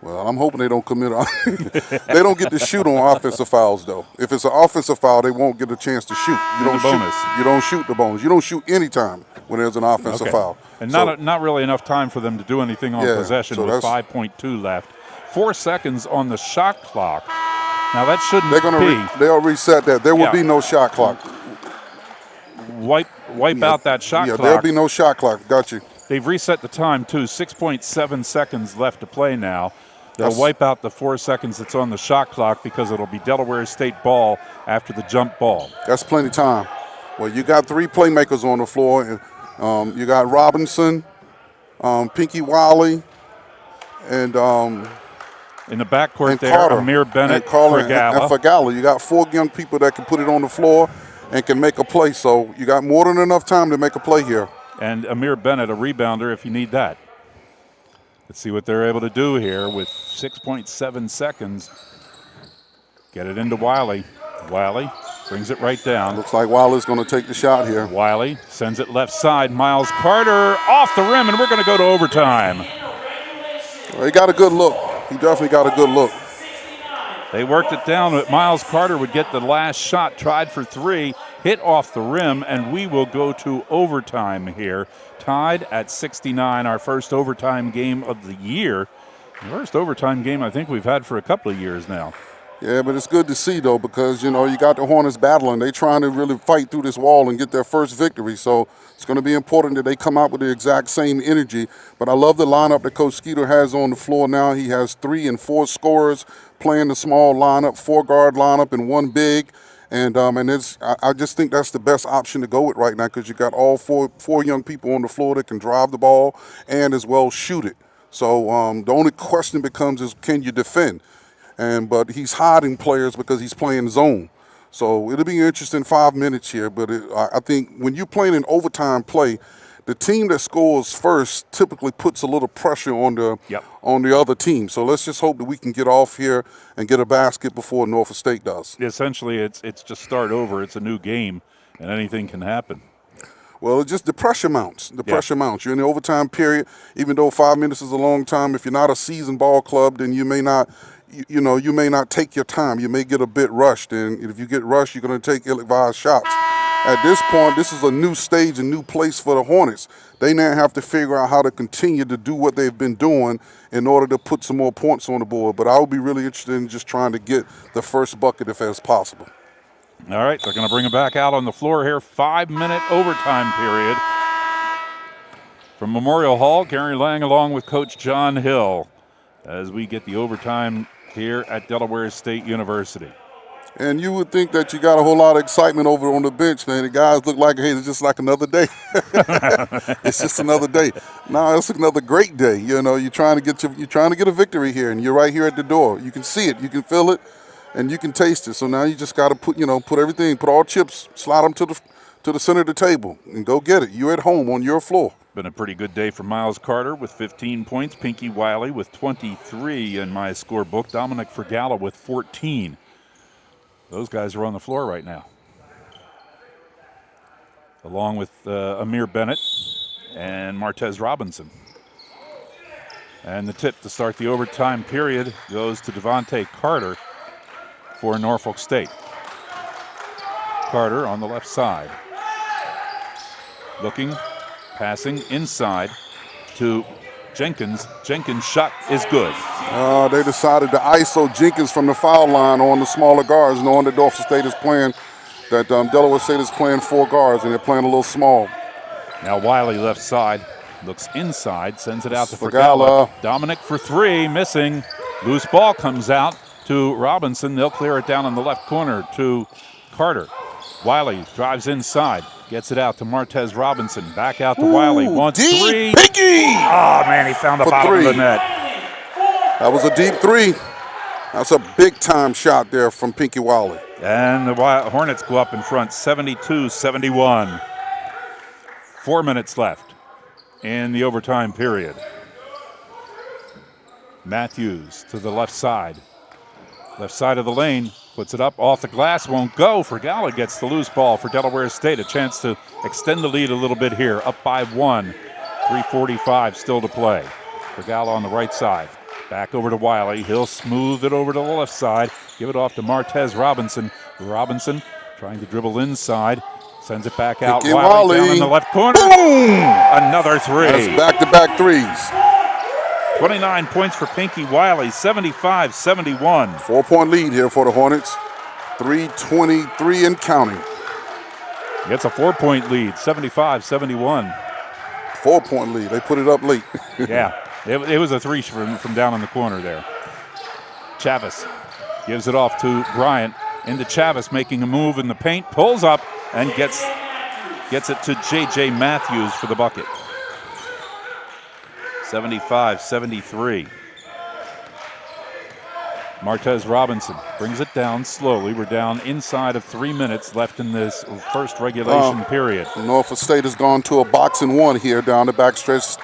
Well, I'm hoping they don't commit. They don't get to shoot on offensive fouls, though. If it's an offensive foul, they won't get a chance to shoot. You don't bonus. You don't shoot the bonus. You don't shoot any time when there's an offensive foul. And not really enough time for them to do anything on possession with 5.2 left. 4 seconds on the shot clock. Now that shouldn't be. They'll reset that. There will be no shot clock. Wipe out that shot clock. Yeah, there'll be no shot clock. Got you. They've reset the time, too. 6.7 seconds left to play now. They'll wipe out the 4 seconds that's on the shot clock because it'll be Delaware State ball after the jump ball. That's plenty of time. Well, you got 3 playmakers on the floor. You got Robinson, Pinky Wiley, and in the backcourt there, Carter, Amir Bennett, and Fragala. You got 4 young people that can put it on the floor and can make a play. So you got more than enough time to make a play here. And Amir Bennett, a rebounder if you need that. Let's see what they're able to do here with 6.7 seconds. Get it into Wiley. Wiley brings it right down. Looks like Wiley's going to take the shot here. Wiley sends it left side. Miles Carter off the rim, and we're going to go to overtime. Well, he got a good look. He definitely got a good look. They worked it down, but Miles Carter would get the last shot, tried for 3, hit off the rim, and we will go to overtime here. Tied at 69, our first overtime game of the year. The first overtime game I think we've had for a couple of years now. Yeah, but it's good to see, though, because, you know, you got the Hornets battling. They trying to really fight through this wall and get their first victory. So it's going to be important that they come out with the exact same energy. But I love the lineup that Coach Skeeter has on the floor now. He has 3 and 4 scorers playing the small lineup, 4-guard lineup, and 1 big. And I just think that's the best option to go with right now because you got all four young people on the floor that can drive the ball and as well shoot it. So the only question becomes is, can you defend? But he's hiding players because he's playing zone. So it'll be an interesting 5 minutes here. But I think when you're playing an overtime play, the team that scores first typically puts a little pressure on the other team. So let's just hope that we can get off here and get a basket before Norfolk State does. Essentially, it's just start over. It's a new game, and anything can happen. Well, it's just the pressure mounts. Pressure mounts. You're in the overtime period. Even though 5 minutes is a long time, if you're not a seasoned ball club, then you may not. You may not take your time. You may get a bit rushed, and if you get rushed, you're going to take ill-advised shots. At this point, this is a new stage, a new place for the Hornets. They now have to figure out how to continue to do what they've been doing in order to put some more points on the board. But I would be really interested in just trying to get the first bucket if that's possible. All right, they're going to bring it back out on the floor here. 5-minute overtime period. From Memorial Hall, Gary Lang along with Coach John Hill as we get the overtime here at Delaware State University. And you would think that you got a whole lot of excitement over on the bench, man. The guys look like, hey, it's just like another day. It's just another day. No, it's another great day. You know, you're trying to get a victory here, and you're right here at the door. You can see it, you can feel it, and you can taste it. So now you just got to put all chips, slide them to the center of the table, and go get it. You're at home on your floor. Been a pretty good day for Miles Carter with 15 points. Pinky Wiley with 23 in my scorebook. Dominic Fergala with 14. Those guys are on the floor right now, along with Amir Bennett and Martez Robinson. And the tip to start the overtime period goes to Devontae Carter for Norfolk State. Carter on the left side. Looking, passing inside to Jenkins. Jenkins' shot is good. They decided to ISO Jenkins from the foul line on the smaller guards, knowing that Norfolk State is playing, that Delaware State is playing 4 guards, and they're playing a little small. Now Wiley left side, looks inside, sends it out to Fergala. Dominic for 3, missing. Loose ball comes out to Robinson. They'll clear it down in the left corner to Carter. Wiley drives inside, gets it out to Martez Robinson. Back out to Wiley. Wants deep 3. Pinky! Oh, man, he found the bottom of the net. That was a deep 3. That's a big-time shot there from Pinky Wiley. And the Hornets go up in front, 72-71. 4 minutes left in the overtime period. Matthews to the left side. Left side of the lane. Puts it up off the glass, won't go. Fergala gets the loose ball for Delaware State. A chance to extend the lead a little bit here. Up by 1. 3:45 still to play. Fergala on the right side. Back over to Wiley. He'll smooth it over to the left side. Give it off to Martez Robinson. Robinson trying to dribble inside. Sends it back out. Wiley down in the left corner. Boom! Another 3. That's back-to-back 3s. 29 points for Pinky Wiley, 75-71. 4-point lead here for the Hornets. 3:23 and counting. Gets a 4-point lead, 75-71. 4-point lead. They put it up late. Yeah, it was a 3 from down in the corner there. Chavis gives it off to Bryant. Into Chavis, making a move in the paint. Pulls up and gets it to J.J. Matthews for the bucket. 75-73. Martez Robinson brings it down slowly. We're down inside of 3 minutes left in this first regulation period. Norfolk State has gone to a boxing 1 here down the backstretch,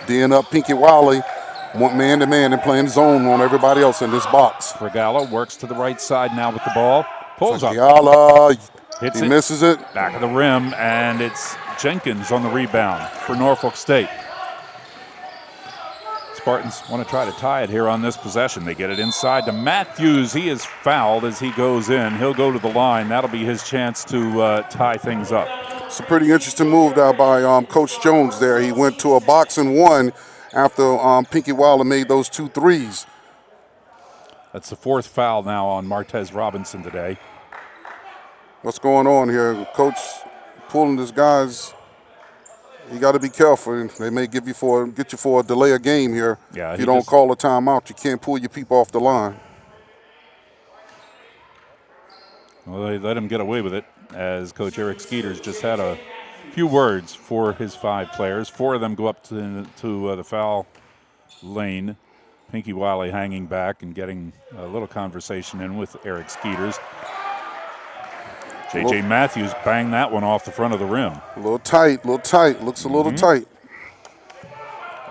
D'ing up Pinky Wiley, man-to-man and playing zone on everybody else in this box. Fergala works to the right side now with the ball. Pulls up. Hits it. Misses it. Back of the rim, and it's Jenkins on the rebound for Norfolk State. Spartans want to try to tie it here on this possession. They get it inside to Matthews. He is fouled as he goes in. He'll go to the line. That'll be his chance to tie things up. It's a pretty interesting move there by Coach Jones there. He went to a boxing 1 after Pinky Wilder made those 2 threes. That's the 4th foul now on Martez Robinson today. What's going on here? Coach pulling this guys. You got to be careful. They may get you for a delay of game here. Yeah, if you don't call a timeout, you can't pull your people off the line. Well, they let him get away with it, as Coach Eric Skeeters just had a few words for his 5 players. 4 of them go up to the foul lane. Pinky Wiley hanging back and getting a little conversation in with Eric Skeeters. J.J. Matthews banged that one off the front of the rim. A little tight. Looks a little tight.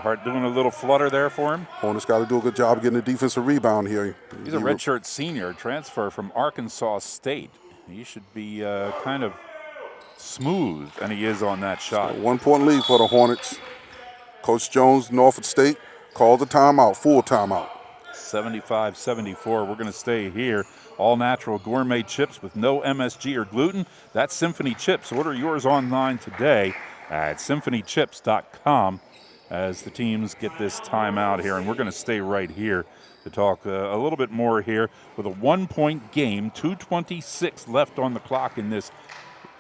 Hart doing a little flutter there for him. Hornets got to do a good job getting a defensive rebound here. He's a redshirt senior, transfer from Arkansas State. He should be kind of smooth, and he is on that shot. 1 point lead for the Hornets. Coach Jones, Norfolk State, called the timeout, full timeout. 75-74. We're going to stay here. All natural gourmet chips with no MSG or gluten. That's Symphony Chips. Order yours online today at symphonychips.com as the teams get this timeout here. And we're going to stay right here to talk a little bit more here with a 1-point game, 2:26 left on the clock in this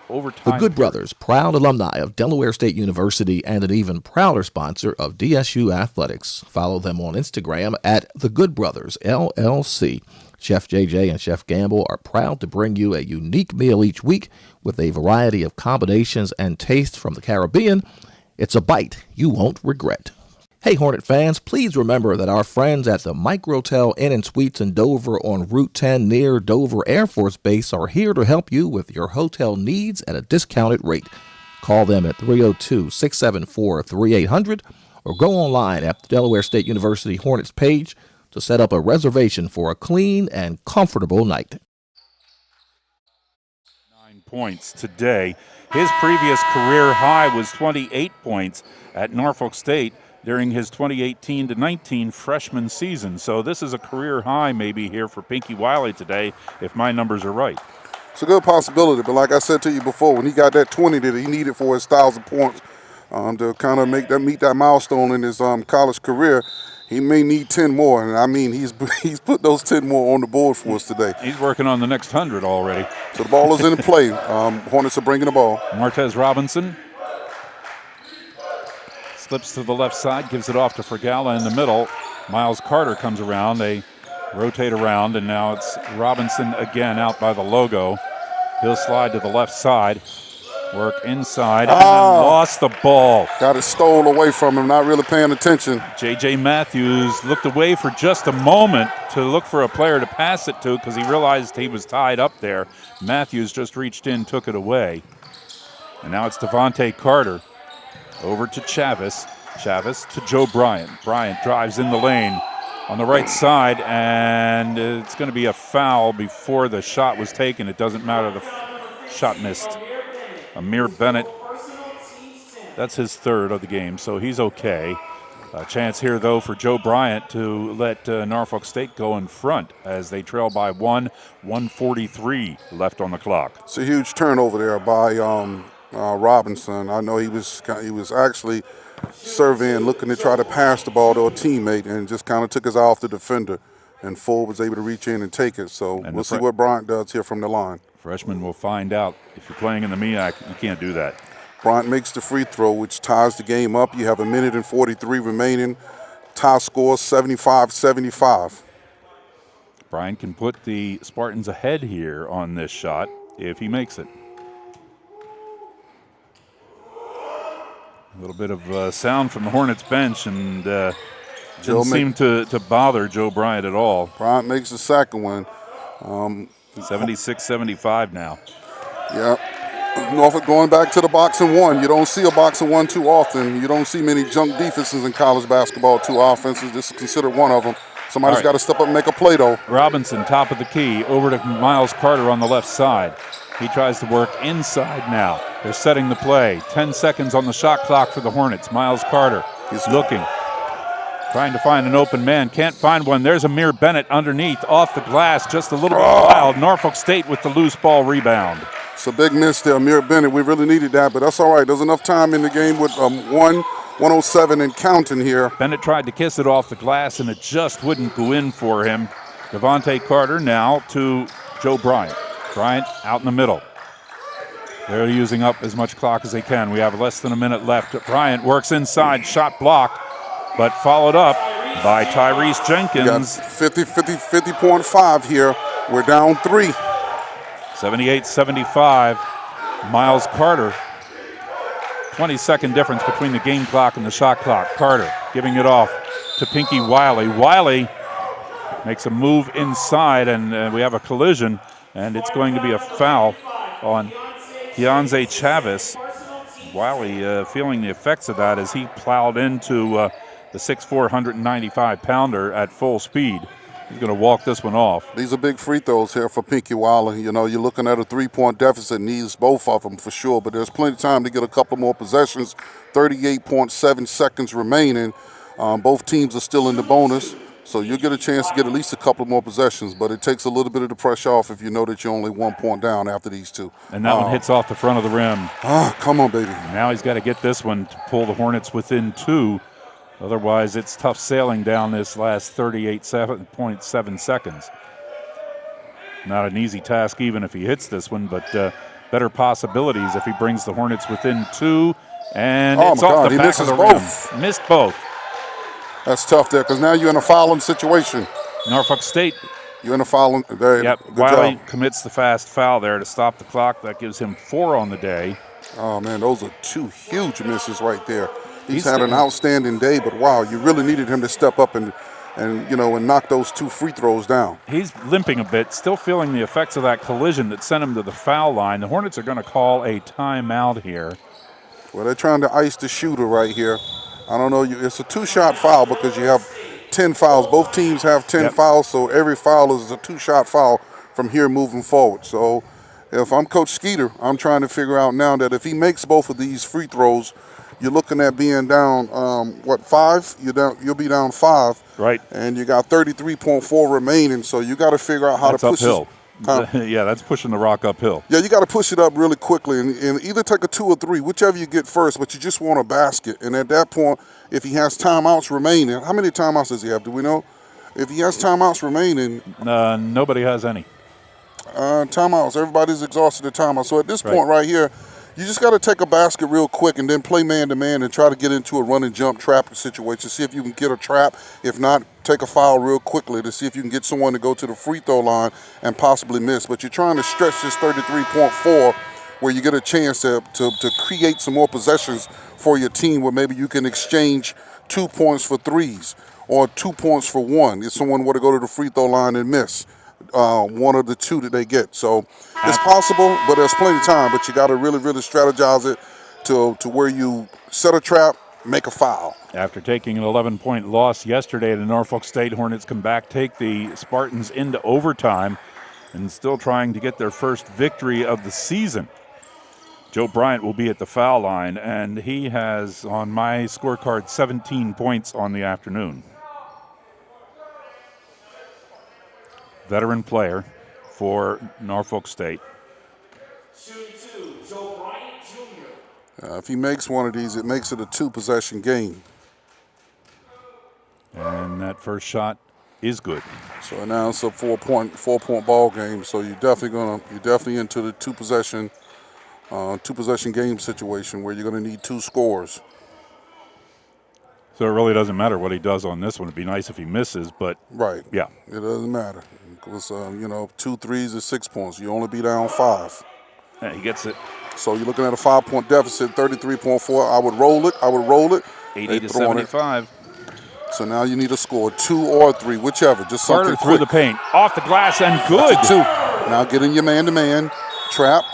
overtime. The Good Brothers, proud alumni of Delaware State University and an even prouder sponsor of DSU Athletics. Follow them on Instagram at The Good Brothers, LLC. Chef JJ and Chef Gamble are proud to bring you a unique meal each week with a variety of combinations and tastes from the Caribbean. It's a bite you won't regret. Hey Hornet fans, please remember that our friends at the Microtel Inn and Suites in Dover on Route 10 near Dover Air Force Base are here to help you with your hotel needs at a discounted rate. Call them at 302-674-3800 or go online at the Delaware State University Hornets page to set up a reservation for a clean and comfortable night. 9 points today. His previous career high was 28 points at Norfolk State during his 2018-19 freshman season. So this is a career high maybe here for Pinky Wiley today, if my numbers are right. It's a good possibility, but like I said to you before, when he got that 20 that he needed for his 1,000 points to kind of meet that milestone in his college career, he may need 10 more, and I mean he's put those 10 more on the board for us today. He's working on the next 100 already. So the ball is in play. Hornets are bringing the ball. Martez Robinson slips to the left side, gives it off to Fergala in the middle. Miles Carter comes around. They rotate around, and now it's Robinson again out by the logo. He'll slide to the left side. Work inside and then lost the ball. Got it stole away from him, not really paying attention. J.J. Matthews looked away for just a moment to look for a player to pass it to because he realized he was tied up there. Matthews just reached in, took it away. And now it's Devontae Carter over to Chavis. Chavis to Joe Bryant. Bryant drives in the lane on the right side, and it's going to be a foul before the shot was taken. It doesn't matter, the shot missed. Amir Bennett, that's his 3rd of the game, so he's okay. A chance here, though, for Joe Bryant to let Norfolk State go in front as they trail by 1:43 left on the clock. It's a huge turnover there by Robinson. I know he was actually surveying, looking to try to pass the ball to a teammate, and just kind of took his eye off the defender, and Ford was able to reach in and take it. So we'll see what Bryant does here from the line. Freshman will find out. If you're playing in the MEAC, you can't do that. Bryant makes the free throw, which ties the game up. You have 1 minute and 43 remaining. Tie score 75-75. Bryant can put the Spartans ahead here on this shot if he makes it. A little bit of sound from the Hornets bench, and didn't seem to bother Joe Bryant at all. Bryant makes the second one. 76-75 now. Yeah. Norfolk going back to the box and one. You don't see a box and one too often. You don't see many junk defenses in college basketball, 2 offenses. This is considered one of them. Somebody's got to step up and make a play, though. Robinson, top of the key, over to Miles Carter on the left side. He tries to work inside now. They're setting the play. 10 seconds on the shot clock for the Hornets. Miles Carter is looking. Trying to find an open man. Can't find one. There's Amir Bennett underneath, off the glass, just a little bit wild. Norfolk State with the loose ball rebound. It's a big miss there, Amir Bennett. We really needed that, but that's all right. There's enough time in the game with 1:07 and counting here. Bennett tried to kiss it off the glass, and it just wouldn't go in for him. Devontae Carter now to Joe Bryant. Bryant out in the middle. They're using up as much clock as they can. We have less than a minute left. Bryant works inside, shot blocked, but followed up by Tyrese Jenkins. We got 50.5 here. We're down 3. 78-75. Miles Carter. 20-second difference between the game clock and the shot clock. Carter giving it off to Pinky Wiley. Wiley makes a move inside, and we have a collision, and it's going to be a foul on Keonze Chavis. Wiley feeling the effects of that as he plowed into the 6'4", 195-pounder at full speed. He's going to walk this one off. These are big free throws here for Pinky Wiley. You know, you're looking at a 3-point deficit, needs both of them for sure, but there's plenty of time to get a couple more possessions. 38.7 seconds remaining. Both teams are still in the bonus, so you'll get a chance to get at least a couple more possessions, but it takes a little bit of the pressure off if you know that you're only 1 point down after these two. And that one hits off the front of the rim. Come on, baby. Now he's got to get this one to pull the Hornets within 2. Otherwise, it's tough sailing down this last 38.7 seconds. Not an easy task even if he hits this one, but better possibilities if he brings the Hornets within 2. And it's off the back of the rim. Missed both. That's tough there because now you're in a fouling situation. Norfolk State. You're in a fouling. Yep, Wiley commits the fast foul there to stop the clock. That gives him 4 on the day. Oh, man, those are 2 huge misses right there. He's had an outstanding day, but wow, you really needed him to step up and knock those 2 free throws down. He's limping a bit, still feeling the effects of that collision that sent him to the foul line. The Hornets are going to call a timeout here. Well, they're trying to ice the shooter right here. I don't know. It's a 2-shot foul because you have 10 fouls. Both teams have 10 fouls, so every foul is a 2-shot foul from here moving forward. So if I'm Coach Skeeter, I'm trying to figure out now that if he makes both of these free throws, you're looking at being down, 5? You'll be down 5. Right. And you got 33.4 remaining, so you got to figure out how to push uphill. Yeah, that's pushing the rock uphill. Yeah, you got to push it up really quickly and either take a 2 or 3, whichever you get first, but you just want a basket. And at that point, if he has timeouts remaining, how many timeouts does he have? Do we know? If he has timeouts remaining. Nobody has any. Timeouts. Everybody's exhausted at timeouts. So at this point right here, you just got to take a basket real quick and then play man-to-man and try to get into a run-and-jump trap situation. See if you can get a trap. If not, take a foul real quickly to see if you can get someone to go to the free throw line and possibly miss. But you're trying to stretch this 33.4 where you get a chance to create some more possessions for your team where maybe you can exchange 2 points for 3s or 2 points for 1 if someone were to go to the free throw line and miss. One of the 2 that they get. So it's possible, but there's plenty of time. But you got to really, really strategize it to where you set a trap, make a foul. After taking an 11-point loss yesterday, the Norfolk State Hornets come back, take the Spartans into overtime, and still trying to get their first victory of the season. Joe Bryant will be at the foul line, and he has, on my scorecard, 17 points on the afternoon. Veteran player for Norfolk State. Shooting 2, Joe Bryant Jr. If he makes one of these, it makes it a 2-possession game. And that first shot is good. So now it's a 4-point ball game. So you're definitely into the 2-possession game situation where you're gonna need 2 scores. So it really doesn't matter what he does on this one. It'd be nice if he misses, but right. Yeah, it doesn't matter. Because 2 threes is 6 points. You only be down 5. Yeah, he gets it. So you're looking at a 5-point deficit, 33.4. I would roll it. 80-75. So now you need a score, 2 or 3, whichever. Just something Carter through the paint, off the glass, and good. 2. Now get in your man-to-man trap.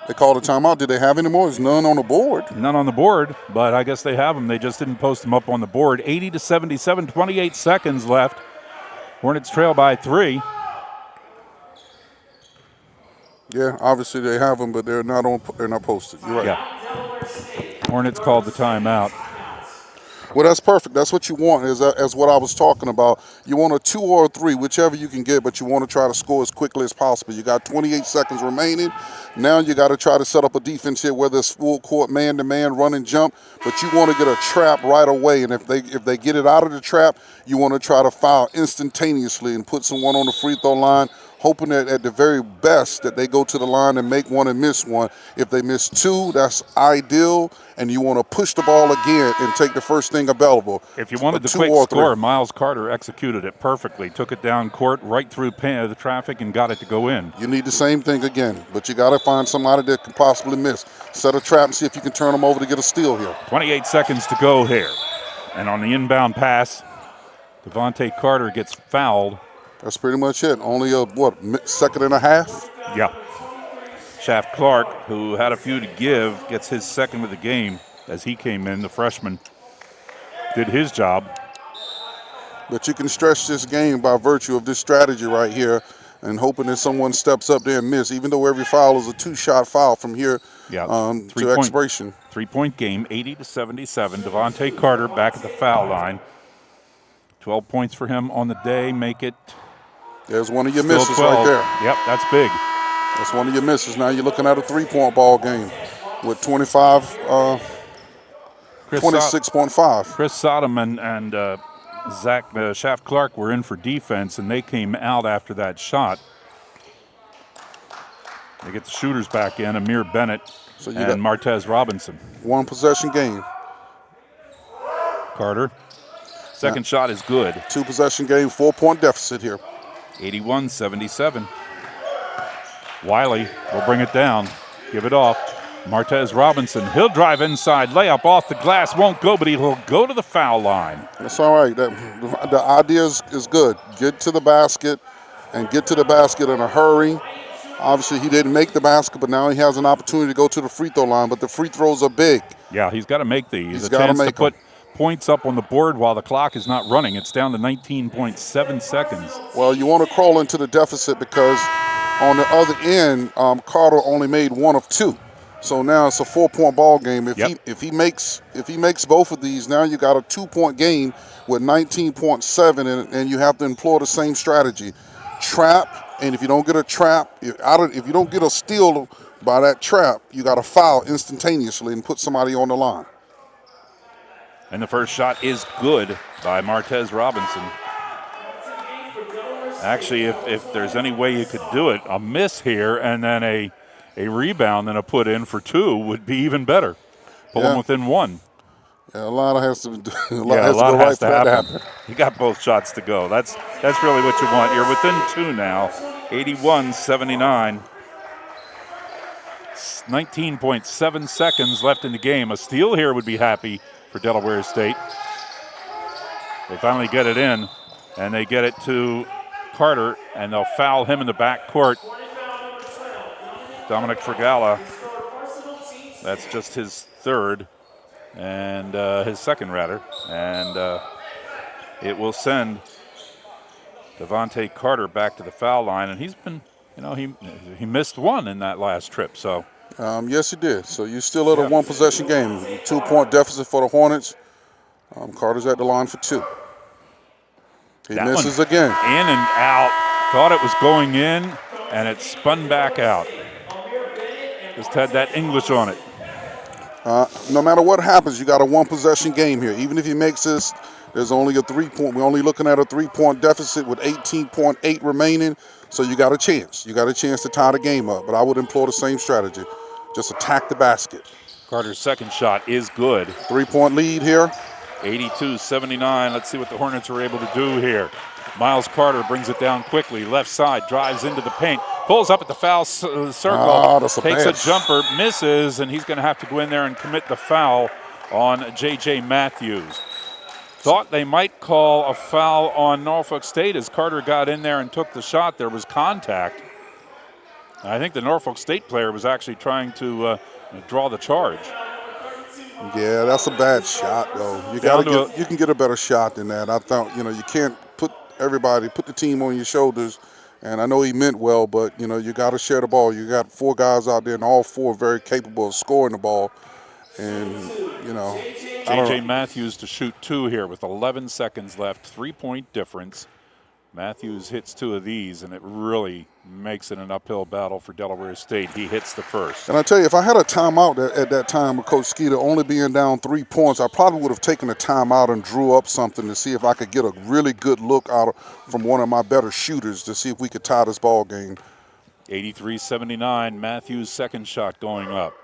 They called a timeout. Did they have any more? There's none on the board. None on the board, but I guess they have them. They just didn't post them up on the board. 80-77, 28 seconds left. Hornets trail by 3. Yeah, obviously they have them, but they're not posted. You're right. Yeah. Hornets called the timeout. Well, that's perfect. That's what you want, as what I was talking about. You want a 2 or a 3, whichever you can get, but you want to try to score as quickly as possible. You got 28 seconds remaining. Now you got to try to set up a defense here, whether it's full court, man-to-man, run and jump, but you want to get a trap right away, and if they get it out of the trap, you want to try to foul instantaneously and put someone on the free throw line, hoping that at the very best that they go to the line and make one and miss one. If they miss 2, that's ideal, and you want to push the ball again and take the first thing available. If you wanted the quick score, Miles Carter executed it perfectly. Took it down court, right through the traffic, and got it to go in. You need the same thing again, but you got to find somebody that can possibly miss. Set a trap and see if you can turn them over to get a steal here. 28 seconds to go here. And on the inbound pass, Devontae Carter gets fouled. That's pretty much it. Only a second and a half? Yeah. Shaft Clark, who had a few to give, gets his second of the game as he came in. The freshman did his job. But you can stretch this game by virtue of this strategy right here and hoping that someone steps up there and miss, even though every foul is a 2-shot foul from here to expiration. 3-point game, 80-77. Devontae Carter back at the foul line. 12 points for him on the day, make it. There's one of your misses right there. Yep, that's big. That's one of your misses. Now you're looking at a 3-point ball game with 26.5. Chris Sodom and Zach Shaft Clark were in for defense, and they came out after that shot. They get the shooters back in, Amir Bennett and Martez Robinson. 1 possession game. Carter. Second shot is good. 2 possession game, 4-point deficit here. 81-77. Wiley will bring it down, give it off. Martez Robinson, he'll drive inside, layup off the glass, won't go, but he'll go to the foul line. That's all right. The idea is good. Get to the basket and get to the basket in a hurry. Obviously, he didn't make the basket, but now he has an opportunity to go to the free throw line, but the free throws are big. Yeah, he's got to make these. He's got to make put points up on the board while the clock is not running. It's down to 19.7 seconds. Well, you want to crawl into the deficit because on the other end, Carter only made 1 of 2. So now it's a 4-point ball game. If he makes both of these, now you got a 2-point game with 19.7, and you have to employ the same strategy. Trap, and if you don't get a trap, if you don't get a steal by that trap, you got to foul instantaneously and put somebody on the line. And the first shot is good by Martez Robinson. Actually, if there's any way you could do it, a miss here and then a rebound and a put in for 2 would be even better. Pull them within 1. Yeah, a lot has to happen. You got both shots to go. That's really what you want. You're within 2 now. 81-79. 19.7 seconds left in the game. A steal here would be happy for Delaware State. They finally get it in, and they get it to Carter, and they'll foul him in the backcourt. Dominic Fragala, that's just his third, and his second rather, and it will send Devontae Carter back to the foul line, and he's been, he missed 1 in that last trip, so. Yes, he did. So you're still at a 1-possession game. 2-point deficit for the Hornets. Carter's at the line for 2. He misses again. In and out. Thought it was going in, and it spun back out. Just had that English on it. No matter what happens, you got a 1-possession game here. Even if he makes this, there's only a 3-point. We're only looking at a 3-point deficit with 18.8 remaining. So you got a chance. You got a chance to tie the game up. But I would employ the same strategy. Just attack the basket. Carter's second shot is good. 3-point lead here. 82-79. Let's see what the Hornets are able to do here. Miles Carter brings it down quickly. Left side, drives into the paint. Pulls up at the foul circle. Takes a jumper, misses, and he's going to have to go in there and commit the foul on J.J. Matthews. Thought they might call a foul on Norfolk State as Carter got in there and took the shot. There was contact. I think the Norfolk State player was actually trying to draw the charge. Yeah, that's a bad shot, though. You can get a better shot than that. I thought, you can't put the team on your shoulders. And I know he meant well, but, you got to share the ball. You got 4 guys out there, and all 4 very capable of scoring the ball. And, you know, I don't J.J. know. Matthews to shoot 2 here with 11 seconds left, 3-point difference. Matthews hits 2 of these, and it really makes it an uphill battle for Delaware State. He hits the first. And I tell you, if I had a timeout at that time with Coach Skeeter only being down 3 points, I probably would have taken a timeout and drew up something to see if I could get a really good look from one of my better shooters to see if we could tie this ball game. 83-79, Matthews' second shot going up.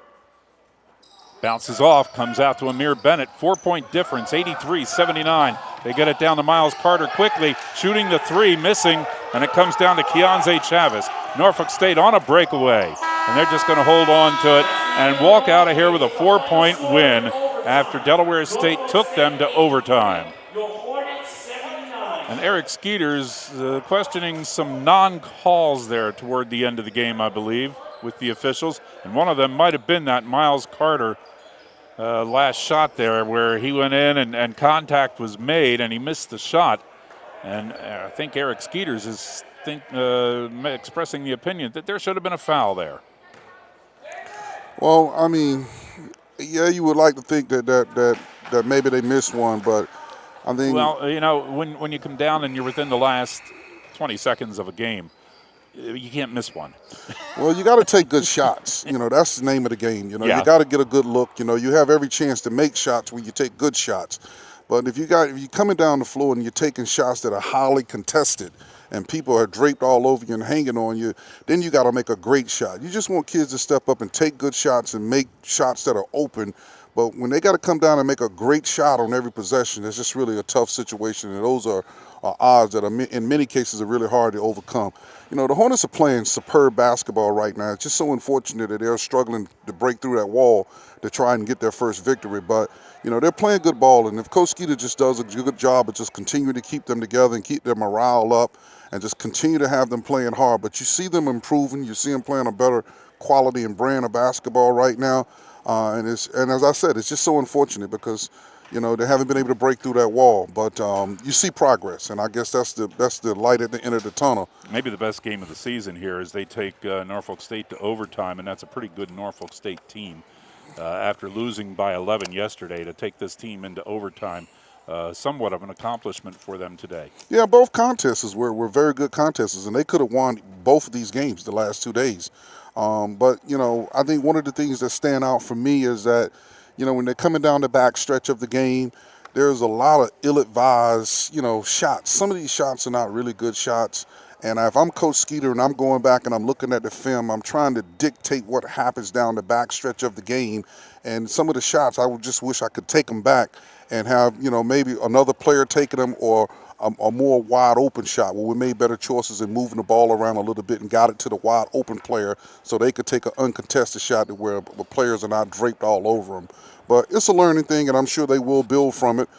Bounces off, comes out to Amir Bennett. 4-point difference, 83-79. They get it down to Miles Carter quickly, shooting the 3, missing, and it comes down to Keonze Chavez. Norfolk State on a breakaway, and they're just going to hold on to it and walk out of here with a 4-point win after Delaware State took them to overtime. And Eric Skeeter's questioning some non-calls there toward the end of the game, I believe, with the officials. And one of them might have been that Miles Carter last shot there where he went in and contact was made and he missed the shot. And I think Eric Skeeters is expressing the opinion that there should have been a foul there. Well, I mean, yeah, you would like to think that maybe they missed one, but I think. Well, you know, when you come down and you're within the last 20 seconds of a game, you can't miss one. Well, you got to take good shots. You know, that's the name of the game. You know, Yeah. You got to get a good look. You know, you have every chance to make shots when you take good shots. But if you're coming down the floor and you're taking shots that are highly contested and people are draped all over you and hanging on you, then you got to make a great shot. You just want kids to step up and take good shots and make shots that are open. But when they got to come down and make a great shot on every possession, it's just really a tough situation. And those are odds that are, in many cases, are really hard to overcome. You know, the Hornets are playing superb basketball right now. It's just so unfortunate that they're struggling to break through that wall to try and get their first victory. But, you know, they're playing good ball. And if Coach Skeeter just does a good job of just continuing to keep them together and keep their morale up and just continue to have them playing hard. But you see them improving. You see them playing a better quality and brand of basketball right now. And as I said, it's just so unfortunate because, you know, they haven't been able to break through that wall. But you see progress, and I guess that's the light at the end of the tunnel. Maybe the best game of the season here is they take Norfolk State to overtime, and that's a pretty good Norfolk State team. After losing by 11 yesterday, to take this team into overtime, somewhat of an accomplishment for them today. Yeah, both contests were very good contests, and they could have won both of these games the last 2 days. But, you know, I think one of the things that stand out for me is that, you know, when they're coming down the back stretch of the game, there's a lot of ill-advised, you know, shots. Some of these shots are not really good shots. And if I'm Coach Skeeter and I'm going back and I'm looking at the film, I'm trying to dictate what happens down the back stretch of the game. And some of the shots, I would just wish I could take them back and have, you know, maybe another player taking them or a more wide open shot where we made better choices in moving the ball around a little bit and got it to the wide open player so they could take an uncontested shot where the players are not draped all over them. But it's a learning thing, and I'm sure they will build from it.